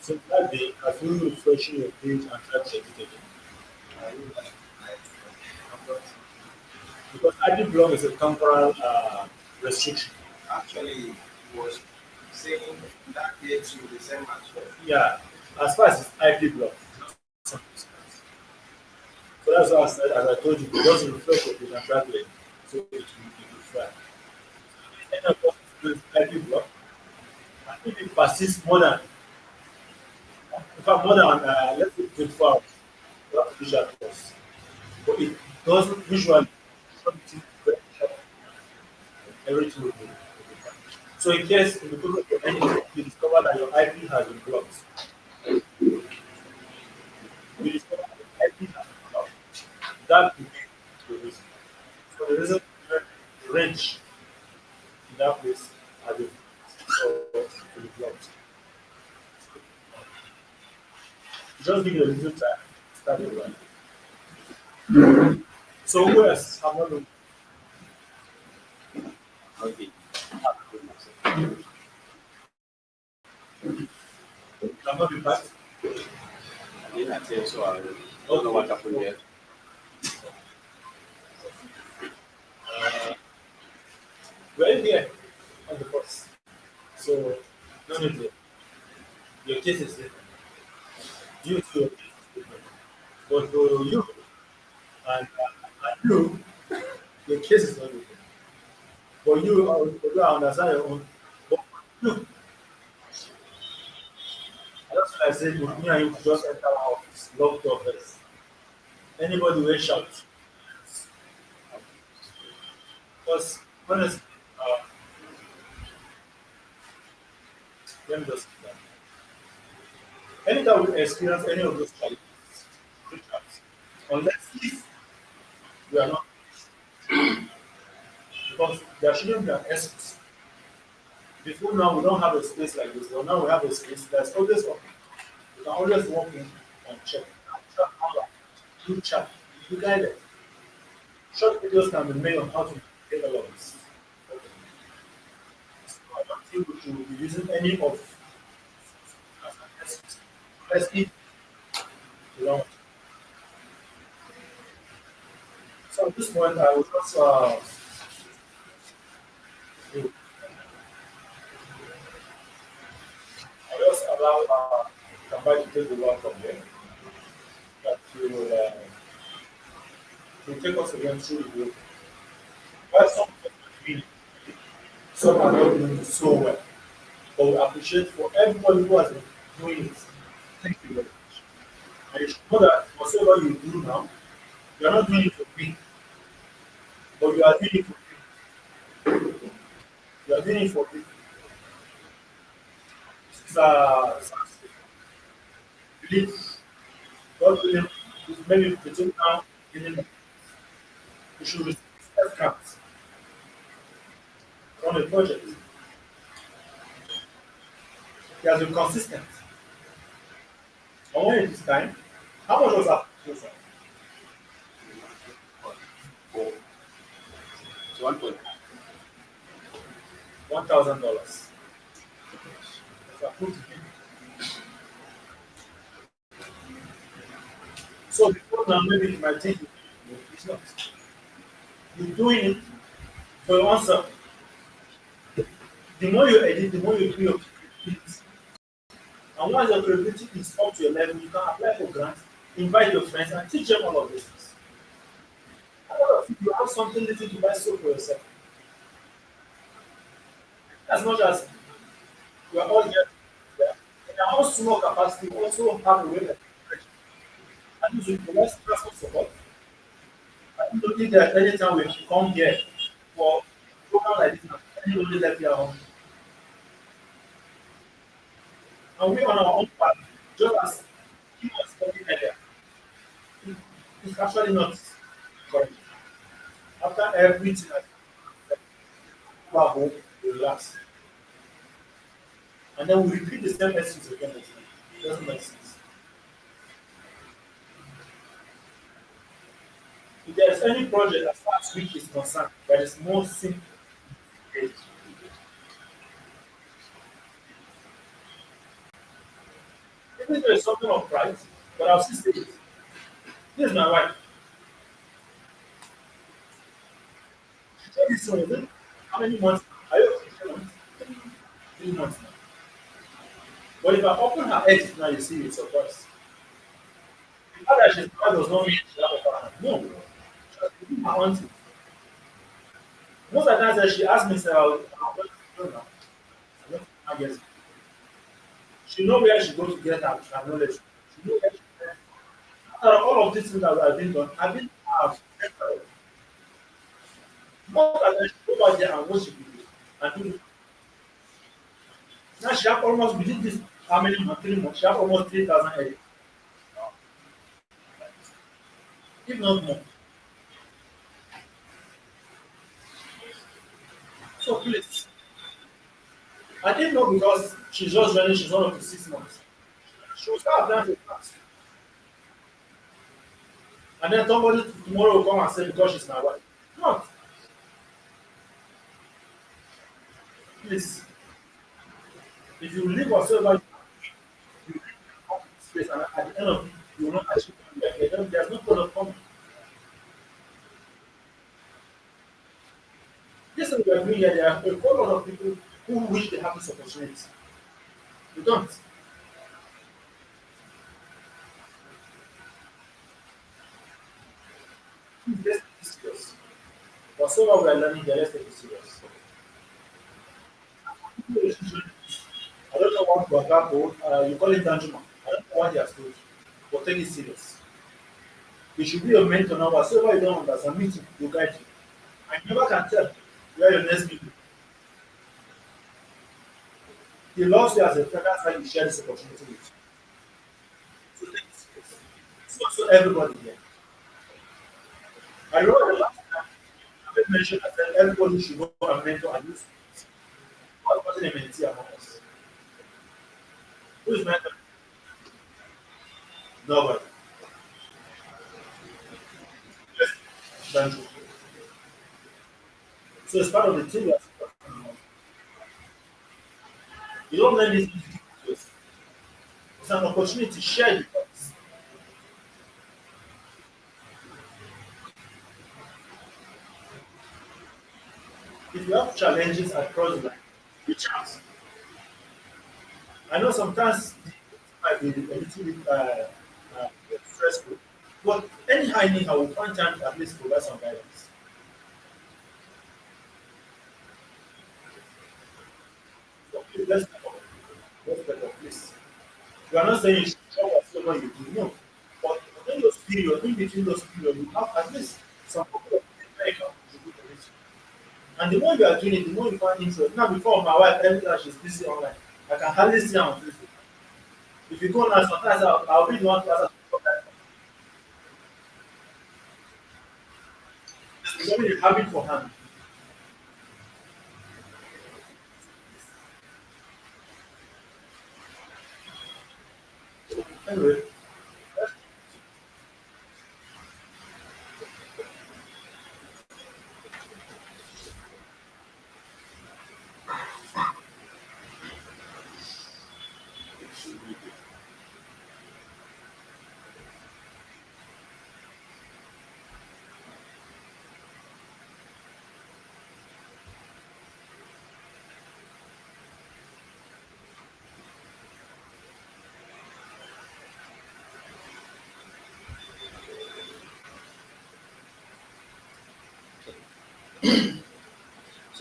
So that day, I feel refreshing your page and try to edit again. I really like I'm not Because ID block is a temporal restriction. actually it was saying that gets you the same as well. Yeah, as far as it's IP block. So that's why I said, as I told you, it doesn't reflect what you can calculate. So it will fly. Any of us is IP block. And if it persists more than, in fact, more than, let's say 24 hours, you have to do that course. But it doesn't usually something very short. Everything will be fine. So in case in the course of your engine, you discover that your IP has been blocked, you discover that your IP has been blocked, that will be the reason. So the reason the range in that place has been to be blocked. Just give you a little time, start the run. So who else? I'm not looking. Okay. I'm not looking back. I didn't say so. I don't know what happened there. Uh, we're here on the course. So no need to. Your case is different. You too, your case is different. But for you and you, your case is not different. But you understand your own. But you, I just like say with me and you just enter our office, locked door first. Anybody will shout. Because honestly, uh, let me just sit down. Anytime we experience any of those challenges, reach out. Unless if we are not, because there shouldn't be an excuse. Before now, we don't have a space like this. But now we have a space. There's always one. You can always walk in and check. Check how do chat. You guide it. Short videos can be made on how to get all of this. Okay. So I don't think we should be using any of as an excuse. Let's eat. You know. So at this point, I will just I'll just allow somebody to take the one from there. That will take us again through the group. Why some people are doing it, some are not doing it so well. But we appreciate for everybody who has been doing it. Thank you very much. And you should know that whatever you do now, you are not doing it for me, but you are doing it for me. You are doing it for me. This is believe God willing, maybe between now and then you should receive counts on a project. He has been consistent. And when it is time, how much was that? Oh, so 1 point. $1,000. It's approved to him. So before now, maybe you might think it's not. You're doing it for your answer. The more you edit, the more you do your creativity. And once your creativity is up to your level, you can apply for grants, invite your friends, and teach them all of this. A lot of you have something little to buy soap for yourself. As much as we are all here, in our own small capacity, we also have a way of expression. And this will provide transport support. I don't think that anytime we come here for a program like this, anybody left here home. And we on our own part, just as he was talking earlier, it's actually not correct. After everything, go home, relax. And then we repeat the same essence again. It doesn't make sense. If there is any project as far as Wiki is concerned that is more simple, even if there is something of pride, but I'll still say it. This is my wife. She told me so, is it? How many months? Are you okay? 3 months now. But if I open her edit now, you see it's surprise. The fact that she's married does not mean she have a partner. No. She has been doing her own thing. Most of the times that she asks me, say, I'm going to know now. I don't think I get it. She know where she goes to get her knowledge. She know where she after all of these things that I've been done, I've been more than she go back there and what she could do. And do now she have almost within this how many months, 3 months, she have almost 3,000 edits, if not more. So please, I didn't know because she's just running, she's not up to 6 months. She will start applying for class. And then somebody tomorrow will come and say because she's my wife. Not. Please, if you live whatsoever you live in space and at the end of it, you will not achieve what you are. There's no point of coming. This is what we are doing here. There are a whole lot of people who wish they have this opportunity. You don't. Please, let's take it serious. Whatsoever we are learning here, let's take it serious. I don't know what Wagapo, you call it Danjuma. I don't know what he has told you, but take it serious. He should be a mentor now. Whatsoever you don't understand, meet him, will guide you. I never can tell where your next meeting. He loves you as a friend, that's why he shares this opportunity with you. So take it serious. So everybody here. I remember the last time I made mention I said everybody should go and mentor and use. What wasn't a mentee among us? Who is mentor? Nobody. Thank you. So it's part of the team. You don't learn this easy. It's an opportunity to share with us. If you have challenges across the line, reach out. I know sometimes it might be a little bit stressful, but anyhow, we'll find time to at least provide some guidance. So please, let's step up. Let's step up, please. We are not saying you should show whatever you do, no. But within those periods, in between those periods, you have at least some couple of things that you can contribute to it. And the more you are doing it, the more you find interest. Now, before my wife, every time she's busy online, I can hardly see her on Facebook. If you go now, sometimes I'll be the one to ask her. It's becoming a habit for her. Anyway,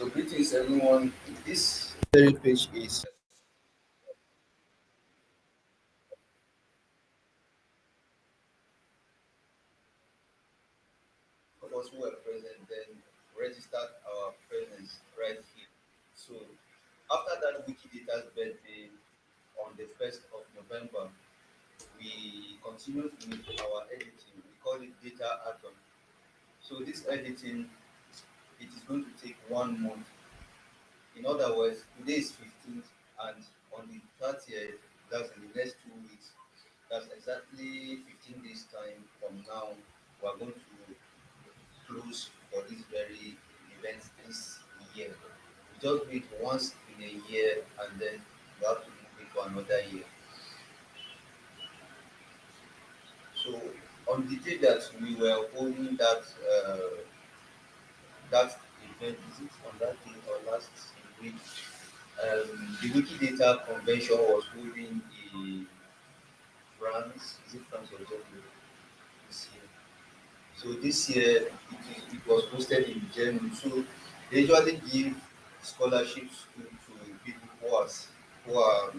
So greetings everyone. This very page is of us who were present then registered our presence right here. So after that Wikidata's birthday on the 1st of November, we continued with our editing. We call it data add-on. So this editing, it is going to take 1 month. In other words, today is 15th, and on the 30th, that's in the next 2 weeks, that's exactly 15 days time from now, we are going to close for this very event this year. We just do it once in a year, and then we have to move it to another year. So on the day that we were holding that event, is it on that day or last week? The Wikidata convention was holding in France. Is it France or Germany this year? So this year it was hosted in Germany. So they usually give scholarships to people who are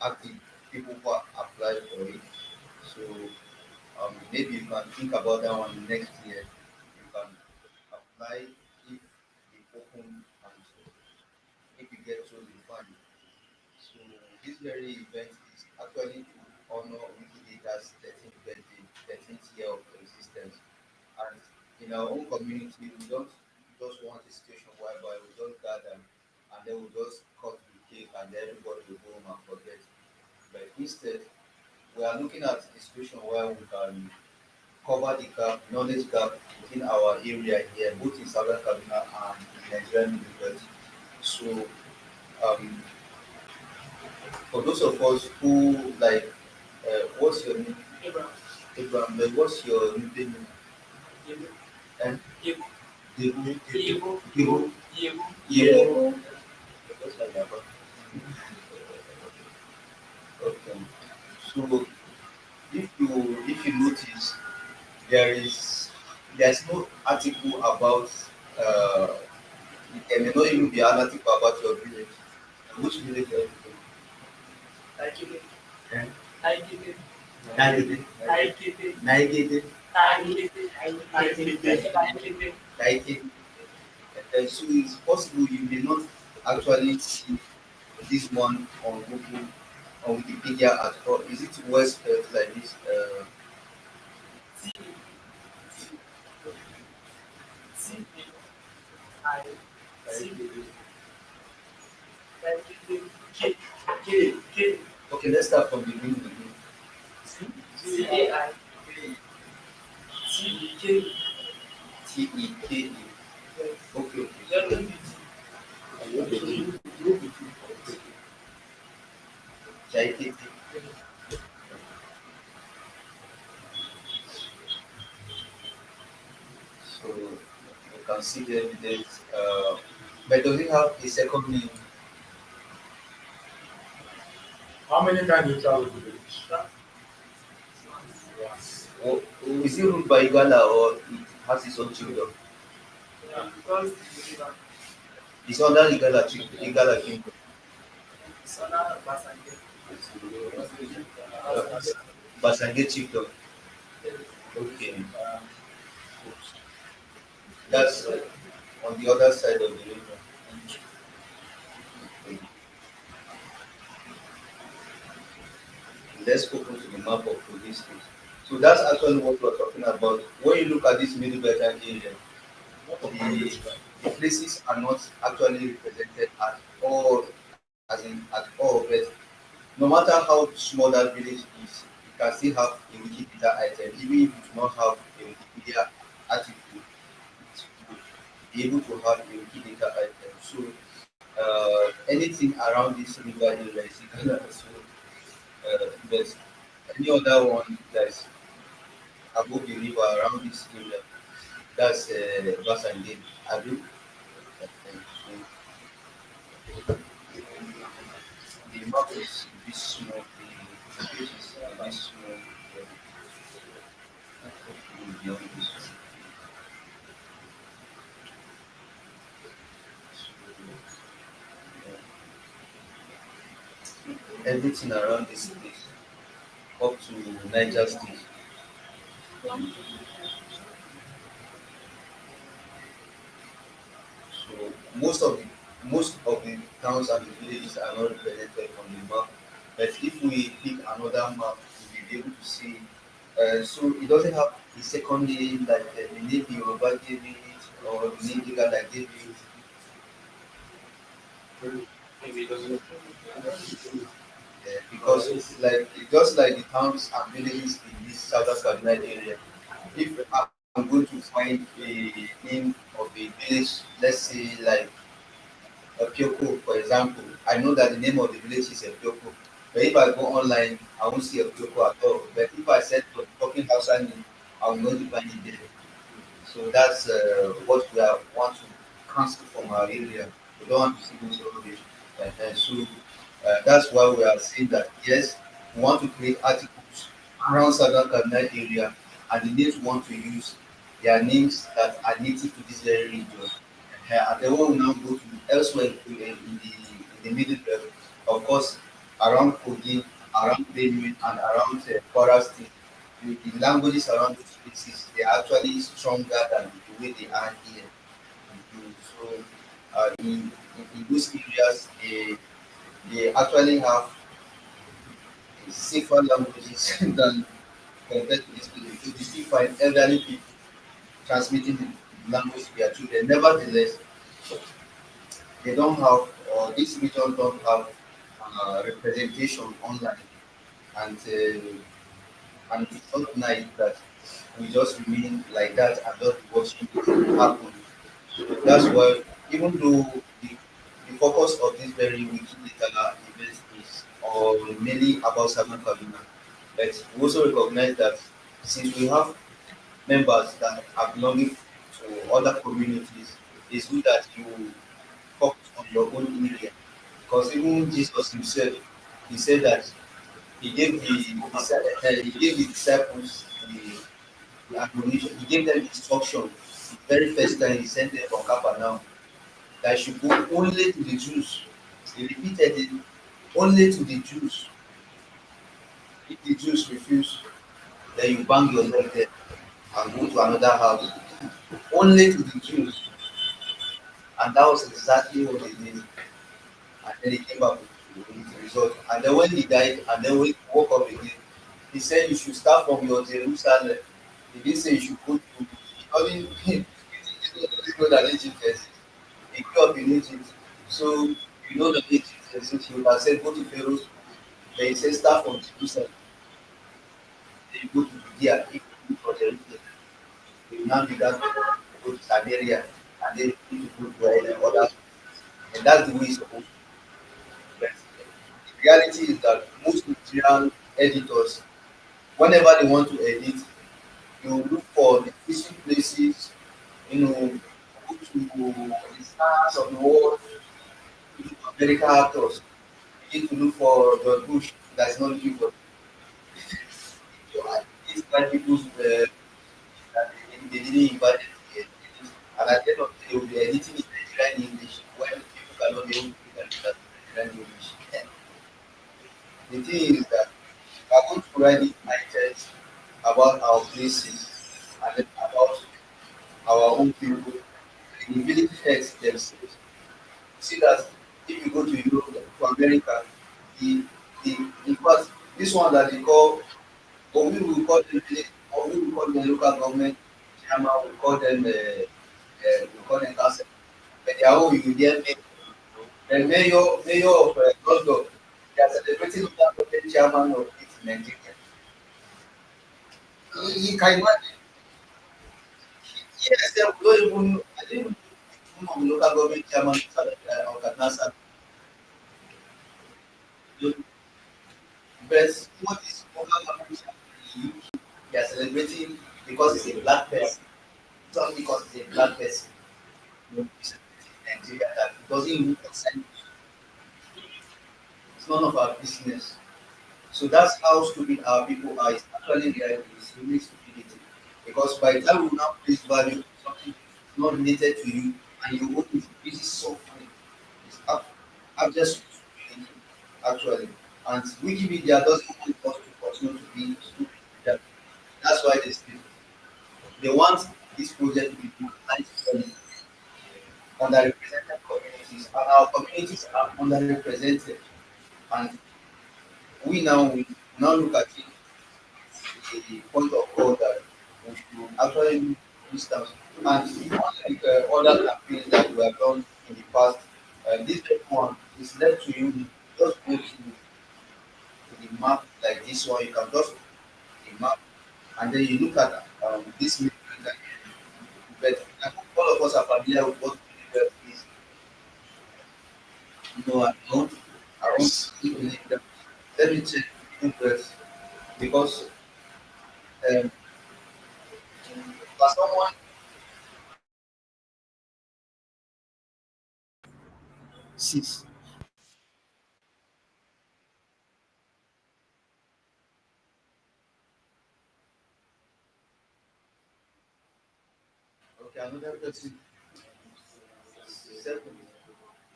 active, people who are applied for it. So maybe you can think about that one next year. You can apply if they open and if you get chosen, fine. So this very event is actually to honor Wikidata's 13th birthday, 13th year of existence. And in our own community, we don't just want a situation whereby we just gather and then we just cut the cake and then everybody will go home and forget. But instead, we are looking at a situation where we can cover the gap, knowledge gap within our area here, both in Southern Kaduna and in Nigerian university. So um, for those of us who like, what's your name? Abraham. Abraham, like, what's your name? Yebo. And Yebo. Debu, Yebo. Debu, Yebo. Yebo. Just like that. Okay. So if you notice, there's no article about uh there may not even be an article about your village. Which village are you from? I give it. Eh? I give it. Naigede. I give it. Naigede. I give it. I give it. I give it. Naigede. So it's possible you may not actually see this one on Google, on Wikipedia at all. Is it well spelled like this? T T I T I give it. K. Okay, let's start from the beginning. C A I T E K. Teke. Okay, okay. Then Jaikete. So you can see the evidence. But does it have a second name? How many times you travel to the village? Or is it ruled by Igala or it has its own children? because It's under Igala Kingdom. Sana Basange. Basange Chiefdom. Okay, that's on the other side of the river. Okay. Let's focus on the map of Kogi State. So that's actually what we're talking about. When you look at this middle belt area, the places are not actually represented at all, as in at all. But no matter how small that village is, you can still have a Wikipedia item. Even if you do not have a Wikipedia article, you be able to have a Wikipedia item. So anything around this river area is equal. So but any other one that's above the river around this area, that's Basangin. Adu. The map is this small, the place is this small. Beyond this. Everything around this place up to Niger State. So most of the towns and the villages are not represented on the map. But if we pick another map, we'll be able to see. So it doesn't have a second name like the name Yoruba gave it or the name Igala gave it. Maybe it doesn't. Because it's like just like the towns and villages in this southern Kaduna area. If I'm going to find a name of a village, let's say like Epioko, for example, I know that the name of the village is Epioko. But if I go online, I won't see Epioko at all. But if I set the talking house name, I will not find it there. So that's what we want to cancel from our area. We don't want to see those rubbish. So that's why we are saying that yes, we want to create articles around Southern Cardinal area, and the names we want to use their names that are native to this very region. And then when we now go to elsewhere in the middle belt, of course, around Kogi, around Benue, and around Kwara State, the languages around those places they are actually stronger than the way they are here. So in those areas, they actually have safer languages than compared to this people. So you still find elderly people transmitting the language to their children. Nevertheless, they don't have, or this region don't have representation online. And it's not nice that we just remain like that and just watching it happen. That's why, even though the focus of this very Wikimedia event is or mainly about Salman Kaduna, but we also recognize that since we have members that are belonging to other communities, it's good that you focus on your own area. Because even Jesus himself, he said that he gave the disciples the admonition, he gave them instruction the very first time he sent them from Capernaum that should go only to the Jews. He repeated it only to the Jews. If the Jews refuse, then you bang your leg there and go to another house. Only to the Jews. And that was exactly what they did. And then he came back with the result. And then when he died, and then when he woke up again, he said you should start from your Jerusalem. He didn't say you should go to, he doesn't know that Egypt exists. He grew up in Egypt. So you know the Egypt exists. He would have said go to Pharaoh's. Then he said start from Jerusalem. Then you go to Judea, if you go for Jerusalem. You now began to go to Samaria, and then you go to other. And that's the way it's supposed to be. But the reality is that most material editors, whenever they want to edit, you look for the fishing places, go to the stars of the world, to look for American actors. You need to look for George Bush, that's not looking for these kind people's that they didn't invite them to edit. And at the end of the day, they will be editing in Nigerian English when people cannot be able to understand Nigerian English. The thing is that we are going to write these items about our places and then about our own people, the village heads themselves. See that if you go to Europe, to America, the the in fact this one that they call, or we will call them village, or we will call them local government chairman, we call them council. But they are all you hear the mayor of London, they are celebrating local government chairman of it in Nigeria. You can imagine. Yes, they don't even I didn't even know the local government chairman of Kaduna. But what is local government chairman in the UK? They are celebrating because it's a black person. It's not because it's a black person. It's in Nigeria that it doesn't even concern. It's none of our business. So that's how stupid our people are. It's actually reality. It's really stupidity. Because by the time we now place value to something not related to you and you own it, this is so funny. It's just stupidity, actually. And Wikimedia doesn't want us to continue to be stupid. That's why they want this project to be utilized for underrepresented communities. And our communities are underrepresented. And we now look at it the point of call that we should actually use them. And unlike other campaigns that we have done in the past, this one is left to you. Just go to the map like this one. You can just go to the map and then you look at this map. But all of us are familiar with what Wikipedia is. No, I don't believe that. Let me check Wikipedia because for someone six. another person. Seven.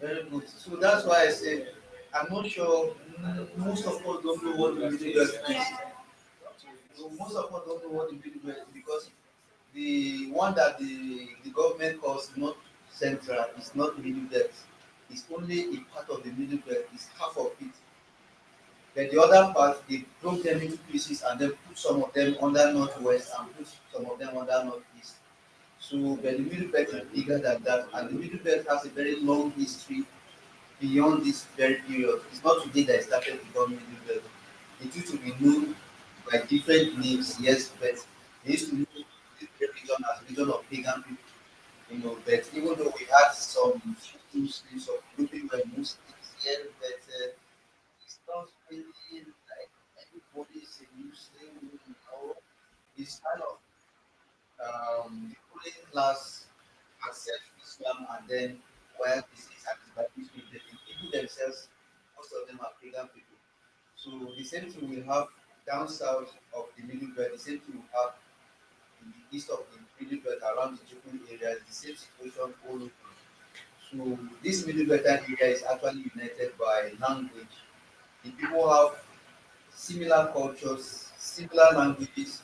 Very good. So that's why I say I'm not sure. Most of us don't know what the middle belt is. So most of us don't know what the middle belt is because the one that the government calls not central is not middle belt. It's only a part of the middle belt. It's half of it. Then the other part, they broke them into pieces and then put some of them under northwest and put some of them under northeast. So, but the middle belt is bigger than that, and the middle belt has a very long history beyond this very period. It's not today that it started becoming middle belt. It used to be known by different names, yes, but they used to know this region as region of pagan people, you know. But even though we had some Muslims, some grouping were Muslims here, but it's not really like everybody is a Muslim, you know. It's kind of the ruling class accept Islam and then while this is accepted, the people themselves, most of them are pagan people. So the same thing we have down south of the Middle Belt, the same thing we have in the east of the Middle Belt around the Jukun area, the same situation all over. So this Middle Belt area is actually united by language. The people have similar cultures, similar languages,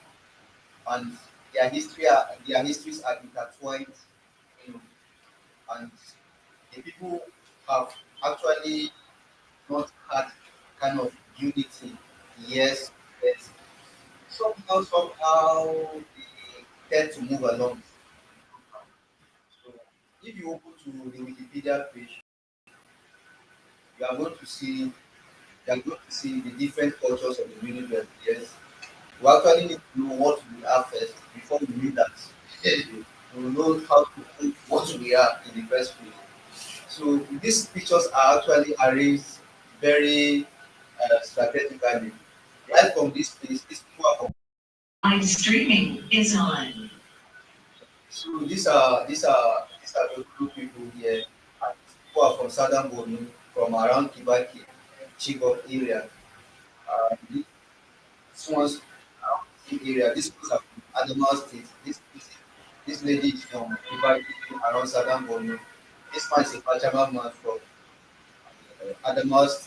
and their histories are intertwined, you know, and the people have actually not had kind of unity. Yes, but somehow they tend to move along. So if you open to the Wikipedia page, you are going to see the different cultures of the universe. Yes, we actually need to know what we are first before we need that. We will know how to know what we are in the first place. So these pictures are actually arranged very strategically. Right from this place, these people are from. Live streaming is on. So these are the group people here. And people are from southern Borno, from around Kibaki, Chibok area. These ones around the area. These ones are from Adamawa State. This lady is from Kibaki, around southern Borno. This man is a Pachama man from Adamawa State.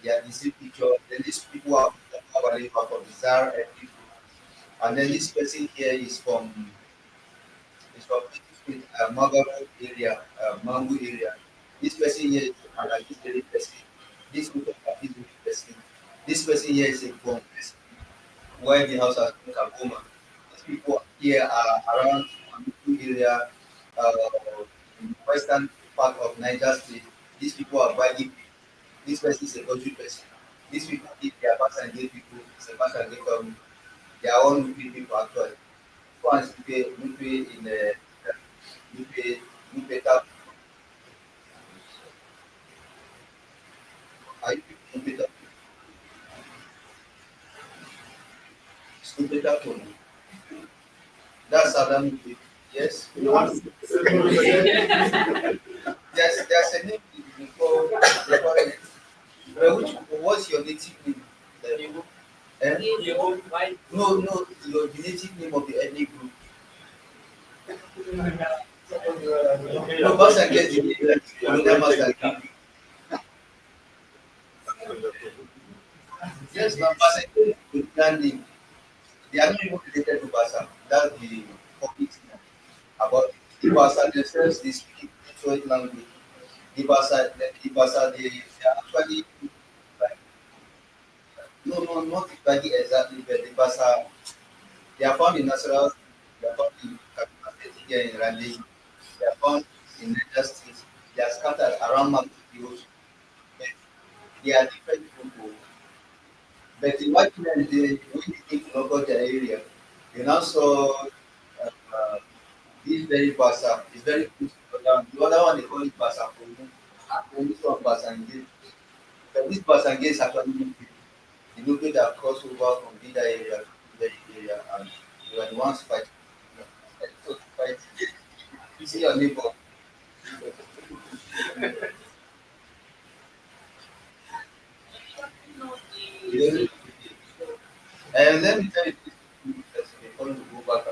They are the same picture. Then these people are from the Zara people. And then this person here is from Magabu area, Mangu area. This person here is an Akiteri person. This person is an Akiteri person. This person here is a Bon person. Where the house has been Kagoma. These people here are around Mamuku area, uh, in the western part of Niger State. These people are Bagi. This person is a country person. These people, if they are Basangate people, it's a Basangate family. They are all Nupe people actually. One is Nupe in Nupe, Nupe Tap. Are you people Nupe Tap? It's Nupe Tap only. That's Southern Nupe. Yes. There's a name before. Well, what's your native name? Eh? No, no, the native name of the ethnic group. No, Basa gets the name. Another master. Yes, now Basa gets the name. They are not even related to Basa. That's the public thing about it. The Basa themselves, they speak Detroit language. They are actually like, no, no, not exactly exactly, but the Basa, they are found in Nasarawa, they are found in Kaduna State here in Raleigh, they are found in Niger State, they are scattered around Magudu. They are different people. But the white men, when they came to local their area, they now saw uh, this very Basa, it's very close to the other one they call it Basa Komu, and this one Basangate. But this Basangate is actually Nupe. The Nupe that cross over from Bida area to the area, and they were the ones fighting. So fight. You see your neighbor. You don't and let me tell you this before you go back.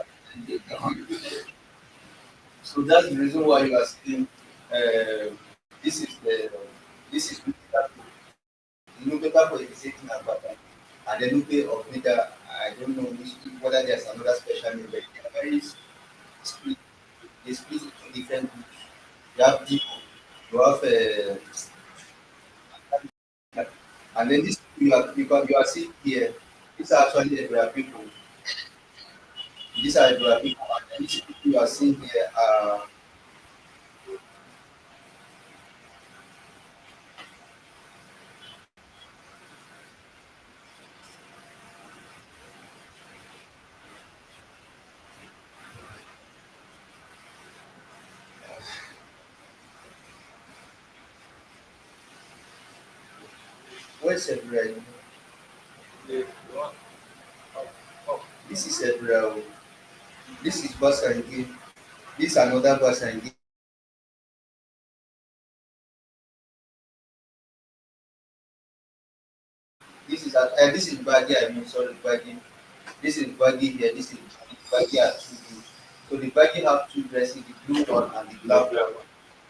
So that's the reason why you are saying this is the this is the new paper for the safety and the new paper of data. I don't know whether there's another special name, but they are very split. They split into different groups. You have people, you have and then this you are seeing here. These are actually the people. These are the people, and then these people you are seeing here are where's February? The one. This is February. This is Basangi. This is another Basangi. This is Baggy. I mean, sorry, Baggy. This is Baggy here. This is Baggy are two groups. So the Baggy have two dresses, the blue one and the black one.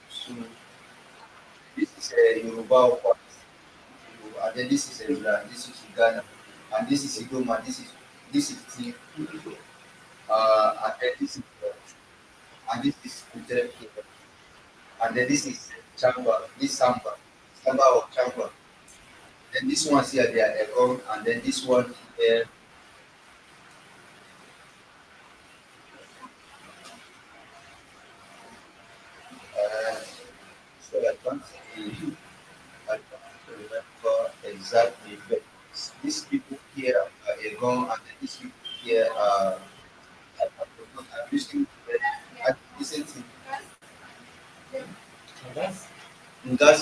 So this is a Yoruba one, and then this is a this is Ghana, and this is Idoma. This is T. And then this is and this is Kujek here, and then this is Chamba. This Samba or Chamba. Then this one here they are Egon, and then this one here. Uh, so I can't see. I don't remember exactly, but these people here are Egon, and then these people here are. I'm using the same thing. Ngas,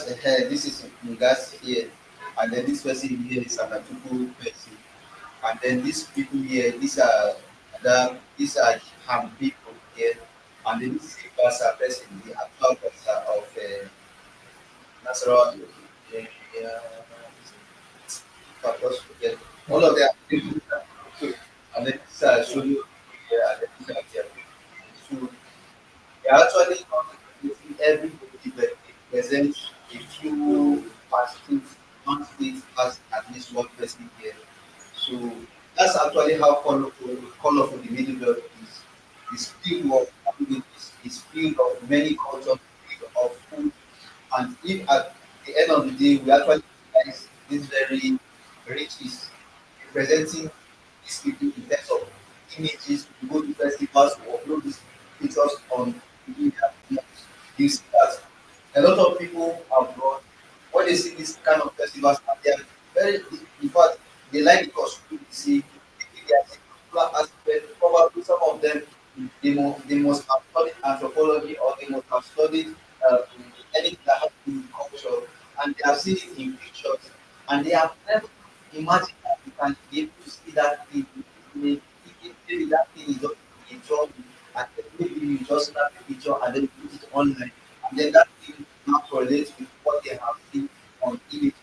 this is Ngas here, and then this person here is an Atuku person, and then these people here, these are Ham people here, and then this is a Basa person, the actual Basa of Nasarawa. All of them are people, and then this are Shulu here, and then these are here. So they are actually not representing everybody, but they present a few participants, not state as at least one person here. So that's actually how colorful the middle belt is. It's filled of languages, it's filled of many cultures, filled of food, and if at the end of the day we actually realize this very rich is representing these people in terms of images, we go to festivals, we upload these pictures on Wikimedia. You see that a lot of people abroad, when they see this kind of festivals, and they are very, in fact, they like the costume, you see, they are particular aspect, probably some of them, they must have studied anthropology or they must have studied anything that has to do with culture, and they have seen it in pictures, and they have never imagined that you can be able to see that thing. Maybe that thing is just a drawing, and then maybe you just snap a picture and then put it online, and then that thing now correlates with what they have seen on images.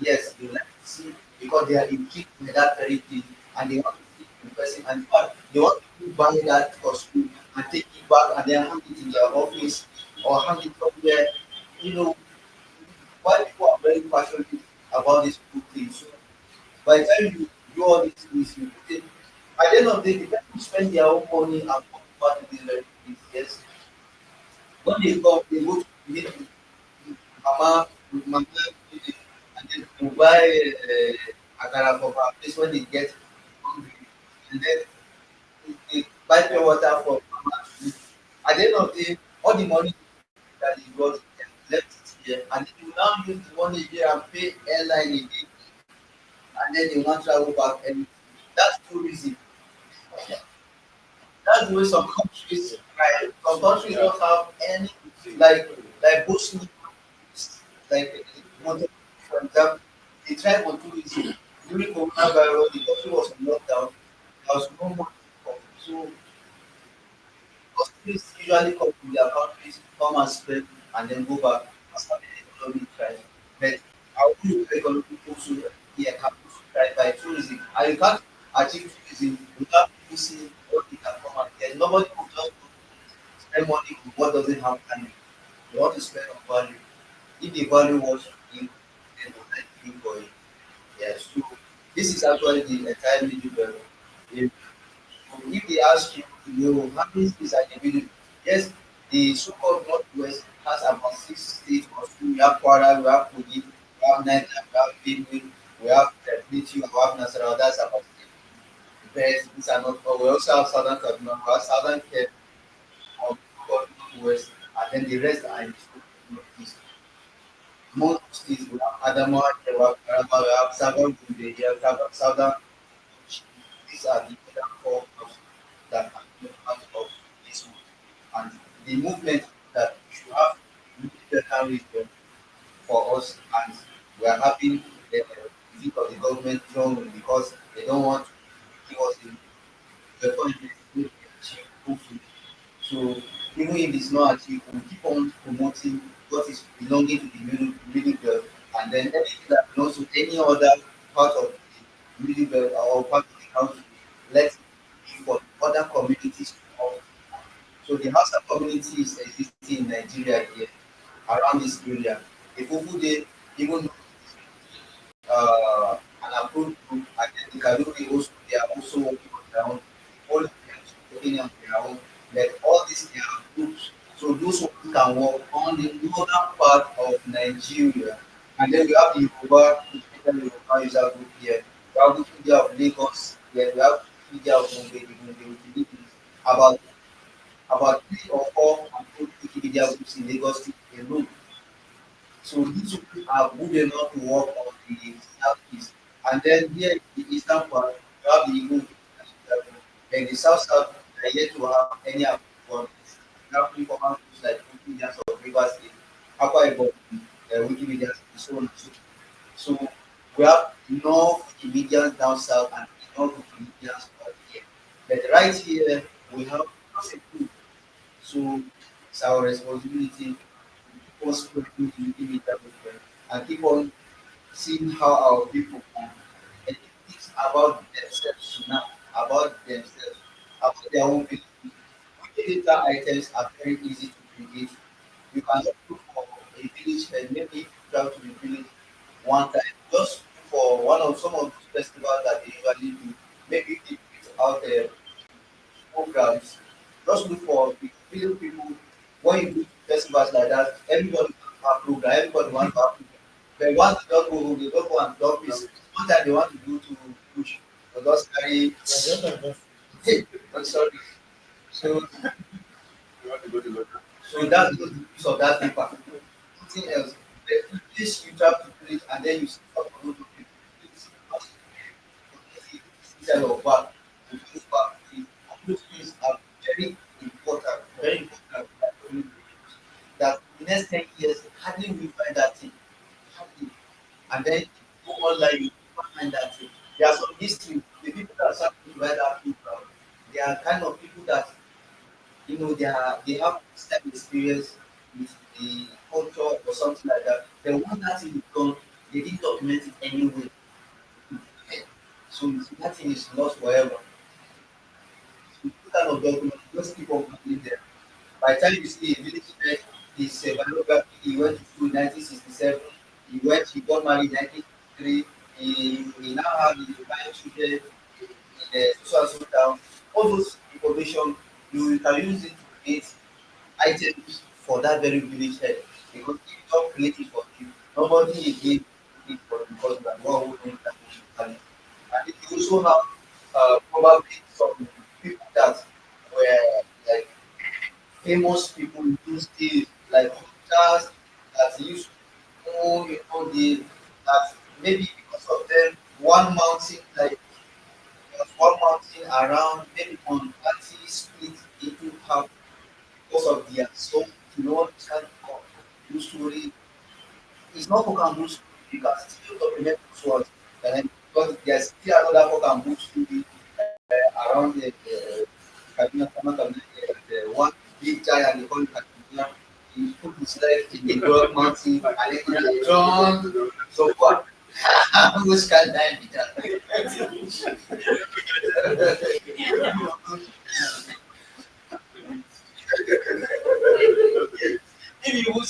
Yes, they like to see because they are intrigued by that very thing, and they want to see it in person. And in fact, they want to buy that costume and take it back and then hang it in their office or hang it somewhere. You know, why people are very passionate about this book thing. So by the time you do all these things, you put it at the end of the day, the people spend their own money and come back to this very thing. Yes. When they come, they go to meet mama, mama, and then to buy akara for her place when they get hungry, and then they buy pure water for mama to drink. At the end of the day, all the money that he got left it here, and then you now use the money here and pay airline again, and then they want to travel back. And that's tourism. That's the way some countries, right? Some countries don't have any, like, Bosnia, like, Montenegro, for example, they tried for tourism. During coronavirus, the country was on lockdown. There was no more income. So, tourists usually come to their countries, come and spend, and then go back. That's how the economy thrives. But our own economy also here can also thrive by tourism. And you can't achieve tourism without people seeing what they can come and get. Nobody will just go. spend money on what doesn't have value. You want to spend on value. If the value was in, then you for it. Yes. So this is actually the entire video. If if they ask you, how many states are in the middle? Yes, the so-called Northwest has about 6 states or so. We have Kwara, we have Kogi, we have Niger, we have Benue, we have Plateau, we have Nasarawa. That's about six. But these are not. We also have Southern Kaduna, we have Southern Cape, so-called Northwest, and then the rest are in the so-called Northeast. Most states we have Adamawa, we have Taraba, we have Southern Gombe, we have Southern. These are the other four groups that are not part of this one. And the movement that we should have better region for us, and we are having the visit of the government wrong because they don't want to give us the funding to achieve hopefully. So even if it's not achieved, we keep on promoting what is belonging to the middle belt, and then anything that belongs to any other part of the middle belt or part of the country, let's be for other communities to all. So the Hausa community is existing in Nigeria here, around this area. The Fufu they even an approved group, and then the Kaduri also they are also working on their own. All of them are working on their own. Like all these they are groups. So those ones can work on the northern part of Nigeria. And then we have the Yoruba user group here. We have Wikimedia of Lagos here. We have Wikimedia of Mumbai, about about 3 or 4 approved Wikimedia groups in Lagos State alone. So these people are good enough to work on the southeast. And then here in the eastern part, you have the Igbo and the south are yet to have any approval. We have informal groups like Wikimedians of Rivers State, Akwa Ibom, Wikimedians, and so on and so forth. So we have enough Wikimedians down south and enough Wikimedians out here. But right here, we have nothing to do. So it's our responsibility was working to imitate that movement and keep on seeing how our people can and it's about themselves now, about themselves, about their own belief. Data items are very easy to create. You can look for a village and maybe if you travel to the village one time, just look for one of some of those festivals that they usually do. Maybe they put out programs. Just look for the village people. When you do festivals like that, everybody wants to have program, everybody wants to have program. But once they don't go home, they don't go and talk this. One time they want to go to push. They just carry hey, I'm sorry. So You want to go to London? so that's the use of that paper. Nothing else. But this you travel to village and then you stop to go to people. It's not instead of back. To go back. Those things are very important. Very important. That the next 10 years, hardly we find that thing. Hardly. And then go online, you find that thing. There are some history. The people that start to write that book, they are kind of people that they have step experience with the culture or something like that. Then once that thing is done, they didn't document it anyway. So that thing is lost forever. So this kind of document, just keep on putting there. By the time you see a village man, his biography, he went to school in 1967, he got married in 1963, he now has his 5 children in the social town. All those information, you can use it to create items for that very village head because if you don't create it for you, nobody again will it for you because you are the one who knows that talent. And if you also have probably some people that were like famous people in those days, like hunters that used to know, the that maybe because of them, one mountain, like one mountain around maybe on 30 split into half because of their song, this kind of blue story. It's not folk and blue story, you can still document those ones. And then because there's still another folk and blue story around Kaduna, the one big giant, they call it Kaduna. He put his leg in the broad mountain and then he jumped so far. Who's can die with that?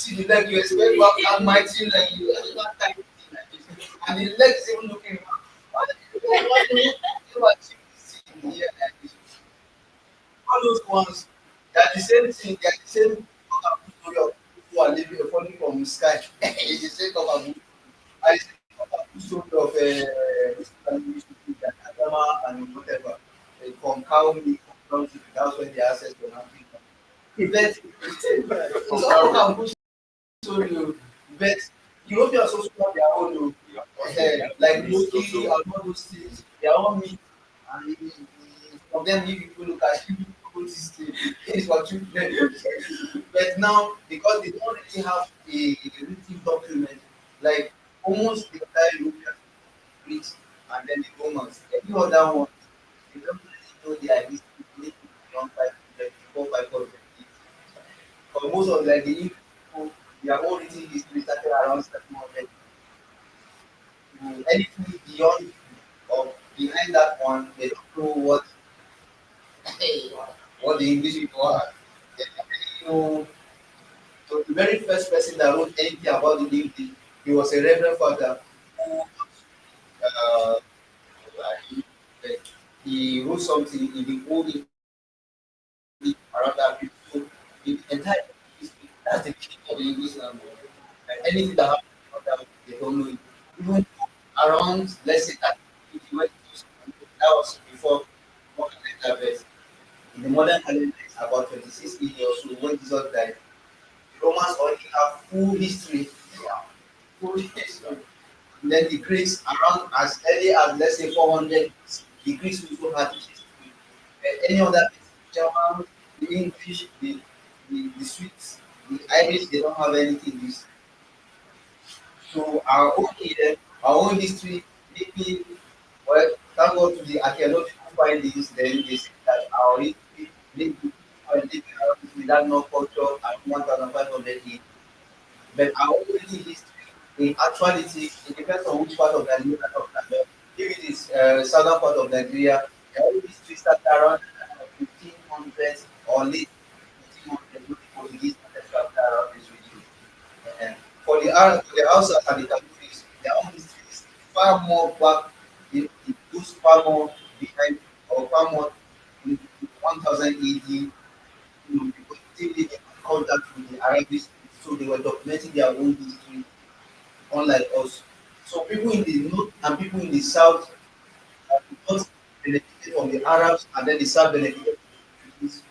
see the leg, you expect back and mighty leg, you expect that kind of thing like this. And the leg is even looking back. What do you achieve this thing here like this? All those ones, they are the same thing, they are the same story of people who are living falling from the sky. It's the same of I see a story of this family used to do that Adama and whatever from cow meat from donkey. That's when they access to nothing. But it's all how good story. But Europeans also have their own, like Loki and all those things. Their own meat, and from them, if people look at people this thing, it's for children. But now, because they don't really have a written document, like almost the entire European reach, and then the Romans, every other one, they don't really know their history, maybe beyond 500, before 500 years. For most of like the English people, their own written history started around 700. Anything beyond or behind that one, they don't know what the English people are. They don't really know. So the very first person that wrote anything about the English, he was a reverend father who he, he wrote something in the old around that period. So the entire history, that's the key of the English language. And anything that happens around that, they don't know it. Even around, let's say that if you went to school, that was before modern calendar. In the modern calendar, it's about 26 years or so when Jesus died. The Romans already have full history. Yeah, full history. And then the Greeks around as early as let's say 400, the Greeks also had history. Any other German, the English, the Swedes, the Irish, they don't have anything this. So our own history, maybe well, thank God to the archaeological findings, then they say that our history maybe living around without no culture at 1,500 years. But our own history, in actuality, it depends on which part of Nigeria we're talking about. If it is southern part of Nigeria, our own history started around 1500s or late 1500s when the Portuguese started traveling around this region. And for the Hausa and the Kanuris, their own history is far more back, it goes far more behind or far more in 1000 AD, because they did in contact with the Arabics, so they were documenting their own history, unlike us. So people in the north and people in the south have not benefited from the Arabs, and then the south benefited from the Portuguese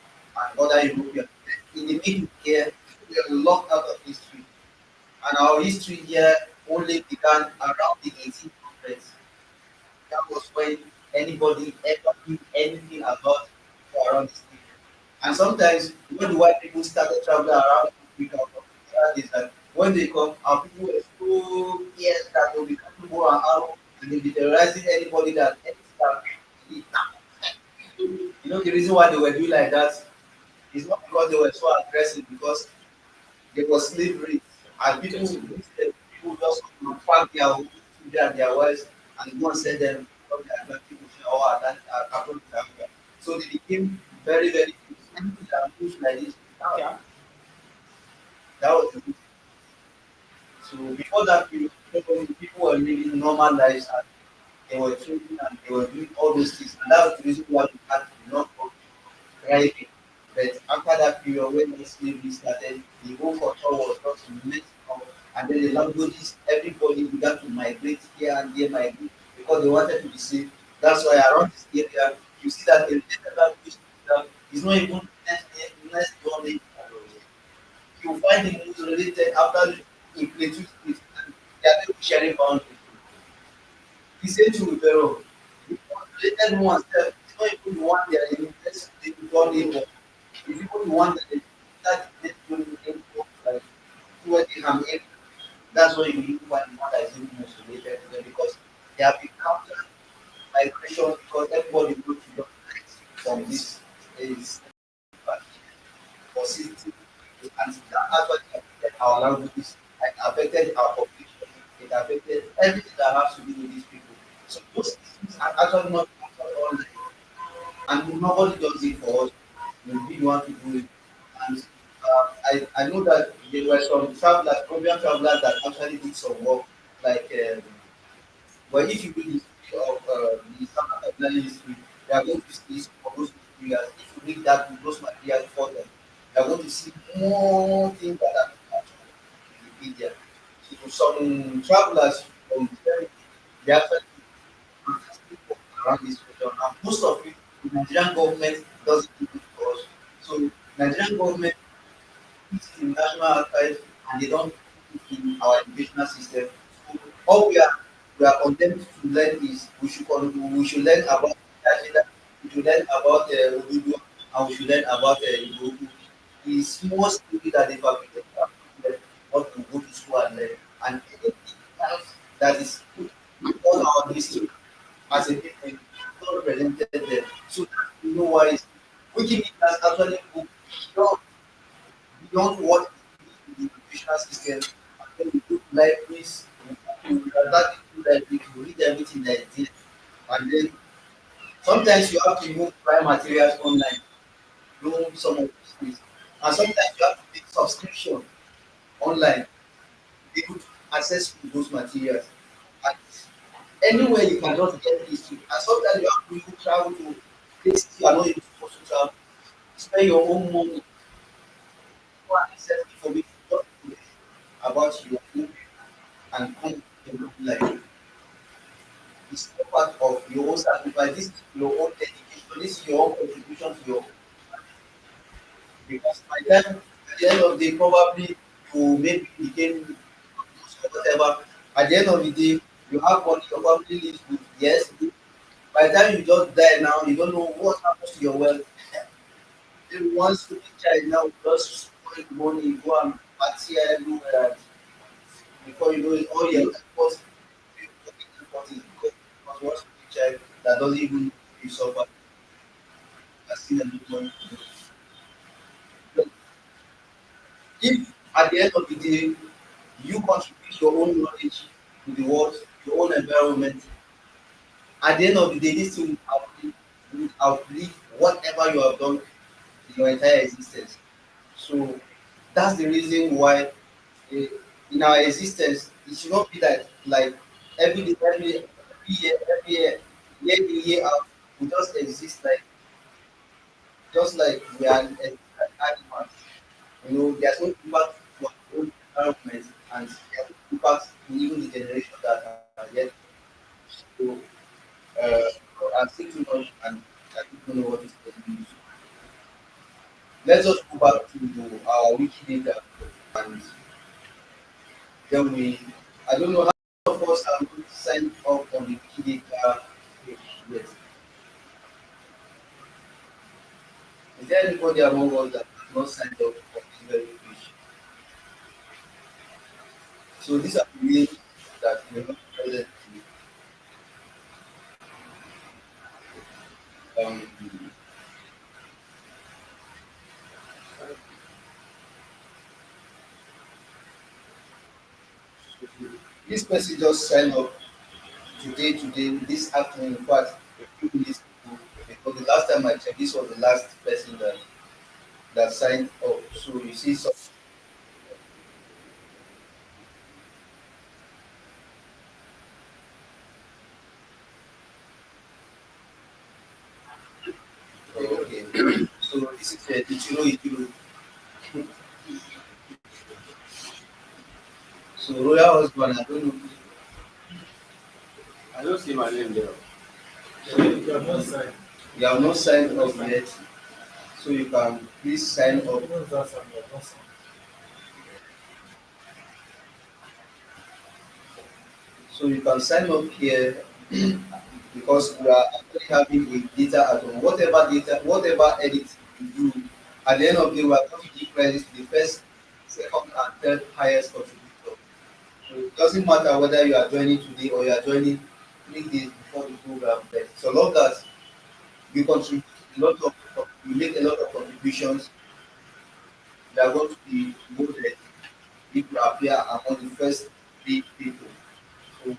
and other Europeans. In the middle here, we are locked out of history, and our history here only began around the 1800s. That was when anybody ever knew anything about or around this thing. And sometimes when the white people started traveling around Africa, is that when they come, our people were so yes that they'll be coming more and arrow and they'll be terrorizing anybody that anything that eat. You know the reason why they were doing like that is not because they were so aggressive, because there was slavery and people just pack their children and their wives and go and sell them from the Atlantic Ocean or Atlantic Africa. So they became very, very anything that moves like this. Yeah. That was the so before that period, people were living normal lives and they were trading and they were doing all those things. And that was the reason why we had a lot of thriving. But after that period, when the slavery started, the whole culture was just messed up. And then the languages, everybody began to migrate here and there, migrate because they wanted to be safe. That's why around this area, you see that the native language is not even next door. You find the most related after in Plateau State, and they are not sharing boundaries. The same thing with Peru. The most related ones, it's not even the one they are in, let's say, the door neighbor. It's even the one that they start to like where they come in. That's why you need one that is even most related to them, because they have encountered migration because everybody goes to the from this is positive, and that actually affected our languages, it affected our population, it affected everything that has to do with these people. So those things are actually not online, and nobody does it for us. We really want to do it, and I know that there were some travelers, Colombian travelers that actually did some work, like, but if you read the history of the South African history, they are going to see some of those materials. If you read that, those materials for them, they are going to see more things that are actually in Wikipedia. So some travelers from Germany, they actually fantastic work around this region, and most of it, the Nigerian government doesn't do it for us. So Nigerian government puts it in national archives and they don't put it in our educational system. So all we are condemned to learn is we should learn about Nigeria, we should learn about Oduduwa, and we should learn about Igbo. The small story that they fabricated what we go to school and learn, and anything else that is put on our history as a people not represented there. So you know why Wikimedia has actually moved beyond, beyond what is in the educational system. And then we go to libraries, we start to libraries, we read everything that is there. And then sometimes you have to remove prime materials online, remove some of these things. And sometimes you have to make subscription online, be able to access to those materials. And anywhere you can just get this to. And sometimes you have to even travel to places you are not even supposed to travel. Spend your own money to access information just to learn about your own and come to your life. It's not part of your own sacrifice. This is your own dedication. This is your own contribution to your, because by then at the end of the day probably you maybe became or whatever. At the end of the day, you have money, your family lives good. Yes, by the time you just die now, you don't know what happens to your wealth. Then one stupid child now just spend money, go and party everywhere. And before you know it, all your efforts, because one stupid child that doesn't even know you suffer, has still a lot money to do. But if at the end of the day you contribute your own knowledge to the world, your own environment, at the end of the day, this thing will outlive whatever you have done in your entire existence. So that's the reason why eh, in our existence it should not be like every day, every year in year out, we just exist like just like we are animals. You know, there's no impact to our own environment and there's no impact to even the generation that are yet. So uh, I'm still too much and I don't know what is telling you. Let's just go back to our wiki data and then I don't know how many of us have signed up on the wiki data page yet. Is there anybody among us that has not signed up on this very page? So these are the ways that we're not present. Um, this person just signed up today, this afternoon, in fact, a few minutes ago, because the last time I checked, this was the last person that signed up. So you see some. Okay. So this is the Ichiro. So Royal Husband, I don't know. I don't see my name there. You have not signed. You have not signed up yet. So you can please sign up. Even that sign, you have not signed. So you can sign up here because we are actually having a data at home. Whatever edit you do, at the end of the day, we are going to give credit to the first, second, and third highest contributor. So it doesn't matter whether you are joining today or you are joining 3 days before the program. But so long as you contribute a lot of, you make a lot of contributions, you are going to be voted if you appear among the first 3 people. So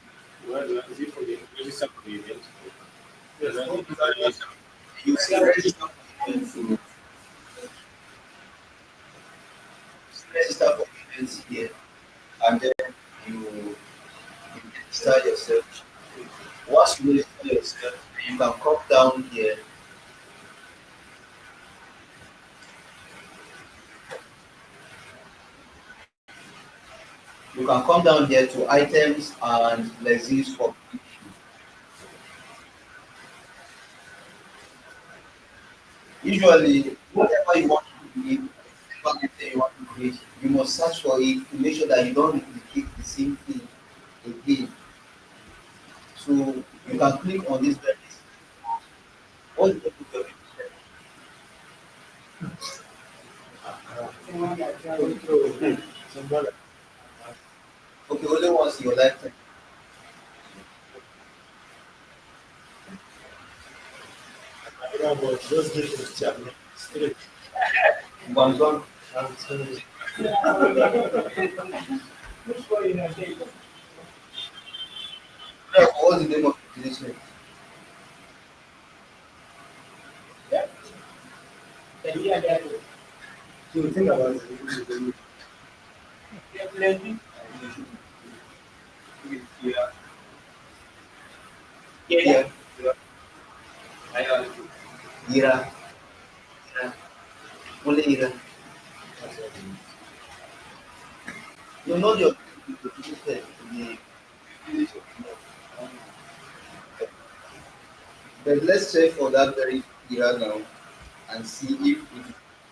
Well, is it for the register for the event? Yes, Then no, it is a register. you see register for the event. register for events here, and then you register yourself. Once you register yourself, you can come down here. You can come down here to items and lexemes for. Usually, whatever you want to create, whatever you want to create, you must search for it to make sure that you don't replicate the same thing again. So you can click on this very all the people. Okay, only once in your lifetime. Yeah, but just give it a check. Straight. One, one. What's the name of the business? So think about it. Yeah. Ira. Ira. Only Ira. You know your the but let's check for that very Ira now and see if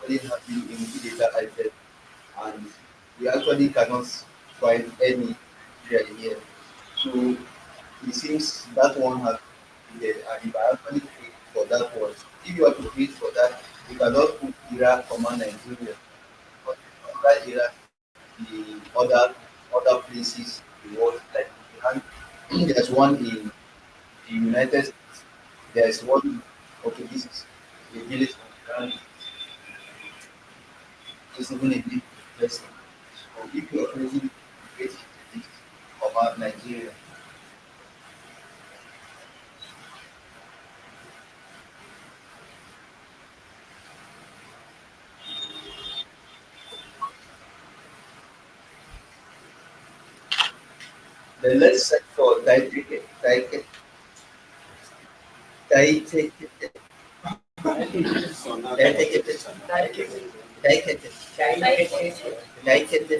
it is actually happening in the data item, and we actually cannot find any here here. So it seems that one has been there, and if I actually click for that one, if you are to create for that, you cannot put Ira command Nigeria. But that Ira, the other places in the world, like Iran, there's one in the United States, there's one. Okay, this is a village of Iran. It's even a big person. So if you are creating great cities about Nigeria, then let's search for Daiteke, Daiteke, Daiteke, Daiteke, Daiteke, Daiteke.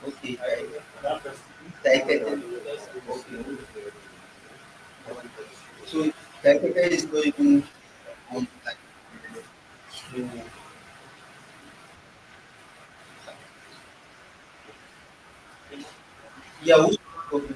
Okay, Daiteke. Okay. So Daiteke is going on like to, yeah, who's going to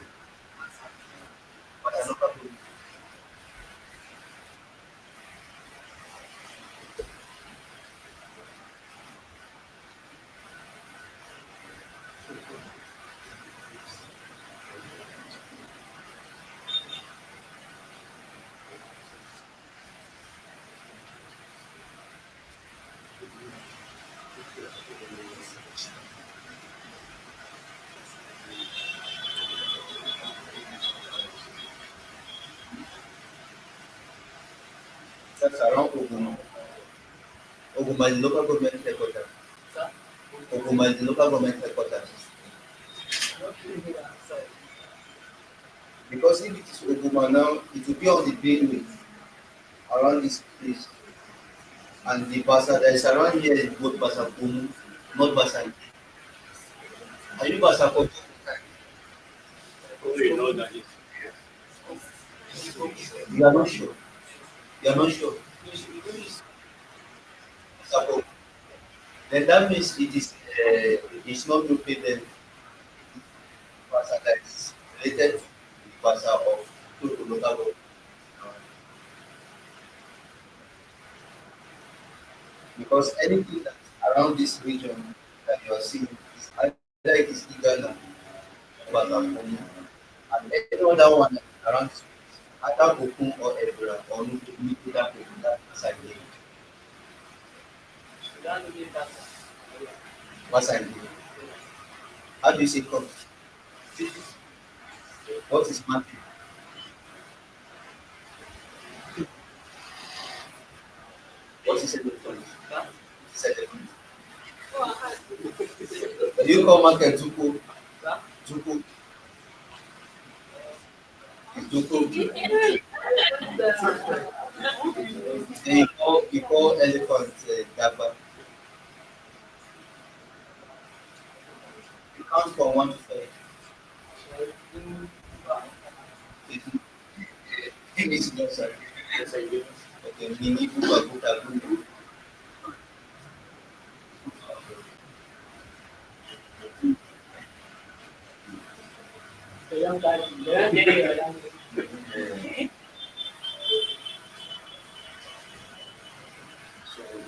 that's around Oguma. Oguma is the local government headquarters. Oguma is the local government headquarters. Because if it is Oguma now, it will be on the Benue around this place. And the Basa that is around here is both Basa Kumu, not Basa. Are you Basa Kumu? We know that it's You are not sure. You are not sure. Basa. Then that means it's not located Basa that is related to the Basa of to the local government. Because anything that's around this region that you are seeing is either it is Ghana, Basa Kumu, and any other one around this place, either Okun or Ebra or Nuku that side there. Basa. How do you say come? What is mapping? What is electronics? It's electronics. Do you call market Zuko? Zuko. Zuko. Then you call elephant Daba. You count from 1 to 5. It's not sorry. Okay, mini buka buka buka. The young guy, the young lady, the young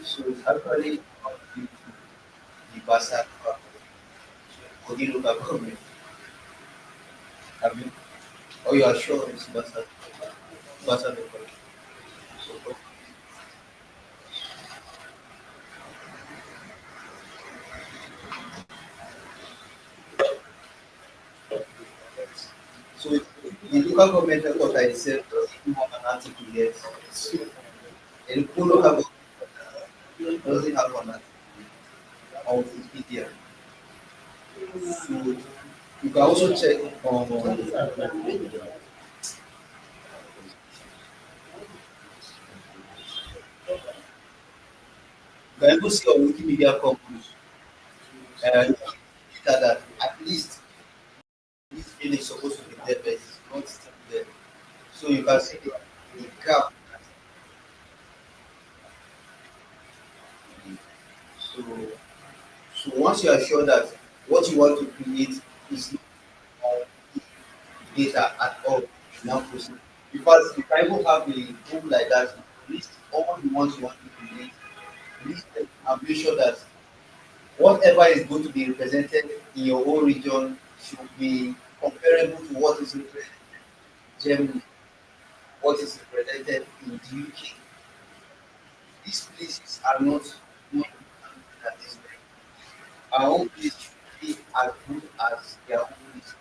So it's actually the Basa Kogi local government. Have you? Oh, you are sure it's Basa local. So, so the local government record itself doesn't have an article yet. And the local government doesn't have an article on Wikipedia. So you can also check on you can even see on Wikimedia Commons that at least this field is supposed to be there, but it's not still there. So you can see the gap. So, so once you are sure that what you want to create is not on data at all, now proceed. Because if I will have a book like that, list all the ones you want to create, list them and be sure that whatever is going to be represented in your own region should be comparable to what is represented in Germany, what is represented in the UK. These places are not more important than this place. Our own place should be as good as their own place.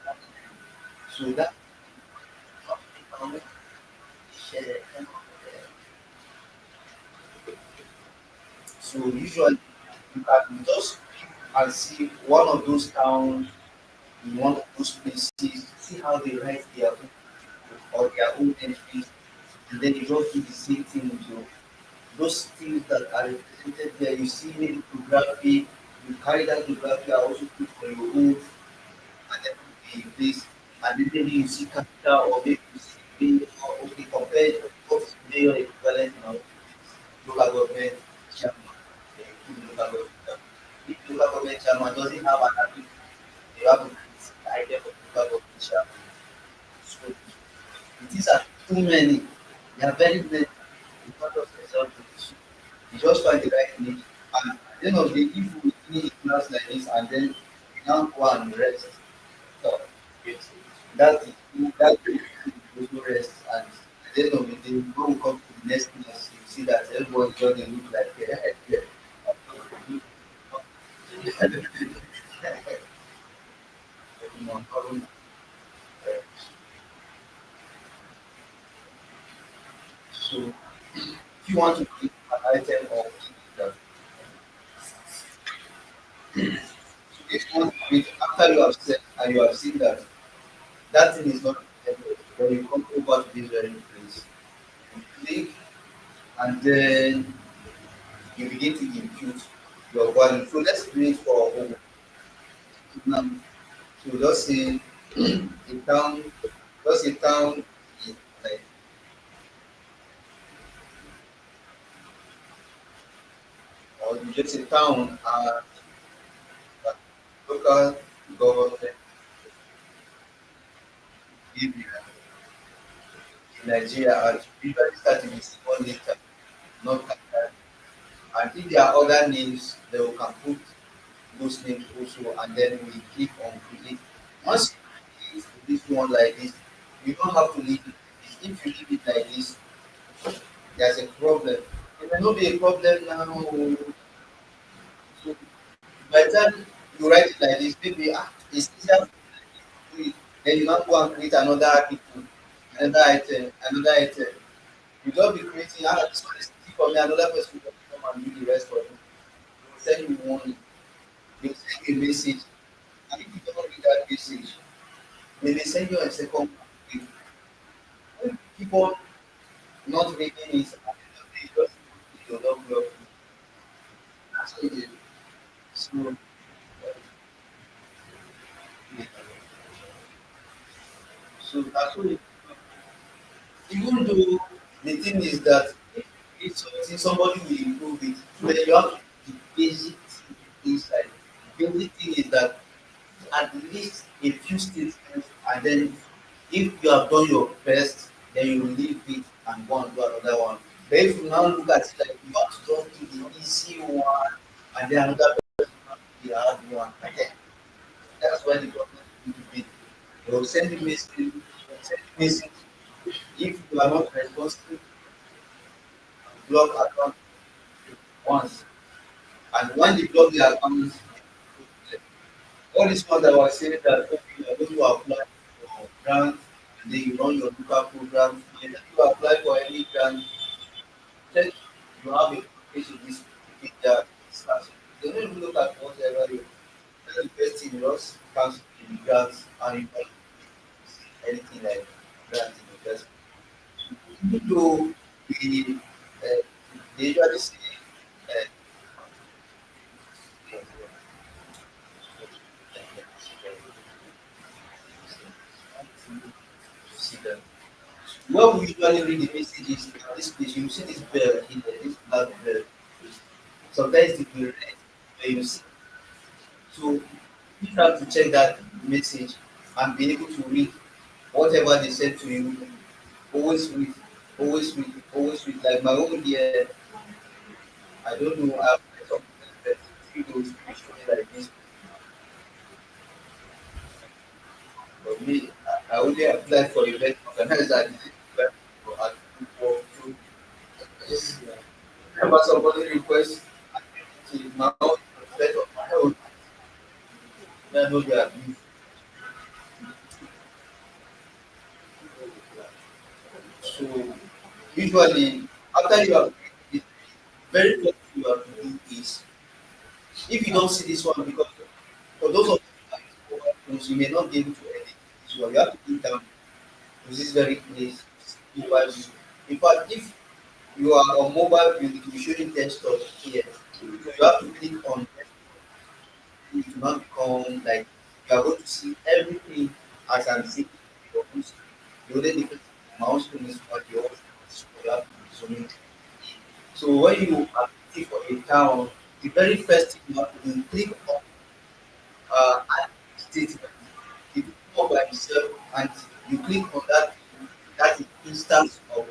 So that share. So usually you can just pick and see one of those towns in one of those places, see how they write their own or their own entries, and then you just do the same thing with your those things that are represented there. You see maybe geography, you carry that geography and also put for your own and then put in place, and then maybe you see capital or maybe you see mayor, or okay, compare what's mayor equivalent now, local government chairman, then you put the local government chairman. If the local government chairman doesn't have an ability, you have to create the idea for the local government chairman. So these are too many. There are very many. It's not just example. You just find the right niche. And at the end of the day, if we finish class like this and then we now go and rest, so that is that is no rest. And at the end of the day, when we come to the next class, you see that everyone just look like so if you want to create an item or that if you want to create after you have said and you have seen that that thing is not intended, then you come over to this very place, you click and then you begin to impute your value. So let's create for home. Now, so just say a town, just a town is like or you just a town local government area in Nigeria and usually start with small letter, not capital. And if there are other names, then we can put those names also, and then we click on create. Once you create this one like this, you don't have to leave it like this. If you leave it like this, there's a problem. It may not be a problem now. So by the time you write it like this, maybe it's easier to do it. Then you now go and create another article, another item. You don't be creating this one is easy for me, another person will come and do the rest for you. Send you one. They send you a message, and if you don't read that message, they may send you a second one. If you keep on not reading it, and you just you don't block. That's what it is. So, that's what it, even though the thing is that if something somebody will improve it, then you have to do the basic thing inside. The basic thing is that at least a few statements, and then if you have done your best, then you leave it and go and do another one. But if you now look at it like you have to just do the easy one and then another person have to do the hard one, and then that's why the problem is to be. They will send the message. If you are not responsible, block account once. And when they block the account, all this one that was saying that okay, you are going to apply for grant and then you run your local program. And then you apply for any grant, check you have a page in this Wikipedia instance. They don't even look at whatever you that's the best thing, you just cancel the grants and you don't see anything like grant in the first place. Even though we they usually say uh, see them. When we usually read the messages at this place, you see this bell in there, this black bell. Sometimes it will red when you see. So you have to check that message and be able to read whatever they said to you. Always read, always read, always read. Like my own dear, I don't know, I've read some that few those questions like this. But me, I only applied for event organizer and for remember somebody request to my own event of my own. I know they are so usually after you have the very first thing you have to do is if you don't see this one because for those of you you may not be able to edit this one, you have to click down to this very place. In fact, if you are on mobile, you will be showing desktop here. So you have to click on it to not become like you are going to see everything as I'm seeing your own screen. The only difference my own screen is what your own screen is. So you have to be zooming. So when you are looking for a town, the very first thing you have to do, click on add statement. If you come up by yourself and you click on that, that is instance of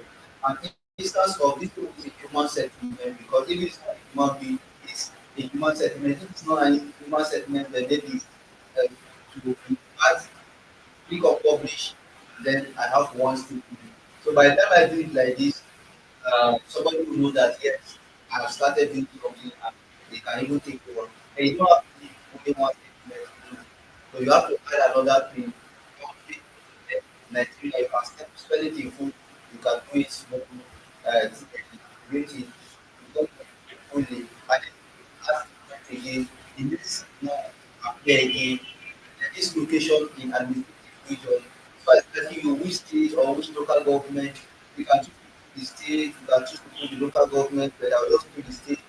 an instance of this is a human settlement because if it's not a human being, it's a human settlement. If it's not an human settlement, then maybe uh, to add, click on publish, then I have one statement. So by the time I do it like this, somebody will know that yes, I have started doing something and they can even take over. And you don't have to leave only one statement. So you have to add another thing. Country, Nigeria, you can spell it in full, you can do it small, rate it, you don't fully, and then ask it again. In this now appear again, this location in administrative region. So I tell you which state or which local government, you can choose the state, you can choose to put the local government, but I will just put the state,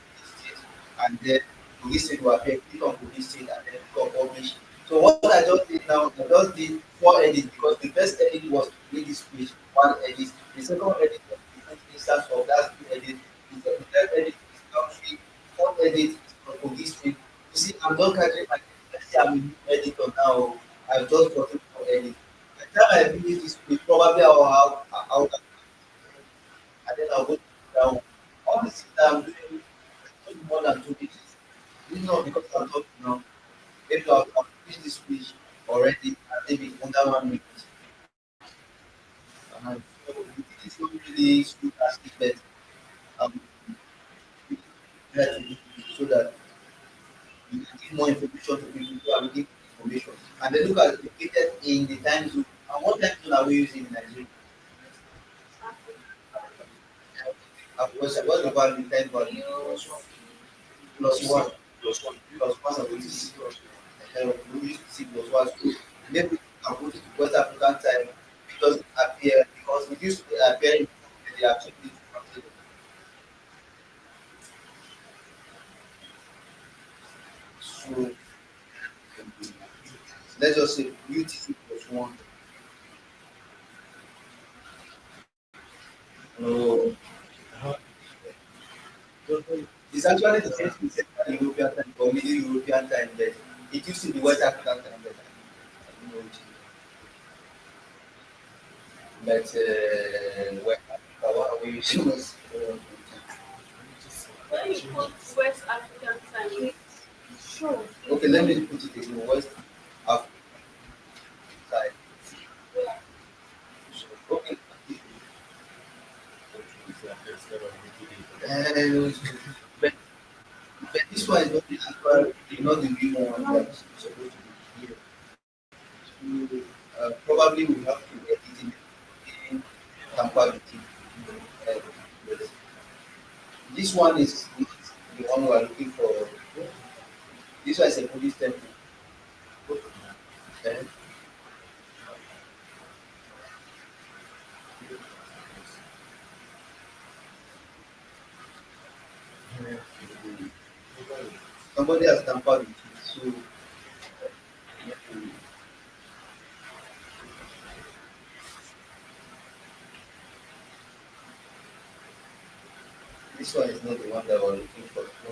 and then police state will appear, click on police state, and then click on publish. So what I just did now, I just did four edits because the first edit was to make this page one edit. The second edit was the first instance of that two edit. The third edit is country. Fourth edit is for police state. You see, I'm not catching my let's say I'm a new editor now. I've just gotten for edit. By the time I finish this page, probably I'll have and then I'll go down. All the things that I'm doing is more than two pages. This is not because I'm talking now. Maybe I'll finish this page already and maybe under 1 minute. So it is not really good as it, but we try to do it so that you can give more information to people who are looking for information. And then look at located in the time zone. And what time zone are we using in Nigeria? What's the value time value? Plus one. plus one. plus one of UTC plus one. UTC plus one. So maybe you can put it to West African time. It doesn't appear because it used to appear in the activity translated. So let's just say UTC plus one. No, it's actually the same thing Central European time or Middle European time, but it used to be West African time. But I don't know which. But West Africa, what we was. When you put West African time, sure. Okay, let me put it again. West Africa side. Okay. Uh, but, but this one is not the actual, not the real one that's supposed to be here. So, probably we have to edit it in tamper with it. Yes. This one is not the one we are looking for. This one is a Buddhist temple. Okay. Somebody has tampered with it. So this one is not the one that we're looking for. So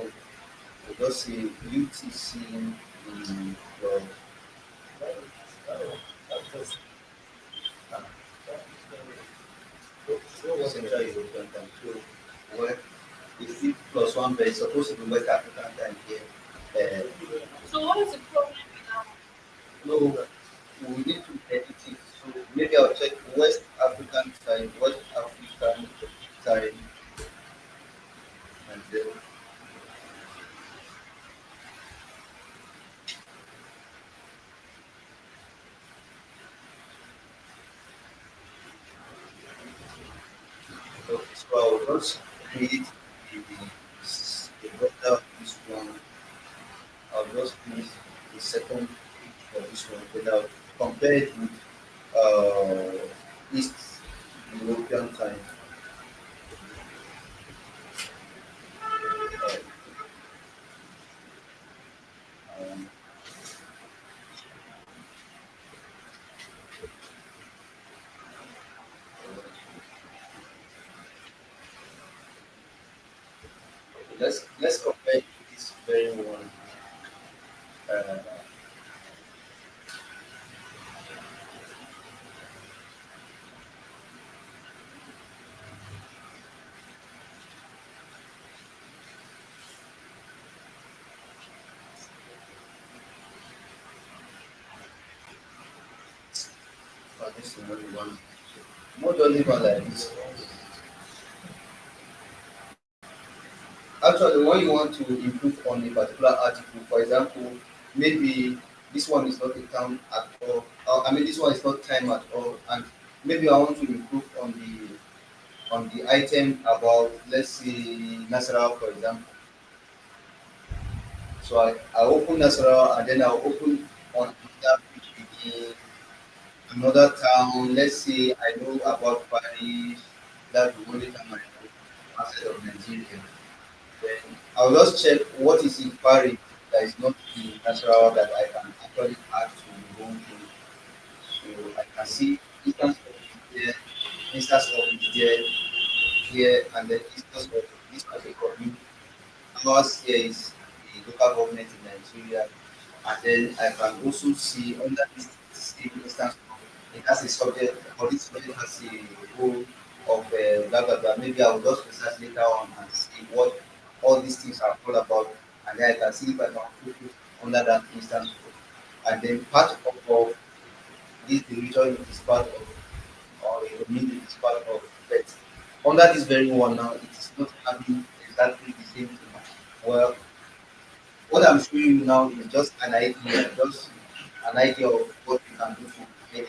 we just say UTC your Central European time. So where is it plus one, but it's supposed to be West African time here. So what is the problem No, we need to edit it. So maybe I'll check West African time, West African time, and then okay, so I'll just create the better of this one. I'll just create the second page for this one, then I'll compare it with East European time. Um, let's compare this very one. Uh, this is another one. More than even like this. Actually, when you want to improve on a particular article, for example, maybe this one is not a time at all. I mean, this one is not time at all, and maybe I want to improve on the item about, let's say, Nasarawa, for example. So I open Nasarawa and then I'll open on another page again, another town. Let's say I know about Paris. That's the only time I know outside of Nigeria. Then I'll just check what is in Paris that is not in Nasarawa that I can actually add to the home page. So I can see instance of it there, instance of it there, here, and then instance of this particular. Ours here is the local government in Nigeria, and then I can also see under this same instance, it has a subject, or this subject has a goal of blah blah blah. Maybe I will just research later on and see what all these things are all about, and then I can see if I can focus under that instance. And then part of this division is part of, or a community is part of, but under this very one now, it is not having exactly the same thing. Well, what I'm showing you now is just an idea of what you can do to edit,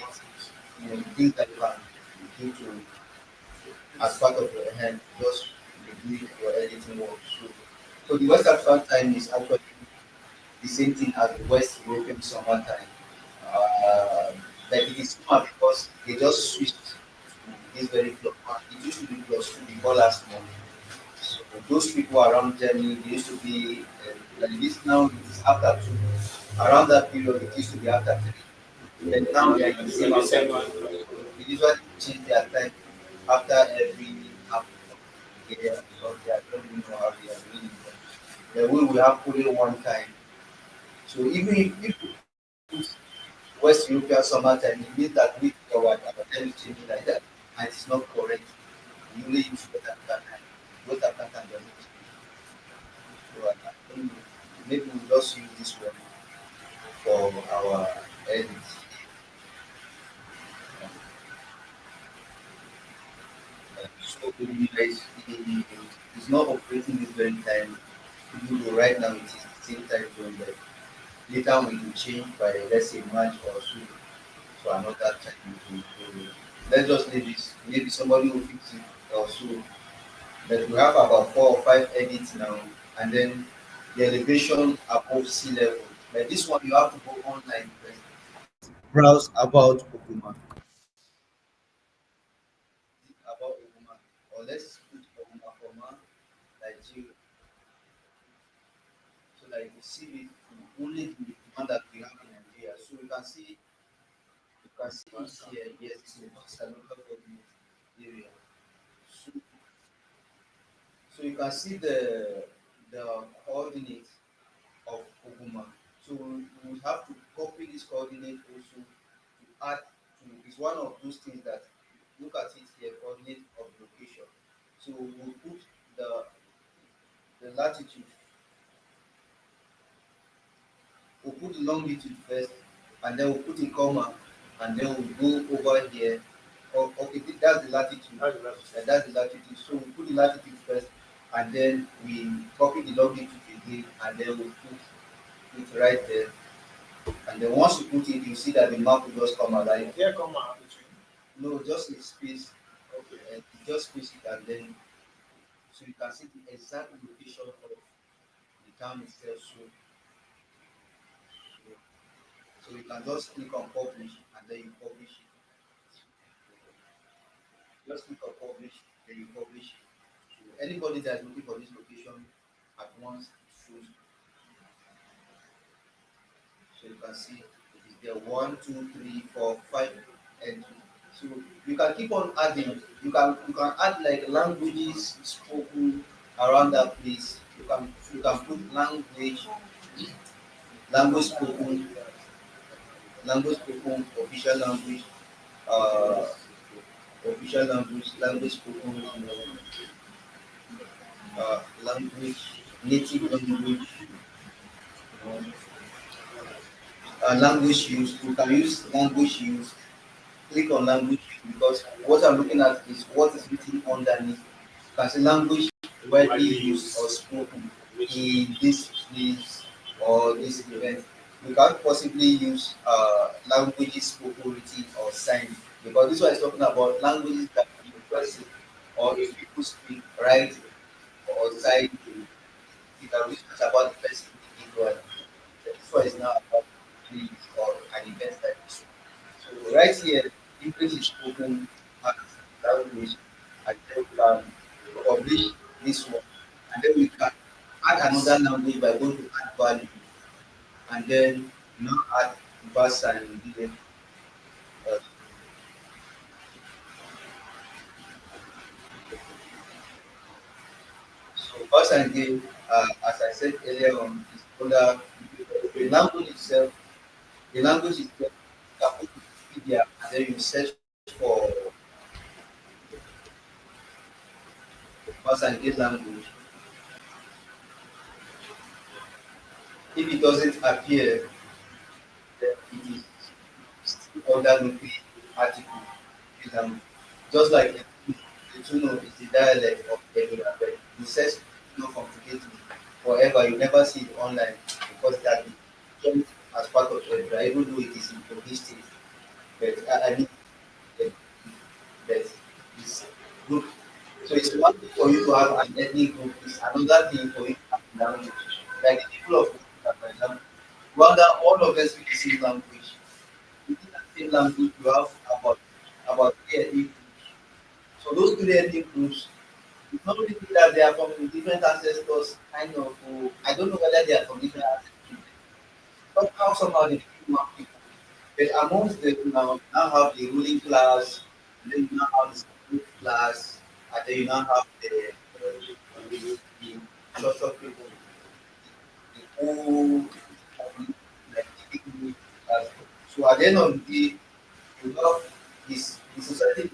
the things that you can do to as part of just doing your editing work. So the West African time is actually the same thing as the West European summertime. Uh, but it is summer because they just switched to this very close one. It used to be +2 before last month. So those people around Germany, they used to be like this now. It is after 2. Around that period, it used to be after 3. But now they are in the same after 2. They usually change their time after every half of the year because they are don't even know how they are doing it. The way we have only one time. So even if you put West European summertime, it means that we our time is changing like that, and it's not correct. We only use West African time. West African time doesn't change. So I think maybe we just use this one for our edits. So it's not operating this very time. Even though right now it is the same time zone, but later we will change by let's say March or so. So another time to let's just leave this. Maybe somebody will fix it or so. But we have about 4 or 5 edits now, and then the elevation above sea level. But this one you have to go online first. Browse about Okuma. About Okuma. Or let's put Okuma Koma Nigeria. So that you see it only the one that we have in Nigeria. So you can see it here. Yes, it's just a local government area. So, so you can see the coordinates of Oguma. So we have to copy this coordinate also to add to it's one of those things that look at it here, coordinate of location. So we'll put the latitude, we'll put the longitude first, and then we'll put a comma, and then we'll go over here. Okay, that's the latitude. And that's the latitude. So we put the latitude first, and then we copy the longitude again, and then we put it right there. And then once you put it, you see that the map will just come alive. Here come out between. No, just a space. Okay. And you just space it, and then so you can see the exact location of the town itself. So you can just click on publish, and then you publish it. Just click on publish, then you publish it. So anybody that is looking for this location at once, it shows. So you can see it is there 1, 2, 3, 4, 5, and so you can keep on adding. You can add like languages spoken around that place. You can put language spoken, official language, uh, language spoken, language, native language, you language use. You can use language use. Click on language because what I'm looking at is what is written underneath. You can say language widely used or spoken in this place or this event. We can't possibly use languages spoken, written, or signed because this one is talking about languages that the person or the people speak, right, or sign. You can research about the person individual. This one is now about the or an event like this. So right here, English is spoken as language, and then we can publish this one, and then we can add another language by going to add value, and then now add verse and given. Uh, so verse and given, as I said earlier on, is under the language itself. The language itself, you can put Wikipedia, and then you search for verse and given language. If it doesn't appear, then it is still under the article. Just like the Tuno is the dialect of Edura, but the search is not complicated. Forever, you never see it online because that is kept as part of Edura, even though it is in Kogi State. But I mean, that it's good. So it's one thing for you to have an ethnic group, it's another thing for you to have a language. Like the people of Kogi, for example. Rather, all of us speak the same language. Within the same language, you have about three ethnic groups. So those three ethnic groups, it's not really that they are from different ancestors, kind of. I don't know whether they are from different ancestors. Somehow, somehow they became one people. But amongst them now have the ruling class, and then you now have the middle class, and then you now have the lots of people, the whole like the big middle class. So at the end of the day, you have the society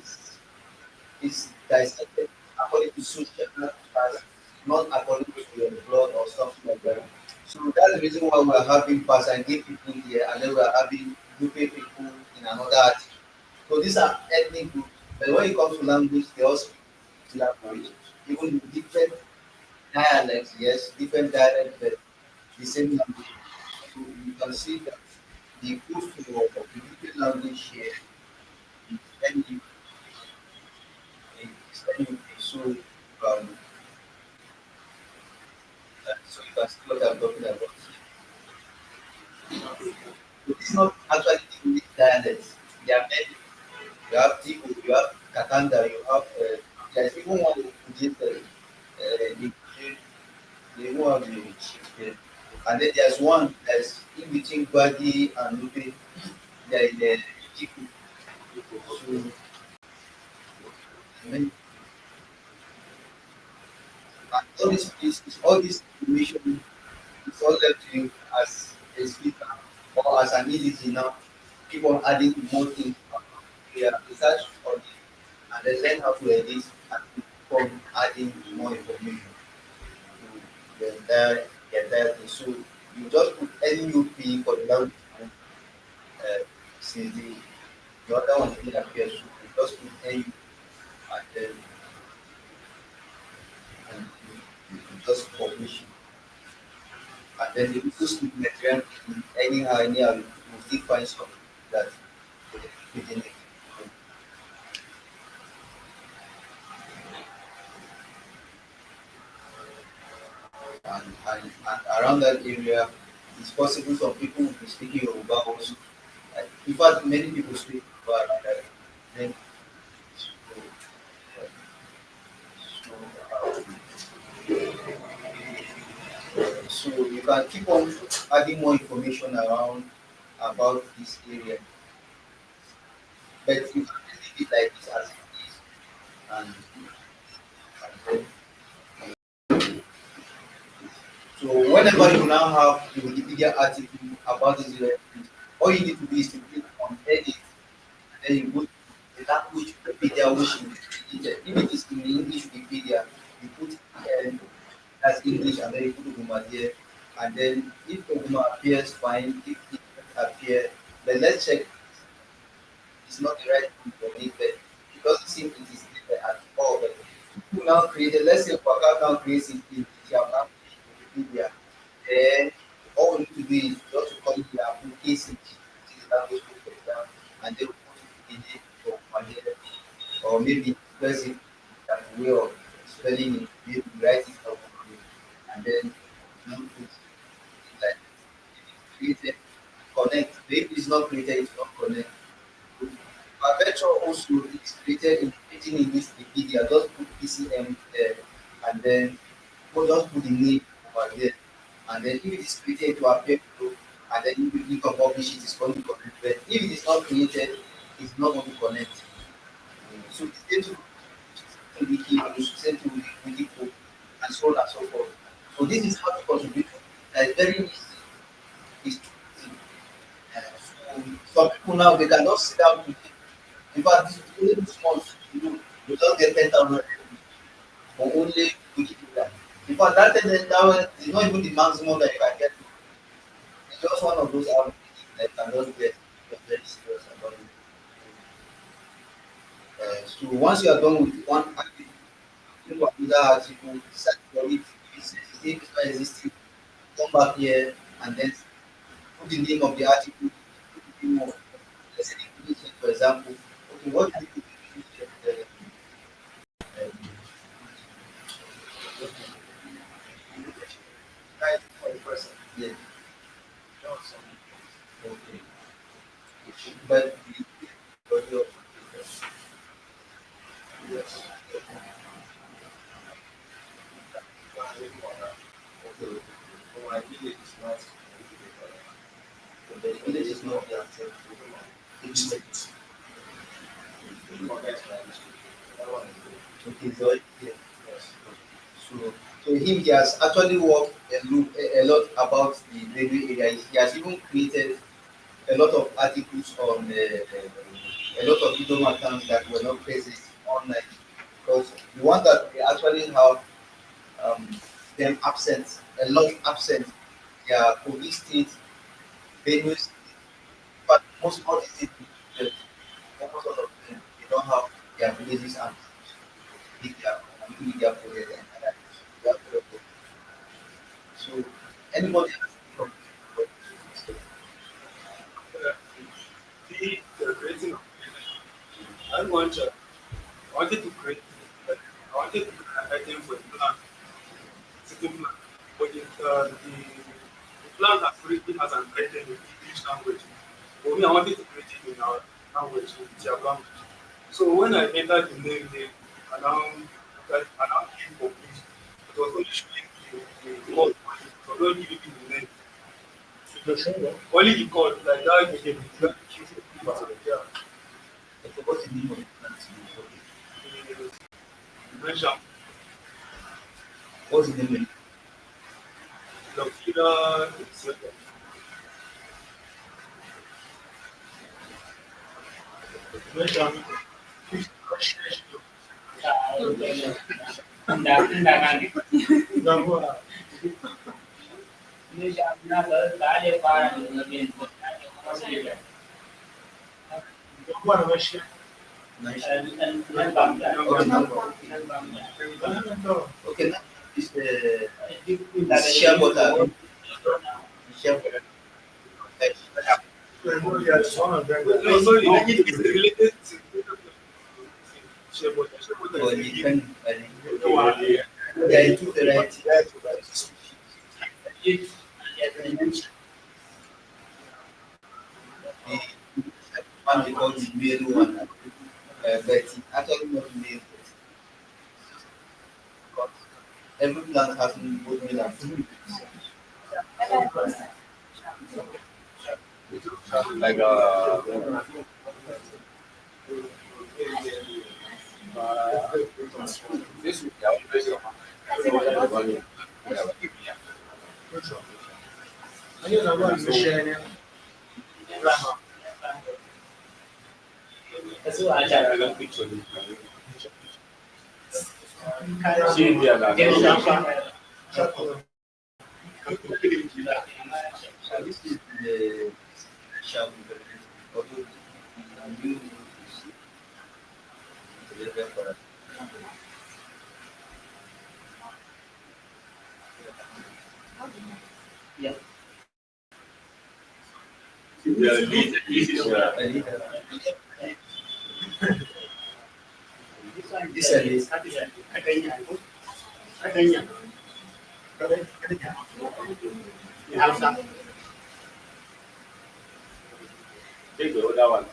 is dissected according to social class, not according to your blood or something like that. So that's the reason why we are having Pasangate people here, and then we are having Lupe people in another article. So these are ethnic groups. But when it comes to language, they all speak language. Even with different dialects, yes, different dialects, but the same language. So you can see that the push for the different language here is any is any so so you can see what I'm talking about. So it's not actually the only dialects. There are many. You have Tigo, you have Katanga, you have there's even one in Kujita, the one of the chief. And then there's one that's in between Gwadi and Lupe, there is the Tiku. So when and all this information is all left to you as a speaker or as an editor now. Keep on adding more things. Yeah, research on it and then learn how to edit and keep on adding more information to the entire thing. So you just put NUP for the language since the other one didn't appear. So you just put NUP and then and you just publish it. And then you also speak Nigerian anyhow, you still find something that within it. And around that area, it's possible some people will be speaking Yoruba also. In fact, many people speak Yoruba around that. Then, so, so you can keep on adding more information around about this area, but you can leave it like this as it is, and, and so whenever you now have the Wikipedia article about this area, all you need to do is to click on edit. Then you go to the language Wikipedia which you created. If it is in the English Wikipedia, you put as English and then you put Oguma there. And then if Oguma appears, fine. If it doesn't appear, then let's check it's not the right thing for me, but it doesn't seem it is there at all. But people now created, let's say Waka now creates it in Tyap Wikipedia. Then all we need to do is just to call it the application, which is language professor, and then we put it in the name of Mandela, or maybe express it as a way of spelling it, maybe write it out, and then now put it like created, connect. Maybe it's not created, it's not connect. Perpetual also is created in written in this Wikipedia. Just put PCM there, and then we'll just put the name over there. And then if it is created to appear below, and then if you can publish it, it's going to connect. But if it is not created, it's not going to connect. So it's going to wiki, it's sent to wiki code, and so on and so forth. So this is how to contribute. That is very easy. It's easy. So some people now they cannot sit down with it. In fact, this is only this month, you just get 10,000 for only Wikipedia. In fact, that 10,000 is not even the maximum that you can get. It's just one of those avenues that you can just get. You're very serious about it. So once you are done with one article, look at another article, search for it. If it's not existing, come back here and then put the name of the article, put the name of, let's say, the definition, for example. Okay, what is the definition? Uh, Right for the person. yeah. Okay. But but your Yes. okay, For my village is not the village is not the answer. It's connect my district. That one is good. okay, so yeah. Yes. So, so him, he has actually worked a lot about the Benue area. He has even created a lot of articles on a lot of video accounts that were not present online because the one that we actually have um, them absent, a lot absent. They are police state, Benue state, but most all the states, almost all of them, they don't have their villages and media, media for it and that. They have a lot of- So anybody from Uh, the creating of I want to, I wanted to create, I wanted to create an item for the plan, certain plan, but the plan has already has an item in English language. For me, I wanted to create it in our language, in Tyap language. So when I entered the name there, and now came for please, it was only showing the code, it was not giving me the name. The show what? Only the code, like that, Okay. that yeah, I forgot the name of the plant. the mention, What's the name? the feeder, Mention. Tindakan Gamboa. ini sebenarnya tak ada barang yang lebih Gamboa na Russia. Nice. dan bangga. Okay, now is the share butter. Share butter. Yes, one of them. no, sorry, it's related to Shebo. Shebo Or is you the can, yeah. yeah, you took the right. The one we call the male one, but it's actually not male. But every plant has both male and female. Like this week, I was very Which one? I guess I'm going to share it. Itu aja. I got picture. See there, like, So this is the shall we although you Ya. this is this is take the other one.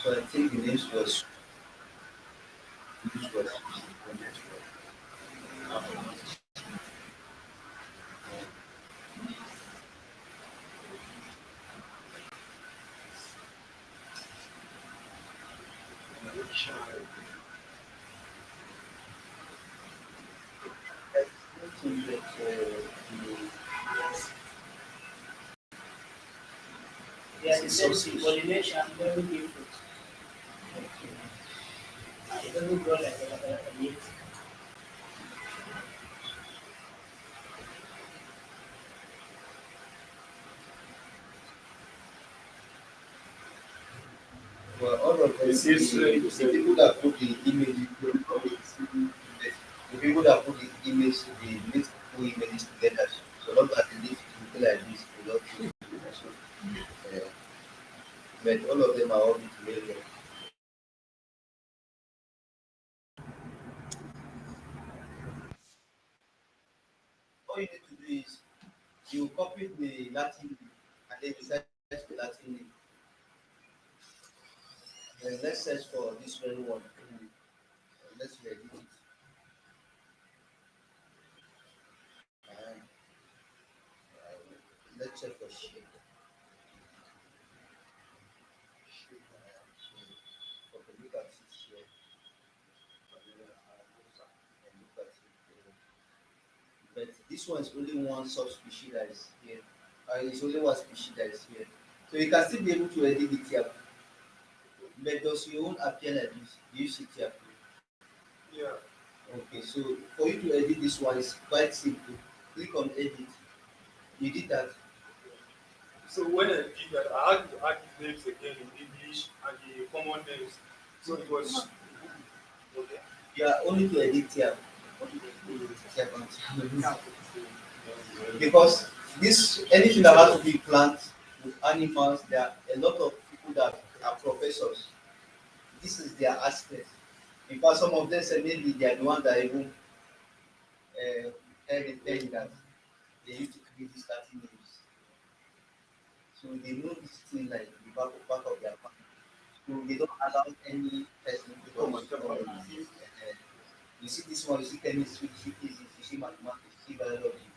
so I think the names was this was I think that Ya, itu coordination very different. Itu juga lagi. well, all of them, This is, the people that put the image, the people that put the image, the mix two images together. So not that the list will be like this, will not be so, but all of them are all together. All you need to do is You copy the Latin name and then you search the Latin name. Then let's search for this very one. Let's edit it. And, let's check for shape. Okay, look at it here. And look at it here. But this one is only one subspecies that is here. It's only one species that is here. So you can still be able to edit it here. But does your own appear like this? Do you see it here? Yeah. Okay, so for you to edit this one is quite simple. Click on edit. You did that. So when I did that, I had to add the names again in English and the common names. So it was okay. You are only to edit here. Because this anything that has to be plants with animals, there are a lot of people that are professors. This is their aspect. In fact, some of them say maybe they are the ones that even tell that they used to create these Latin names. So they know this thing like the back of their mind. So they don't allow any person to come and talk about it. You see this one, you see chemistry, you see physics, you see mathematics, you see biology,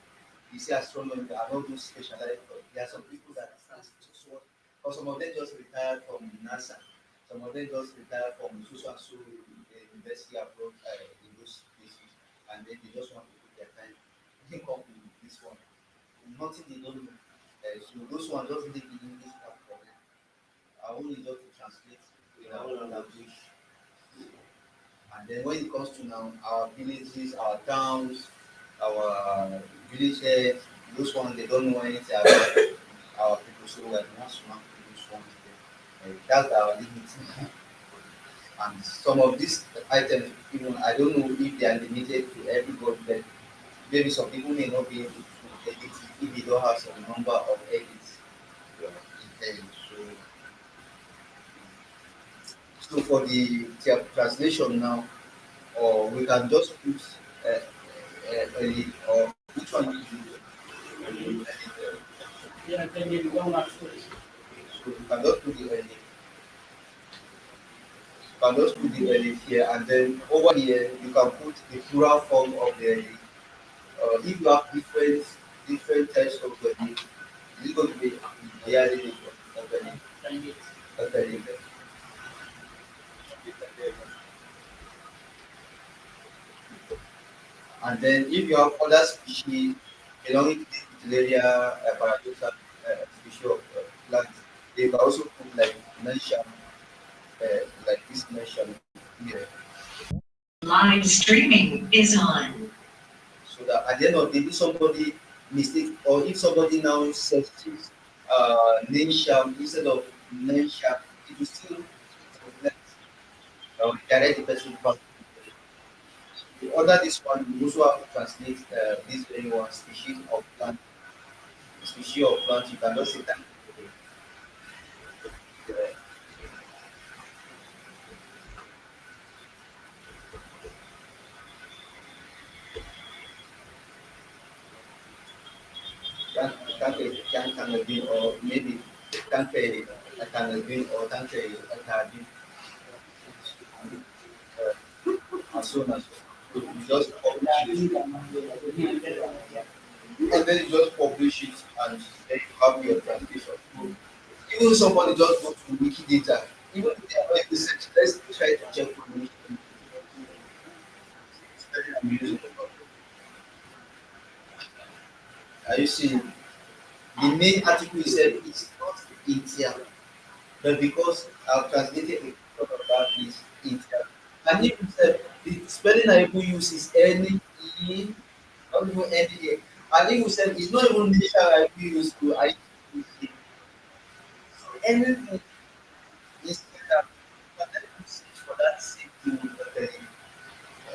you see astronomy, and all those specialized. There are some people that just work, or some of them just retired from NASA, some of them just retired from so and so university abroad in those places, and then they just want to put their time. They come with this one, nothing they don't know. So those ones just live in English for them. I only just to translate in our own language. And then when it comes to now our villages, our towns, our villages, those ones they don't know anything about our people, so we are not smart to those ones. That's our limit. And some of these items, even I don't know if they are limited to everybody, but maybe some people may not be able to edit if they don't have some number of edits. So for the translation now, or we can just put edit, or which one you do? Yeah, then you don't have to. So you can just put the edit. You can just put the edit here, and then over here you can put the plural form of the edit. If you have different types of edit, it's going to be the edit of edit. Okay. And then if you have other species belonging to this Titularia paradoxa species of plants, they can also put like mention, like this mention here. Live streaming is on. So that at the end of the day, if somebody mistake or if somebody now searches name sham instead of name sham, it will still reflect direct the person back. The other this one, you also have to translate this very one species of plant. You cannot say that. Can have been or maybe can pay I can have been or can pay I can have been as soon as you just publish it and then you just publish it and then you have your translation. Even somebody just go to Wikidata, even if they are not research, let's try to check for me. It's very amusing. Are you seeing? The main article is said it's not India, but because I've translated it of that is India. And if you said the spelling I will use is N-E, not even N-E. And if you said it's not even nation I will use to I use it. So anything is that but let me search for that same thing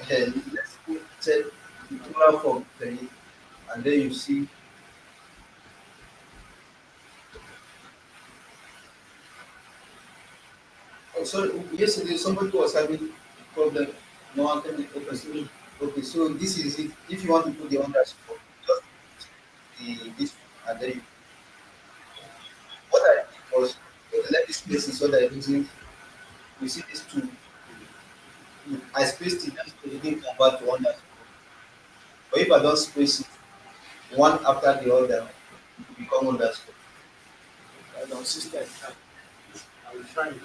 then let's put check the plural form and then you see. Oh, sorry, yesterday somebody was having a problem. No one can okay, so this is it. If you want to put the underscore, just put the this and then what I did was let this space so that using we see these two. I spaced it just so it didn't convert to underscore. But if I don't space it one after the other, it will become underscore. On system, I will try it.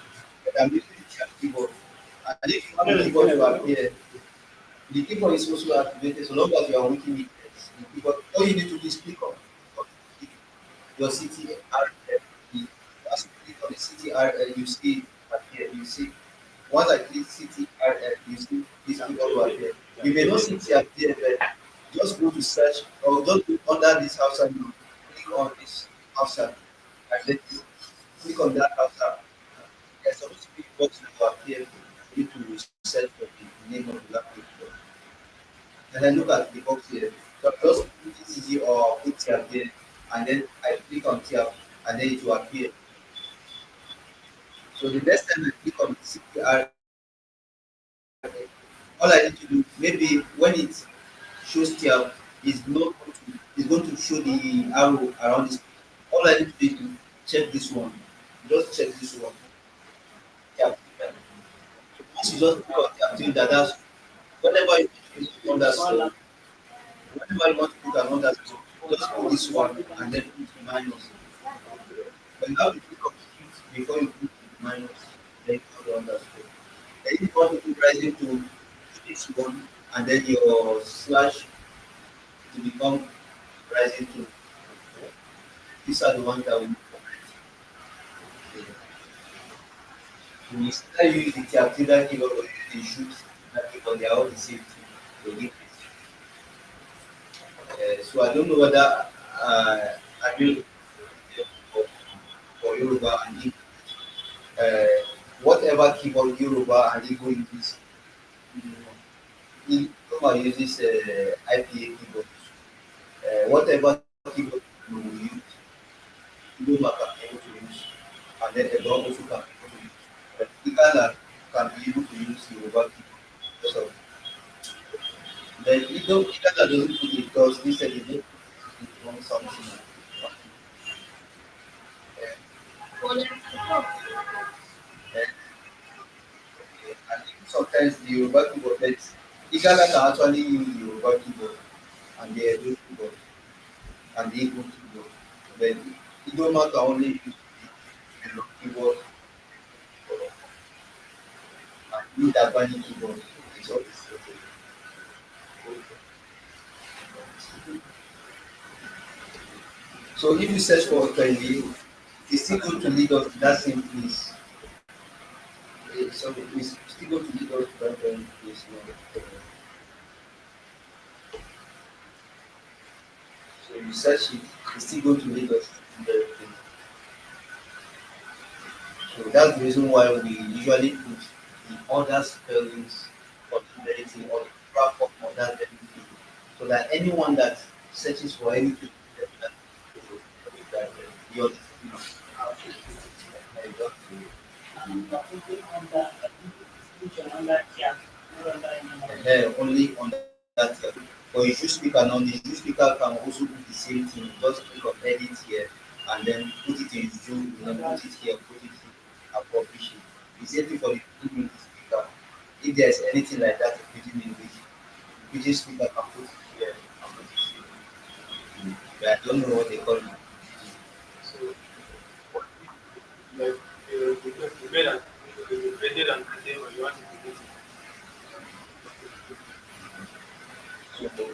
But I'm using the keyboard. And if you want the keyboard to appear, the keyboard is also activated so long as you are on Wikimedia. The keyboard, all you need to do is click on your CTRL. As you click on the CTRL, you see it appear. You see, once I click CTRL, you see this keyboard will appear. You may not see it appear, but just go to search or just go under this house and you click on this house and then you click on that house. There's supposed to be a box that will appear for you to search for the name of the language. And then look at the box here. So I just put TCG or put Tyap there, and then I click on Tyap, and then it will appear. So the next time I click on CPR, all I need to do, maybe when it shows Tyap, it's going to show the arrow around this. All I need to do is to check this one. Just check this one. Tyap. So once you just click on Tyap, till that's whenever you use underscore, whenever you want to put an underscore, just put this one and then put minus. But you have to click on it before you put minus, then you put the underscore. Then if you want to put rising to this one and then your slash to become rising to. These are the ones that we we still use the Tiactida keyboard or use the shoot that keyboard, they are all the same thing. So I don't know whether I will for Yoruba and Igbo. Whatever keyboard Yoruba and Igbo uses, Igbo uses IPA keyboard. Whatever keyboard you use, Igbo can be able to use, and then the dog also can be able to use. But Igala can be able to use Yoruba keyboard. So then Igala doesn't put it because he said it wrong something. Uh, and sometimes the Yoruba keyboard, but Igala can actually use the Yoruba keyboard and the Edo keyboard and the Igbo keyboard. But Idoma can only use the Edo keyboard and use the Albani keyboard. It's always so if you search for trendy, it's still going to lead us to that same place. So it's still going to lead us to that very place. So you search it, it's still going to lead us to the place. So that's the reason why we usually put the other spellings or the variety or the proper form of that variety, so that anyone that searches for anything that you know, only on that. For a shoe speaker, now the shoe speaker can also do the same thing. Just click on edit here and then put it in Zoom, and then put it here, put it here, and publish it. The same thing for the pidgin speaker. If there's anything like that in pidgin English, the pidgin speaker can put it here and put it here. But I don't know what they call it. So, like, the bed and the bedded and the table, you want to do it. So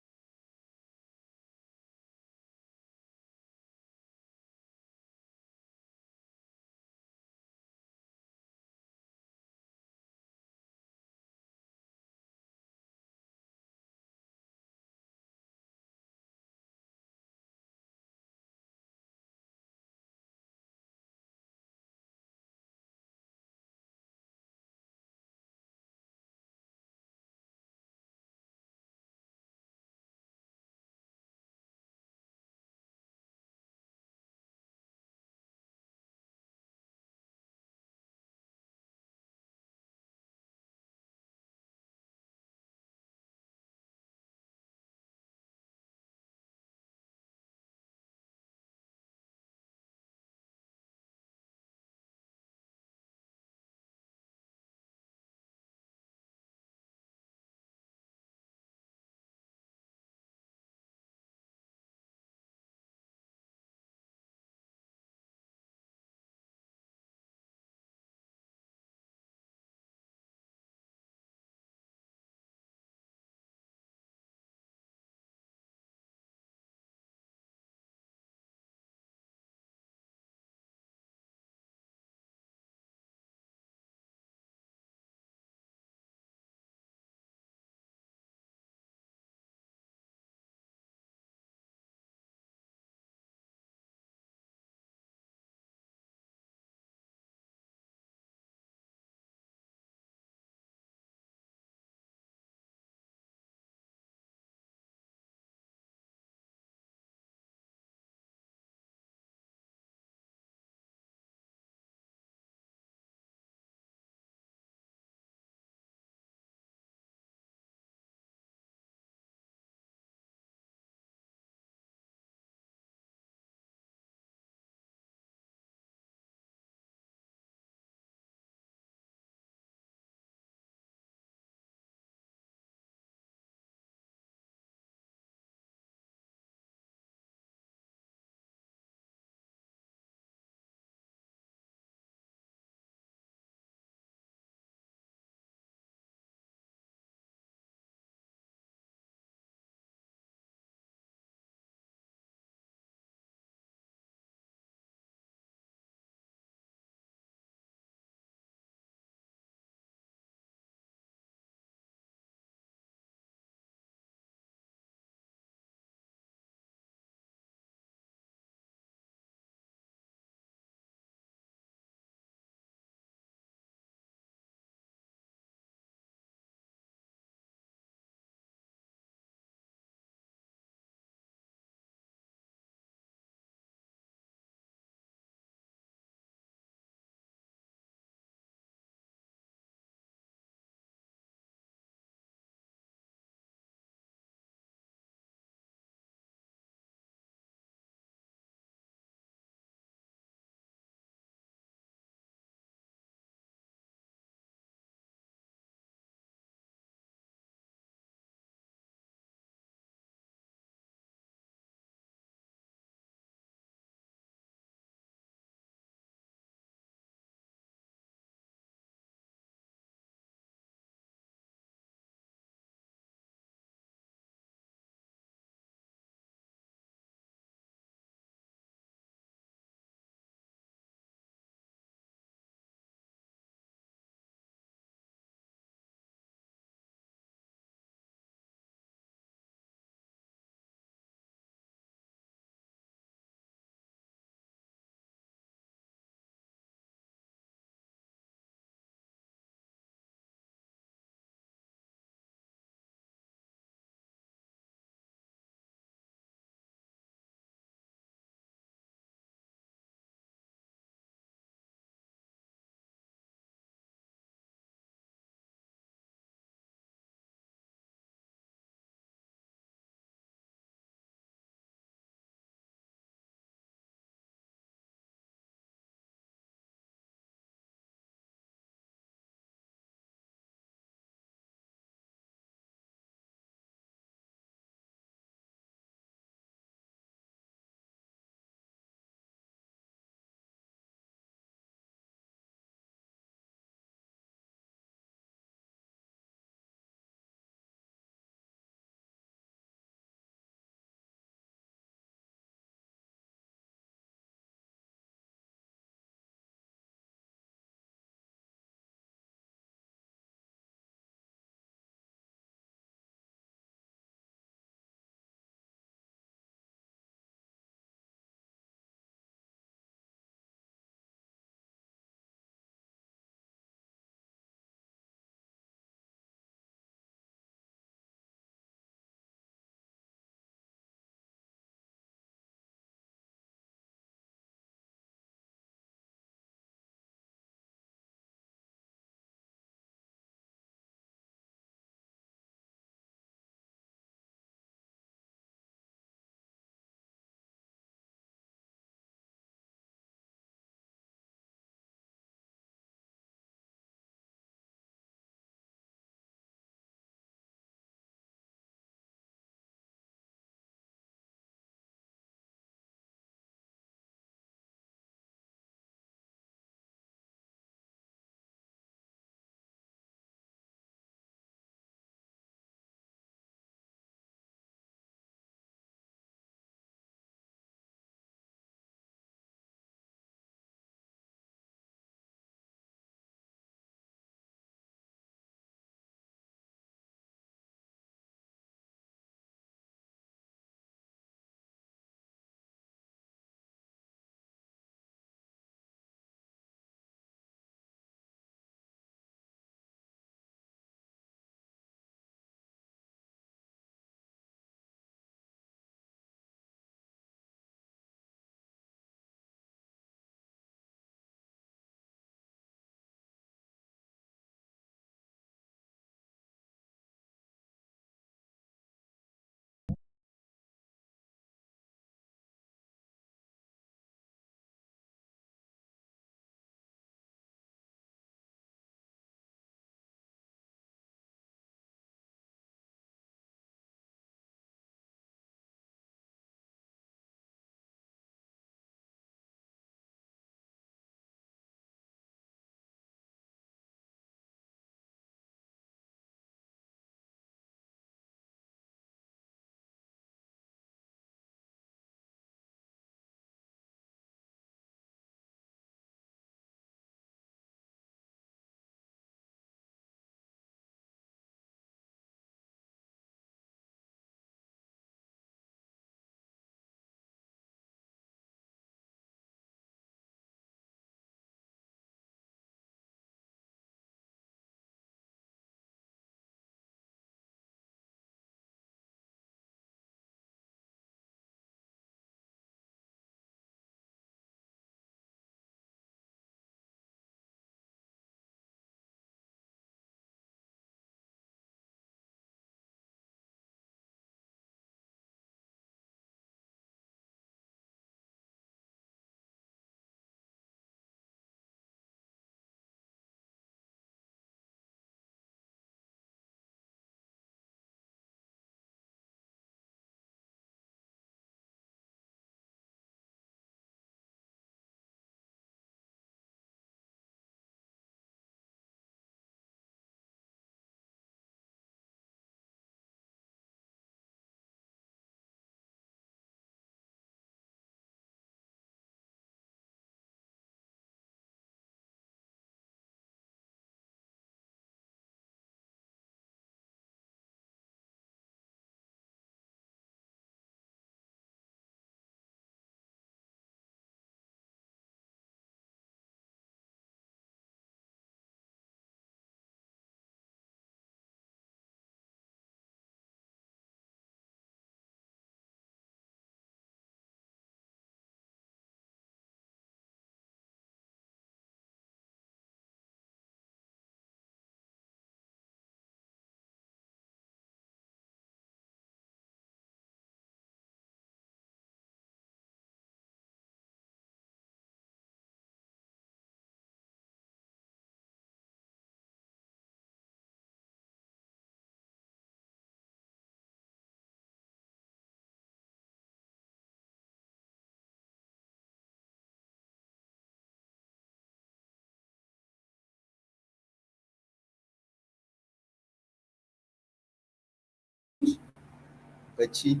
Achi.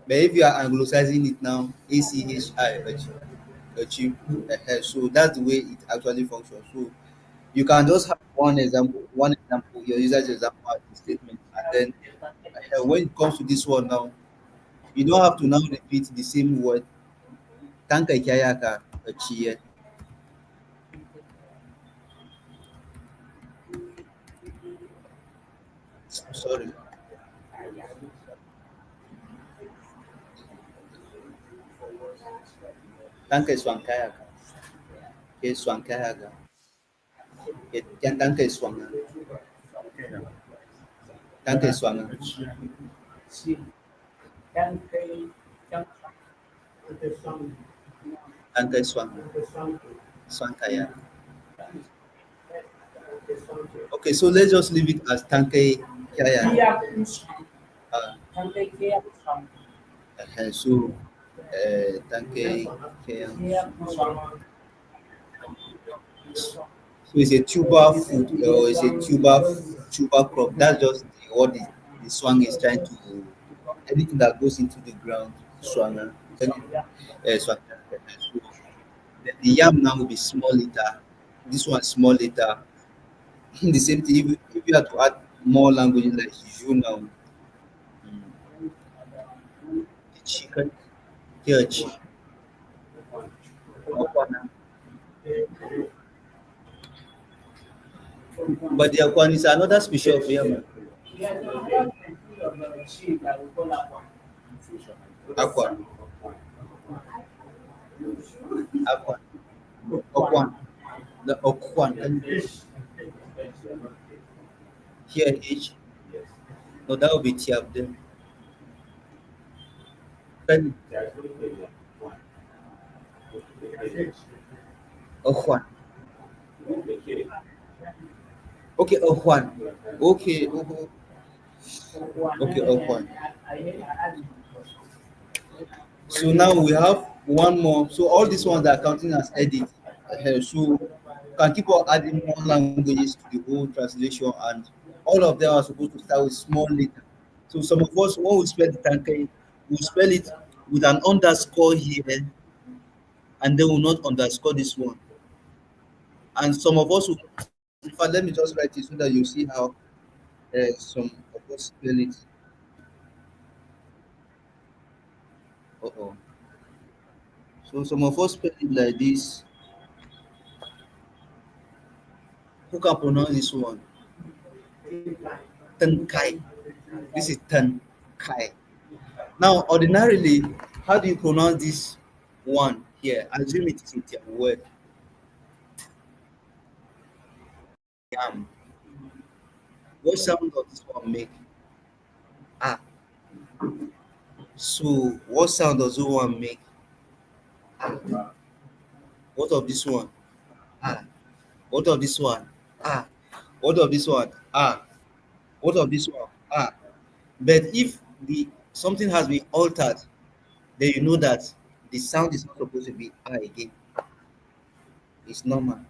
But if you are anglicizing it now, ACHI, Achi, Achi. So that's the way it actually functions. So you can just have one example, your user's example as the statement, and then when it comes to this one now, you don't have to now repeat the same word. Tanka ikayaka Achi. Sorry. Tanka iswankayaka. Okay, swankayaga. Okay, tanka iswanga. Tanka iswanga. Tanka iswanga. Swankaya. Okay, so let's just leave it as Tanke Kaya. Uh, so, Tanke Kaya. So it's a tuber food or it's a tuber crop. That's just what the swang is trying to. Anything that goes into the ground, swang. Swang. So the yam now will be small liter. This one small liter. The same thing. If you have to add more languages like you now, the chicken, church, okwana. But the okwana is another species of yam. Aqua, aqua, okwan, the okwan. Here H. No, that will be Tyap then. Then okwan. Okay, okwan. Okay, okay, okwan. So now we have one more. So all these ones are counting as edit. So can keep on adding more languages to the whole translation, and all of them are supposed to start with small letter. So some of us, when we spell the tanke, we spell it with an underscore here, and then we'll not underscore this one. And some of us will, in fact, let me just write it so that you see how some of us spell it. Uh-oh. So some of us spell it like this. Who can pronounce this one? Tenkai. This is Tenkai. Now, ordinarily, how do you pronounce this one here? Assume it is in your word. Yam. What sound does this one make? Ah. So, what sound does this one make? Ah. What of this one? Ah. What of this one? Ah. What of this one? Ah. What of this one? Ah. But if the something has been altered, then you know that the sound is not supposed to be ah again. It's normal.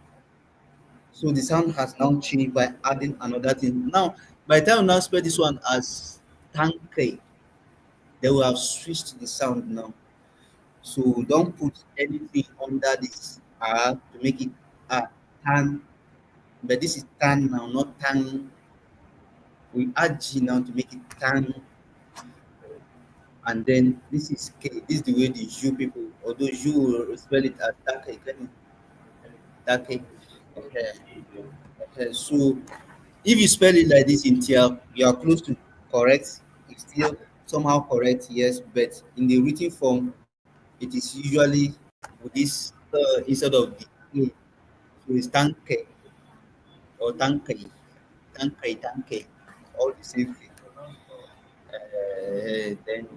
So the sound has now changed by adding another thing. Now, by the time we now spell this one as tanke, they will have switched the sound now. So don't put anything under this to make it tan. But this is tan now, not tan. We add G now to make it tan. And then this is K. This is the way the Jew people, although Jew will spell it as take. Take. Okay. Okay. So if you spell it like this in Tyap, you are close to correct. It's still somehow correct, yes, but in the written form, it is usually with this instead of the A. So it's tanke or tanke, all the same thing.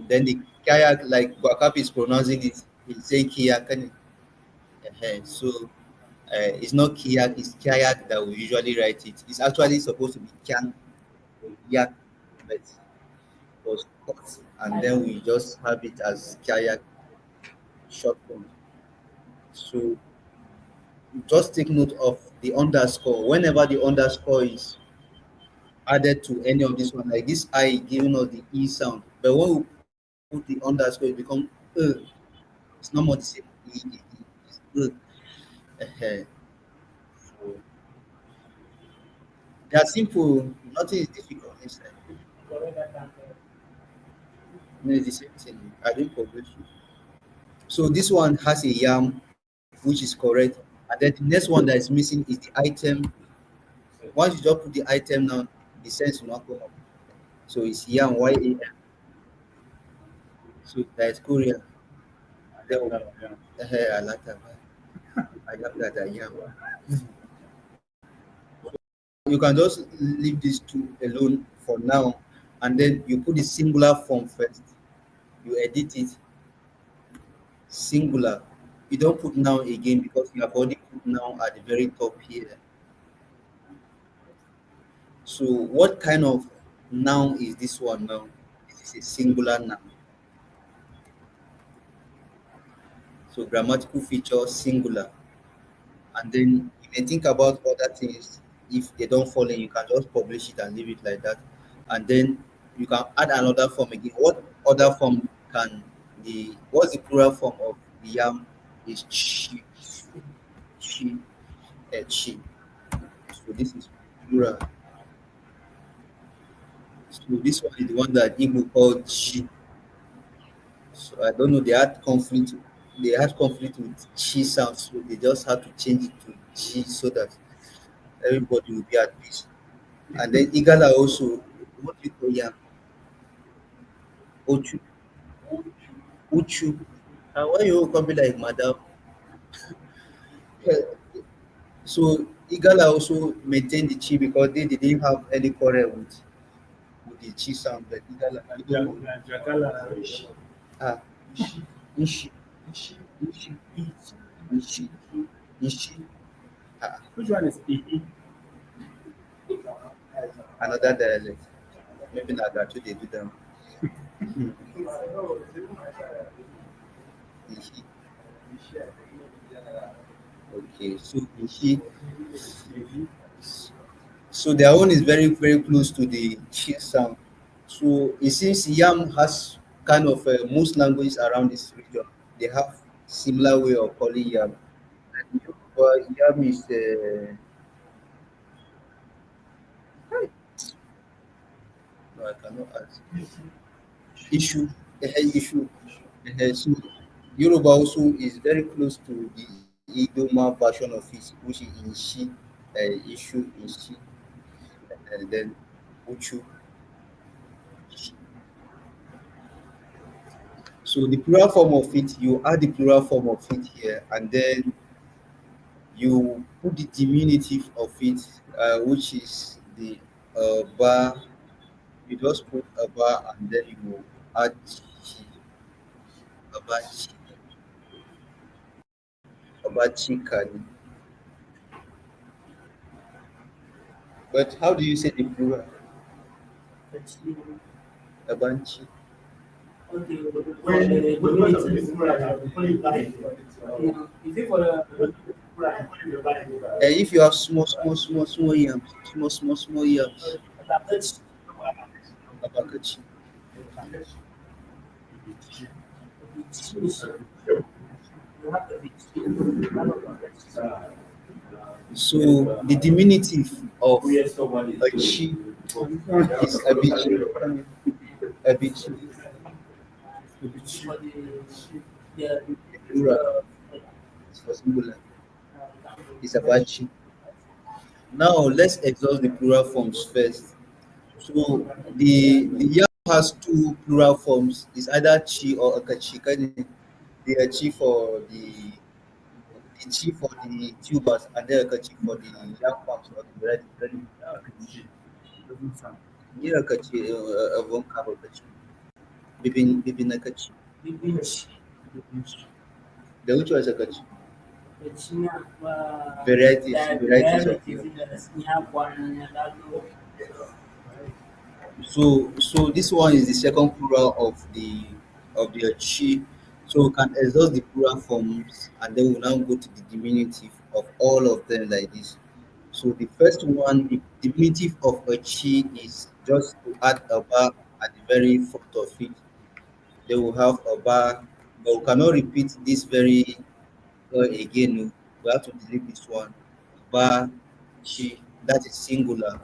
Then the kayak, like Wakap is pronouncing it, he's saying kiyak. So it's not kiyak, it's kayak that we usually write it. It's actually supposed to be kyan, yak, but it was cut, and then we just have it as kayak short form. So just take note of the underscore. Whenever the underscore is added to any of this one, like this I giving us the E sound, but when we put the underscore, it become it's not more the same. It's uh, so they are simple, nothing is difficult inside. No, it's the same thing. I didn't publish it. So this one has a yam, which is correct. And then the next one that is missing is the item. Once you just put the item now, the sense will not come up. So it's yam, YAM. So that is Korea. Then I like that. I love that yam. You can just leave these two alone for now, and then you put the singular form first. You edit it singular. You don't put noun again because you have already put noun at the very top here. So what kind of noun is this one now? This is a singular noun. So grammatical feature singular. And then you may think about other things. If they don't fall in, you can just publish it and leave it like that. And then you can add another form again. What other form can what's the plural form of the yam is chi, chi. So this is plural. So this one is the one that Igbo called chi. So I don't know. They had conflict. They had conflict with chi sound, so they just had to change it to chi so that everybody will be at peace. And then Igala also, what do you call yam? Ochu, Uchu. And why you come be like madam? Yeah. So Igala also maintained the chi because they didn't have any quarrel with the chi sound. But Igala, ah, Ishi, Ishi, Ishi, Ishi. Ah, Which one is E? another dialect. Maybe not that they do them. Ishi. Okay, so Ishi. So their own is very, very close to the chi sound. So it seems Yam has kind of most languages around this region. They have similar way of calling Yam. And Yam is no, I cannot ask. Issue, issue. So Yoruba also is very close to the Idoma version of it, which is Inshi, issue Inshi, and then Uchu. So the plural form of it, you add the plural form of it here, and then you put the diminutive of it, which is the bar. You just put a bar and then you add chi, abachi, abachi kani. But how do you say the plural? Abanchi. Okay, When the when you want to community. be plural, you call it buying. Is it for the If you have small yams, small yams, abakachi. So the diminutive of a chi is abichi, abichi, for the the plural is for singular, is abachi. Now let's exhaust the plural forms first. So the yam has two plural forms. It's either chi or akachi. The chi for the chi for the tubers and then akachi for the young farms or the ready. Yeah, akachi, one cup of akachi. Bibin akachi. beach. The which was akachi? It's Varieties of varieties yam. in the snap one and that. So this one is the second plural of the chi. So we can exhaust the plural forms and then we'll now go to the diminutive of all of them like this. So the first one, the diminutive of a chi is just to add a bar at the very front of it. They will have a bar, but we cannot repeat this very again. We have to delete this one. Bar, she, that is singular.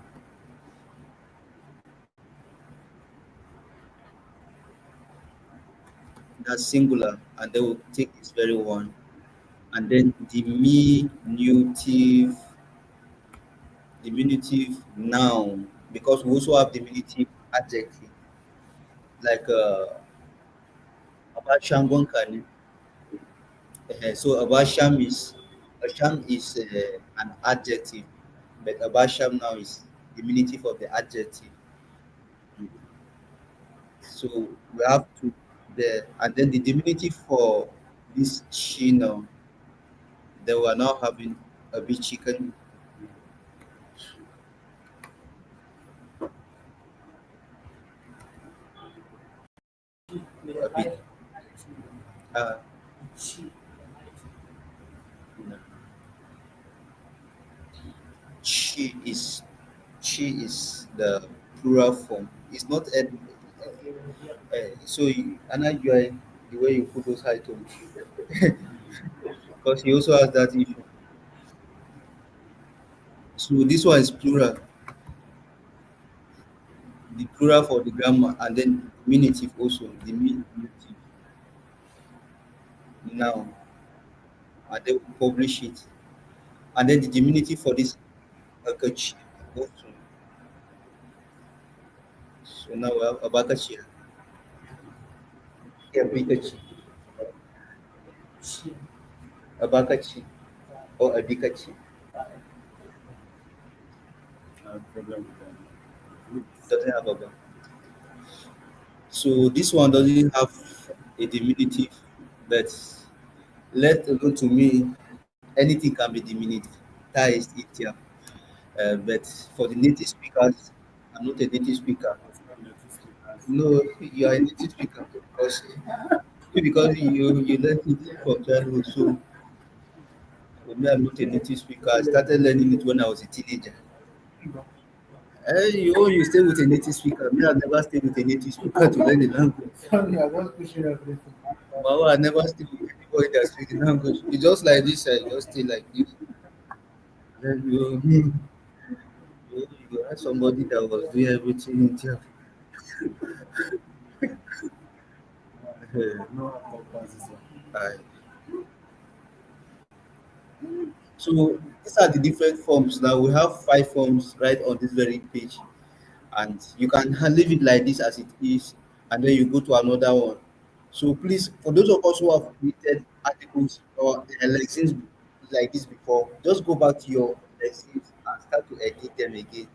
That's singular, and they will take this very one. And then diminutive noun, because we also have diminutive adjective, like Abashangon Kani. So Abasham is an adjective, but Abasham now is diminutive of the adjective. So we have to the and then the diminutive for this she now, they were now having a big chicken, a bit uh, she is she is the plural form. It's not so Anna, you are the way you put those high tones because he also has that issue. So this one is plural, the plural for the grammar, and then diminutive also, the diminutive now, and then we publish it, and then the diminutive for this Akachi also. So now we have Abakachi, Abikachi, Abakachi, or Abikachi. I have problem with that. Doesn't have a. So this one doesn't have a diminutive, but let alone to me, anything can be diminutive. That is it, yeah. But for the native speakers, I'm not a native speaker. It's not native speakers. No, you are a native speaker because you learned it from childhood. So for me, I'm not a native speaker. I started learning it when I was a teenager. You stay with a native speaker. Me, I never stayed with a native speaker to learn the language. Sorry, I just pushing everything. Mama, I never stayed with anybody that speaks the language. It's just like this. I just stay like this. Then you had somebody that was doing everything in there. No comparison. Aye. So these are the different forms. Now we have 5 forms right on this very page, and you can leave it like this as it is, and then you go to another one. So please, for those of us who have created articles or lessons like this before, just go back to your lessons and start to edit them again.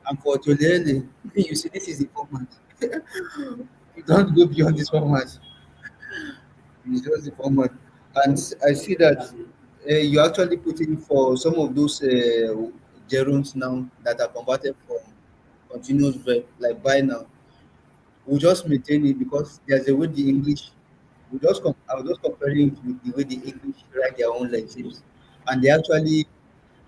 And for Jolene, you see this is the format. You don't go beyond this format. It's just the format. And I see that you actually put in for some of those gerunds now that are converted from continuous verb, like by now. We'll just maintain it because there's a way the English, I was just comparing it with the way the English write their own lexemes. And they actually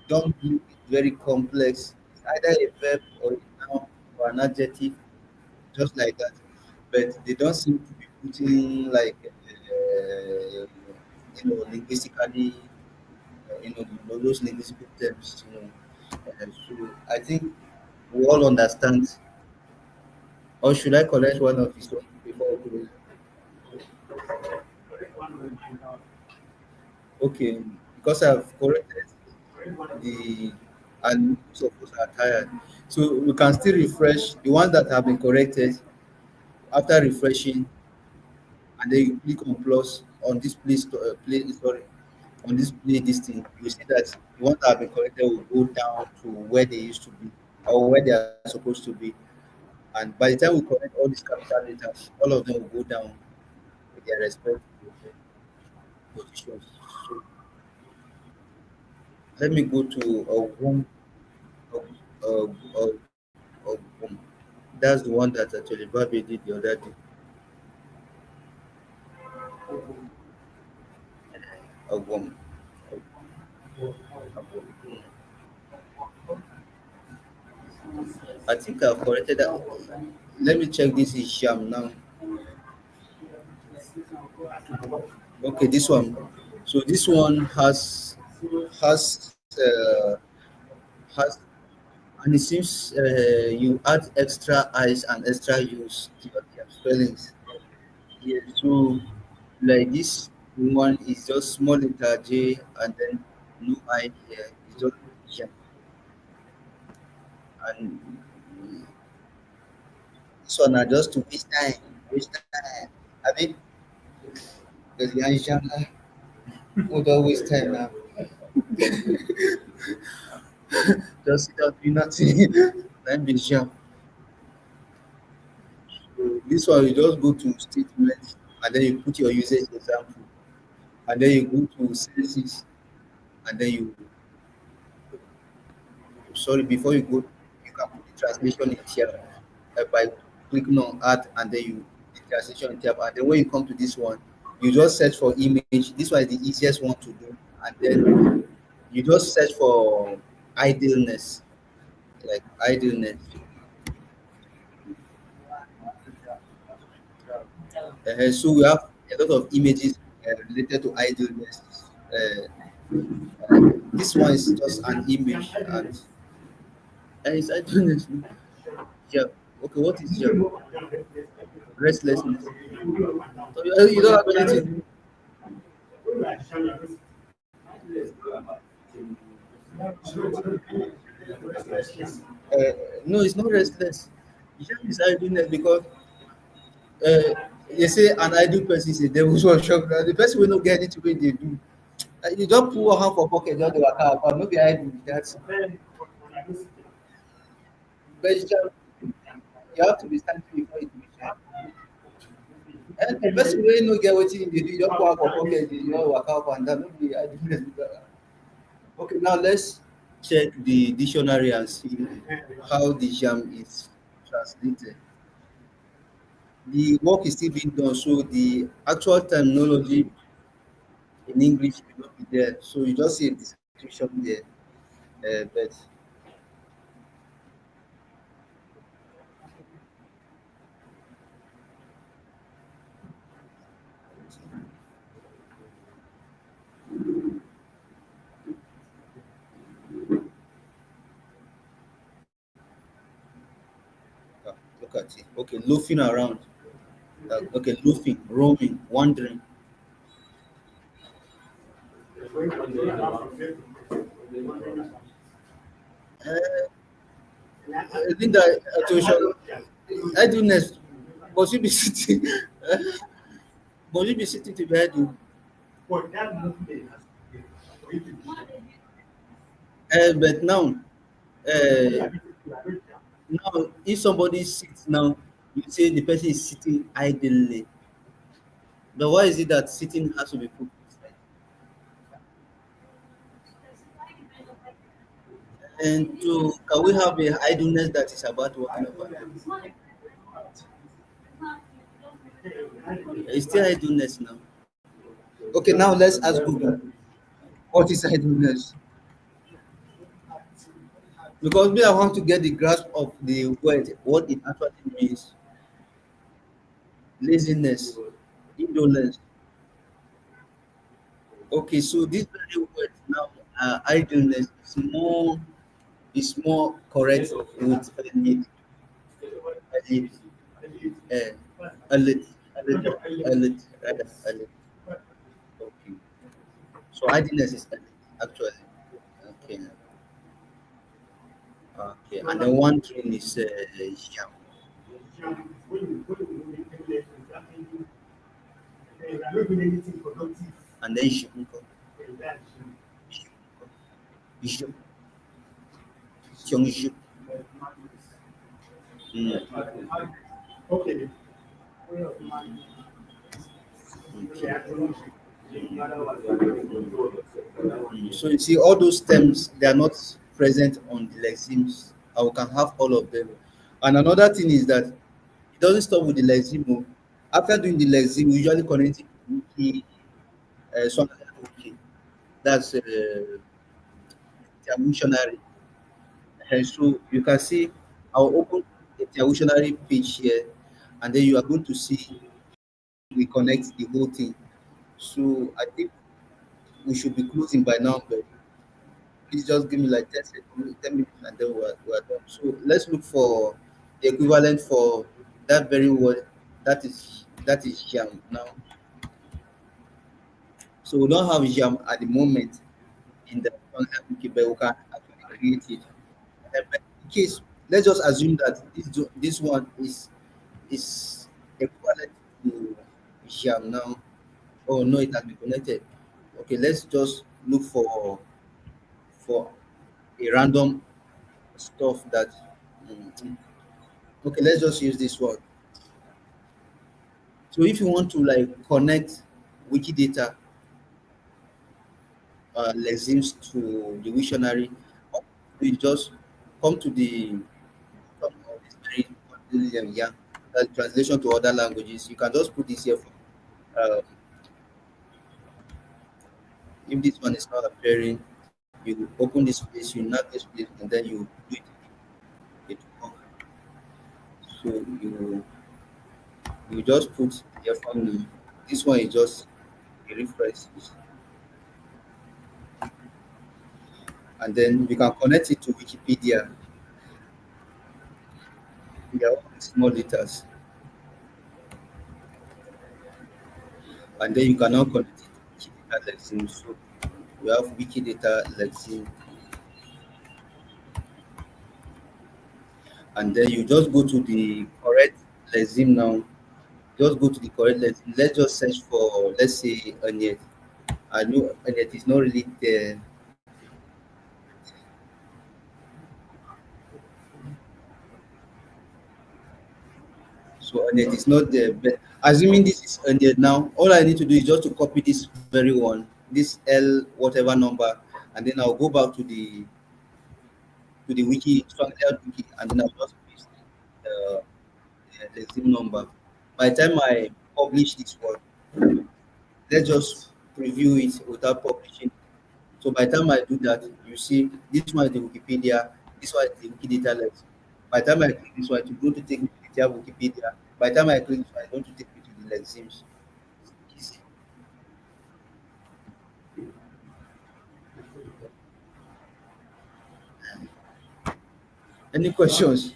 don't make it very complex. It's either a verb or a noun or an adjective, just like that. But they don't seem to be putting like, linguistically, those linguistic terms. So I think we all understand. Or should I collect one of his own before we close? Okay, because I've corrected the and most of us are tired. So we can still refresh the ones that have been corrected after refreshing, and then you click on plus on this play sorry on this play this thing. You see that the ones that have been corrected will go down to where they used to be or where they are supposed to be. And by the time we correct all these capital letters, all of them will go down with their respective positions. So let me go to a room. A, a, a room. That's the one that actually Bobby did the other day. A woman. A woman. I think I've corrected that. Let me check this is sham now. Okay, this one. So this one has has and it seems you add extra eyes and extra use to your spellings. Yeah, so like this one is just small letter J and then no I here. It's just yeah. And this one are just to waste time. Waste time. I mean, because the Asian would always time now. Just sit down doing nothing. Then be jam. So this one you just go to statement and then you put your usage example and then you go to senses and then you sorry before you go you can put the translation in here by clicking on add and then you the translation in tab and then when you come to this one you just search for image. This one is the easiest one to do and then you just search for idleness like idleness. So we have a lot of images related to idleness. This one is just an image and it's idleness. Yeah. Okay, what is yeah? Restlessness. So you don't have anything. Uh, no, it's not restless. It's just idleness because uh, they say an idle person is a devil's workshop. The person will not get it when they do. You just pull one hand for pocket, just the waka, but not be idle. That's but you have to be standing before it. And the person wey no get wetin you dey do, you just pour am for pocket, you just waka up and down. No be idleness be that. Okay, now let's check the dictionary and see how the jam is translated. The work is still being done, so the actual terminology in English will not be there. So you just see a description there. But look at it. Okay, loafing around. Okay, loafing, roaming, wandering. Uh, I think that social idleness must you be sitting must you be sitting to be idle. But uh, now if somebody sits now, you say the person is sitting idly. But why is it that sitting has to be put beside? And to can we have a idleness that is about walking about? It's still idleness now. Okay, now let's ask Google what is idleness. Because me, I want to get the grasp of the word, what it actually means. Laziness, indolence. Okay, so this very word now, idleness is more correct with elite, elite, elite. Okay, so idleness is elite actually. Okay, okay, and then one thing is jam, and then shunko, shunko, shunko. So you see, all those terms they are not present on the lexims. I can have all of them. And another thing is that it doesn't stop with the lexim. Oh. After doing the lexim, we usually connect it to wiki, something like wiki. That's evolutionary. And so you can see, I'll open the evolutionary page here, and then you are going to see we connect the whole thing. So I think we should be closing by now, but please just give me like 10 seconds, 10 minutes, and then we're done. So let's look for the equivalent for that very word. That is jam now. So we don't have jam at the moment in the online wiki, but we can actually create it. But in case, let's just assume that this one is equivalent to jam now. Oh no, it has been connected. Okay, let's just look for a random stuff that. mm, Okay, let's just use this one. So if you want to like connect Wikidata lexims to the dictionary, you just come to the bottom of this very yeah, translation to other languages. You can just put this here. If this one is not appearing, you open this place, you navigate this place, and then you do it. It will come. So you just put your family. This one is just a reference, and then you can connect it to Wikipedia. They are all small letters, and then you can now connect it to Wikidata Lexim. So we have Wikidata Lexim, and then you just go to the correct Lexim now. Just go to the correct Lexim. Let's just search for, let's say, Oniet. I know Oniet is not really there. So Oniet is not there. But assuming this is Oniet now, all I need to do is just to copy this very one, this L whatever number, and then I'll go back to the wiki, structured wiki, and then I'll just paste the same number. By the time I publish this one, let's just preview it without publishing. So by the time I do that, you see this one is the Wikipedia, this one is the Wikidata Lex. By the time I click this one, to go to take me to the Tyap Wikipedia. By the time I click this one, it's going to take me to the Lexims. Easy. Any questions?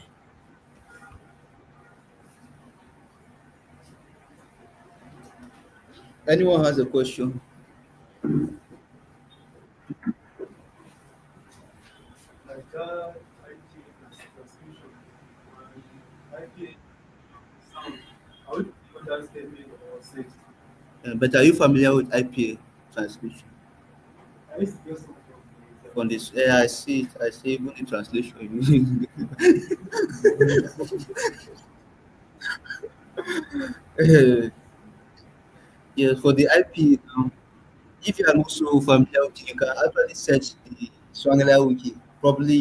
Anyone has a question? Like that IPA transcription and IPA sound. How would you understand it or say it? But are you familiar with IPA transcription? I used to get some On this, yeah, I see it. I see even the translation. Uh, yeah, for the IP, if you are also familiar with it, you can actually search the Swangler Wiki. Probably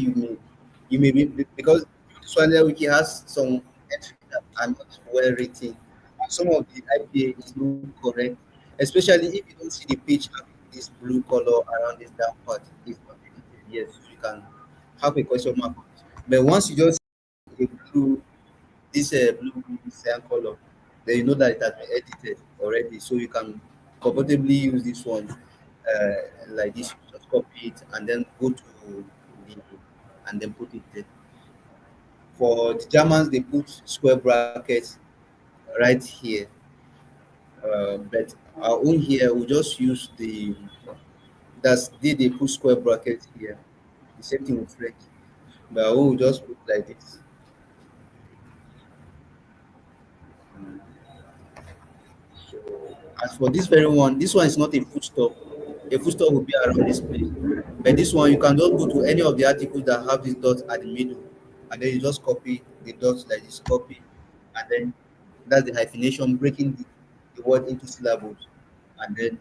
you may be because Swangler Wiki has some entries that are not well written. And some of the IPA is not correct, especially if you don't see the page having this blue color around this down part. It's not edited yet, so you can have a question mark on it. But once you just see a blue this blue cyan color, then you know that it has been edited already. So you can comfortably use this one like this. You just copy it and then go to the and then put it there. For the Germans, they put square brackets right here. But our own here, we just use they put square brackets here. The same thing with French. But our own we just put like this. So as for this very one, this one is not a full stop. A full stop will be around this place. But this one, you can just go to any of the articles that have this dot at the middle, and then you just copy the dots like this, copy, and then that's the hyphenation, breaking the word into syllables, and then.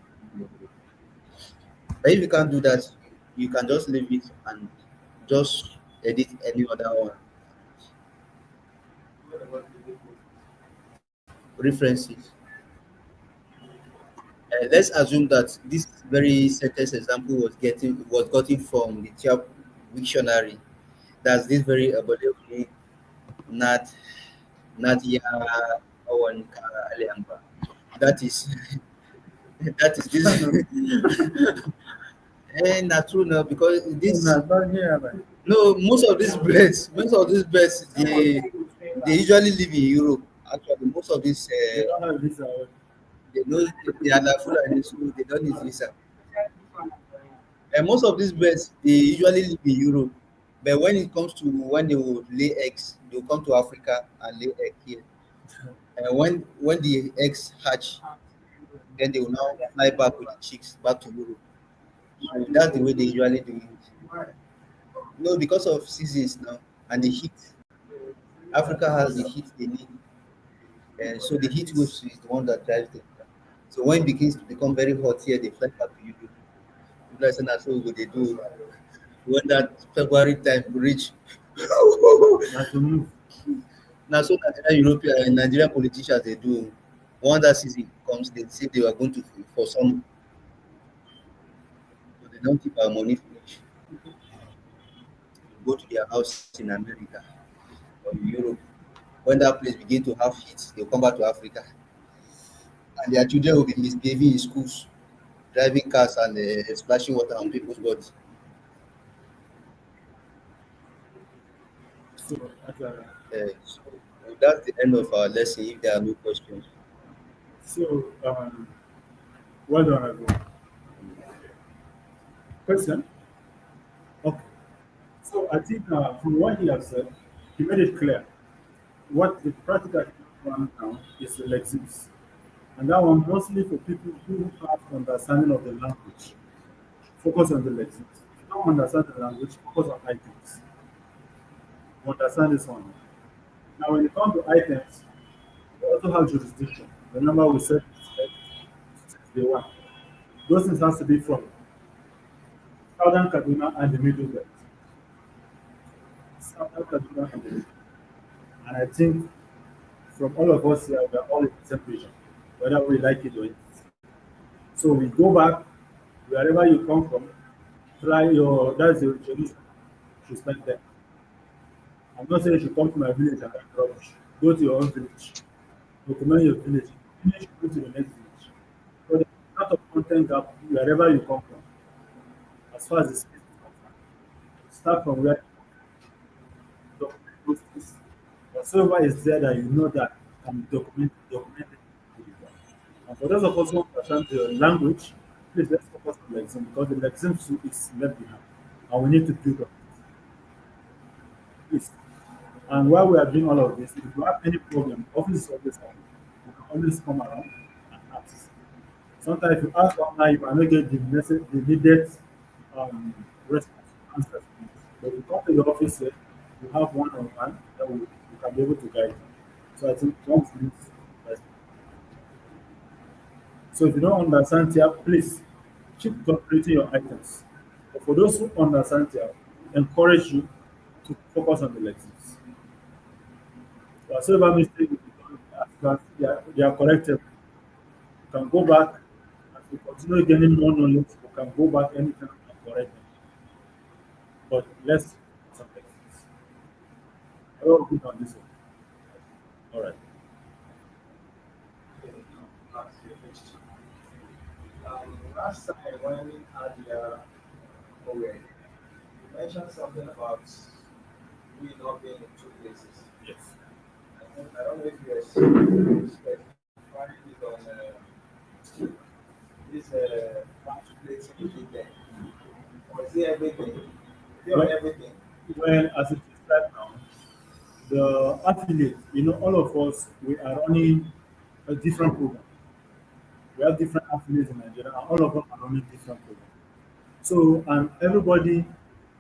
But if you can't do that, you can just leave it and just edit any other one. what about the label? References. Let's assume that this very sentence example was gotten from the Tyap Dictionary. That's this very abundantly not Nadia Awanka Aliamba. That is That is this. And that's true now because this no most of these birds they usually live in Europe. Actually, most of these they know they are like Fulani, so they don't need visa. And most of these birds they usually live in Europe. But when it comes to when they will lay eggs, they will come to Africa and lay egg here. And when the eggs hatch, then they will now fly back with the chicks back to Europe. So that's the way they usually do it. No, because of seasons now and the heat. Africa has the heat they need, and so the heat waves is the one that drives them. So when it begins to become very hot here, they fly back to Europe. That's not so what they do. When that February time reach, now so Nigerian European and Nigerian politicians they do. Once that season comes, they say they are going to for some, so they don't keep our money finish. Go to their house in America or in Europe. When that place begin to have heat, they'll come back to Africa, and their children will be misbehaving in schools, driving cars and splashing water on people's bodies. So, So that's the end of our lesson. If there are no questions, so well done, everyone. Question? Okay. So I think from what he has said, he made it clear. What the practical one now is the lexics. And that one mostly for people who have understanding of the language. Focus on the lexics. If you don't understand the language, focus on items. Understand this one. Now when it comes to items, we also have jurisdiction. Remember we said it's day one. Those things has to be from Southern Kaduna and the Middle Belt. Southern Kaduna and the Middle Belt. And I think from all of us here, we are all in the same region, whether we like it or not. So we go back, wherever you come from, try your, that's the religion, you spend there. I'm not saying you should come to my village and write rubbish. Go to your own village. Document your village. Finish, go to the next village. So there's a lot of content gap wherever you come from, as far as the space is concerned. Start from where you document those things. Whatsoever is there that you know that can be documented. And for those of us who understand the language, please let's focus on the exam because the exam is left behind. And we need to build up. Please. And while we are doing all of this, if you have any problem, office is always open. You can always come around and ask. Sometimes if you ask online, you might not get the message, the needed response, answers. But if you come to the office here, you have one-on-one that you can be able to guide you. So I think don't miss that. So if you don't understand here, please keep completing your items. But for those who understand here, encourage you to focus on the lessons. Whatever mistake you done, they are corrected. You can go back as you continue gaining more knowledge. You can go back anytime and correct them. But let's focus on lessons. I will put on this one. All right. Last time when we had the OA, you mentioned something about we not being in two places. Yes. I don't know if you are specifying it on this match place in there. Or is it everything? Is it on everything? Well, as it is right now, the affiliate, all of us, we are running a different program. We have different affiliates in Nigeria, and all of them are running different programs. So, and everybody,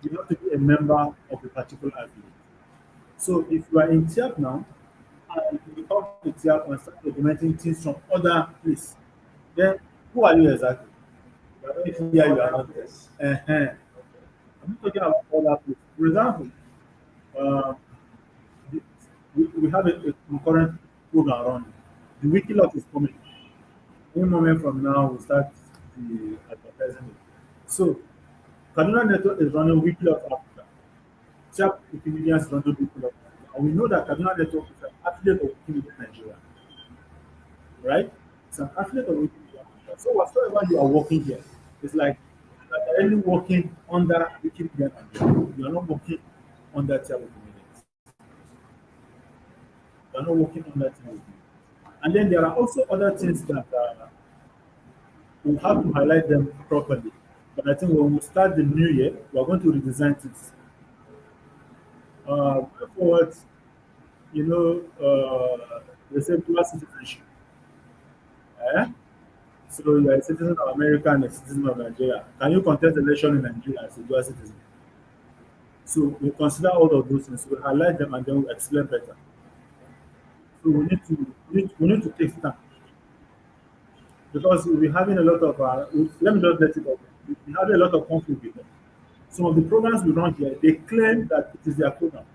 you have to be a member of a particular affiliate. So, if you are in Tyap now, and you come to Tyap and start documenting things from other places, then who are you exactly? If here you are not there. I'm not talking about other places. For example, uh, we have a concurrent program running. The Wikilog is coming. One moment from now, we'll start the advertising it. So, Kaduna Network is running weekly of Africa. Tyap Wikimedians is running weekly of Africa. And we know that Kaduna Network is an affiliate of Wikimedia Nigeria. Right? It's an affiliate of Wikimedia Nigeria. So whatsoever you are working here, it's like you are directly working under Wikimedia Nigeria. You are not working under Tyap Wikimedians. You are not working under Tyap Wikimedians. And then there are also other things that we have to highlight them properly. But I think when we start the new year, we are going to redesign things. Going forward, they say dual citizenship. Eh? So you are a citizen of America and a citizen of Nigeria. Can you contest election in Nigeria as a dual citizen? So we consider all of those things. We highlight them and then we explain better. So we need to take time because we'll be having a lot of let me just let it up. We'll be having a lot of conflict with them. Some of the programs we run here, they claim that it is their program.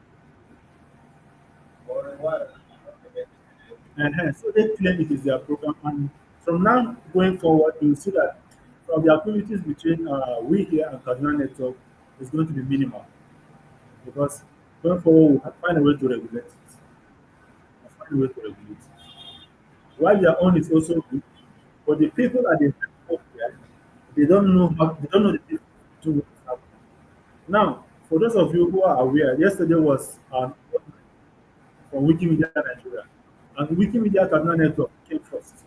For a while. So they claim it is their program, and from now going forward, you'll see that from the activities between we here and Kaduna Network is going to be minimal because going forward, we'll find a way to regulate it. We'll find a way to regulate it. While their own is also good, but the people at the network here, they don't know the difference between what is happening. Now, for those of you who are aware, yesterday was from Wikimedia Nigeria, and Wikimedia Kaduna Network came first.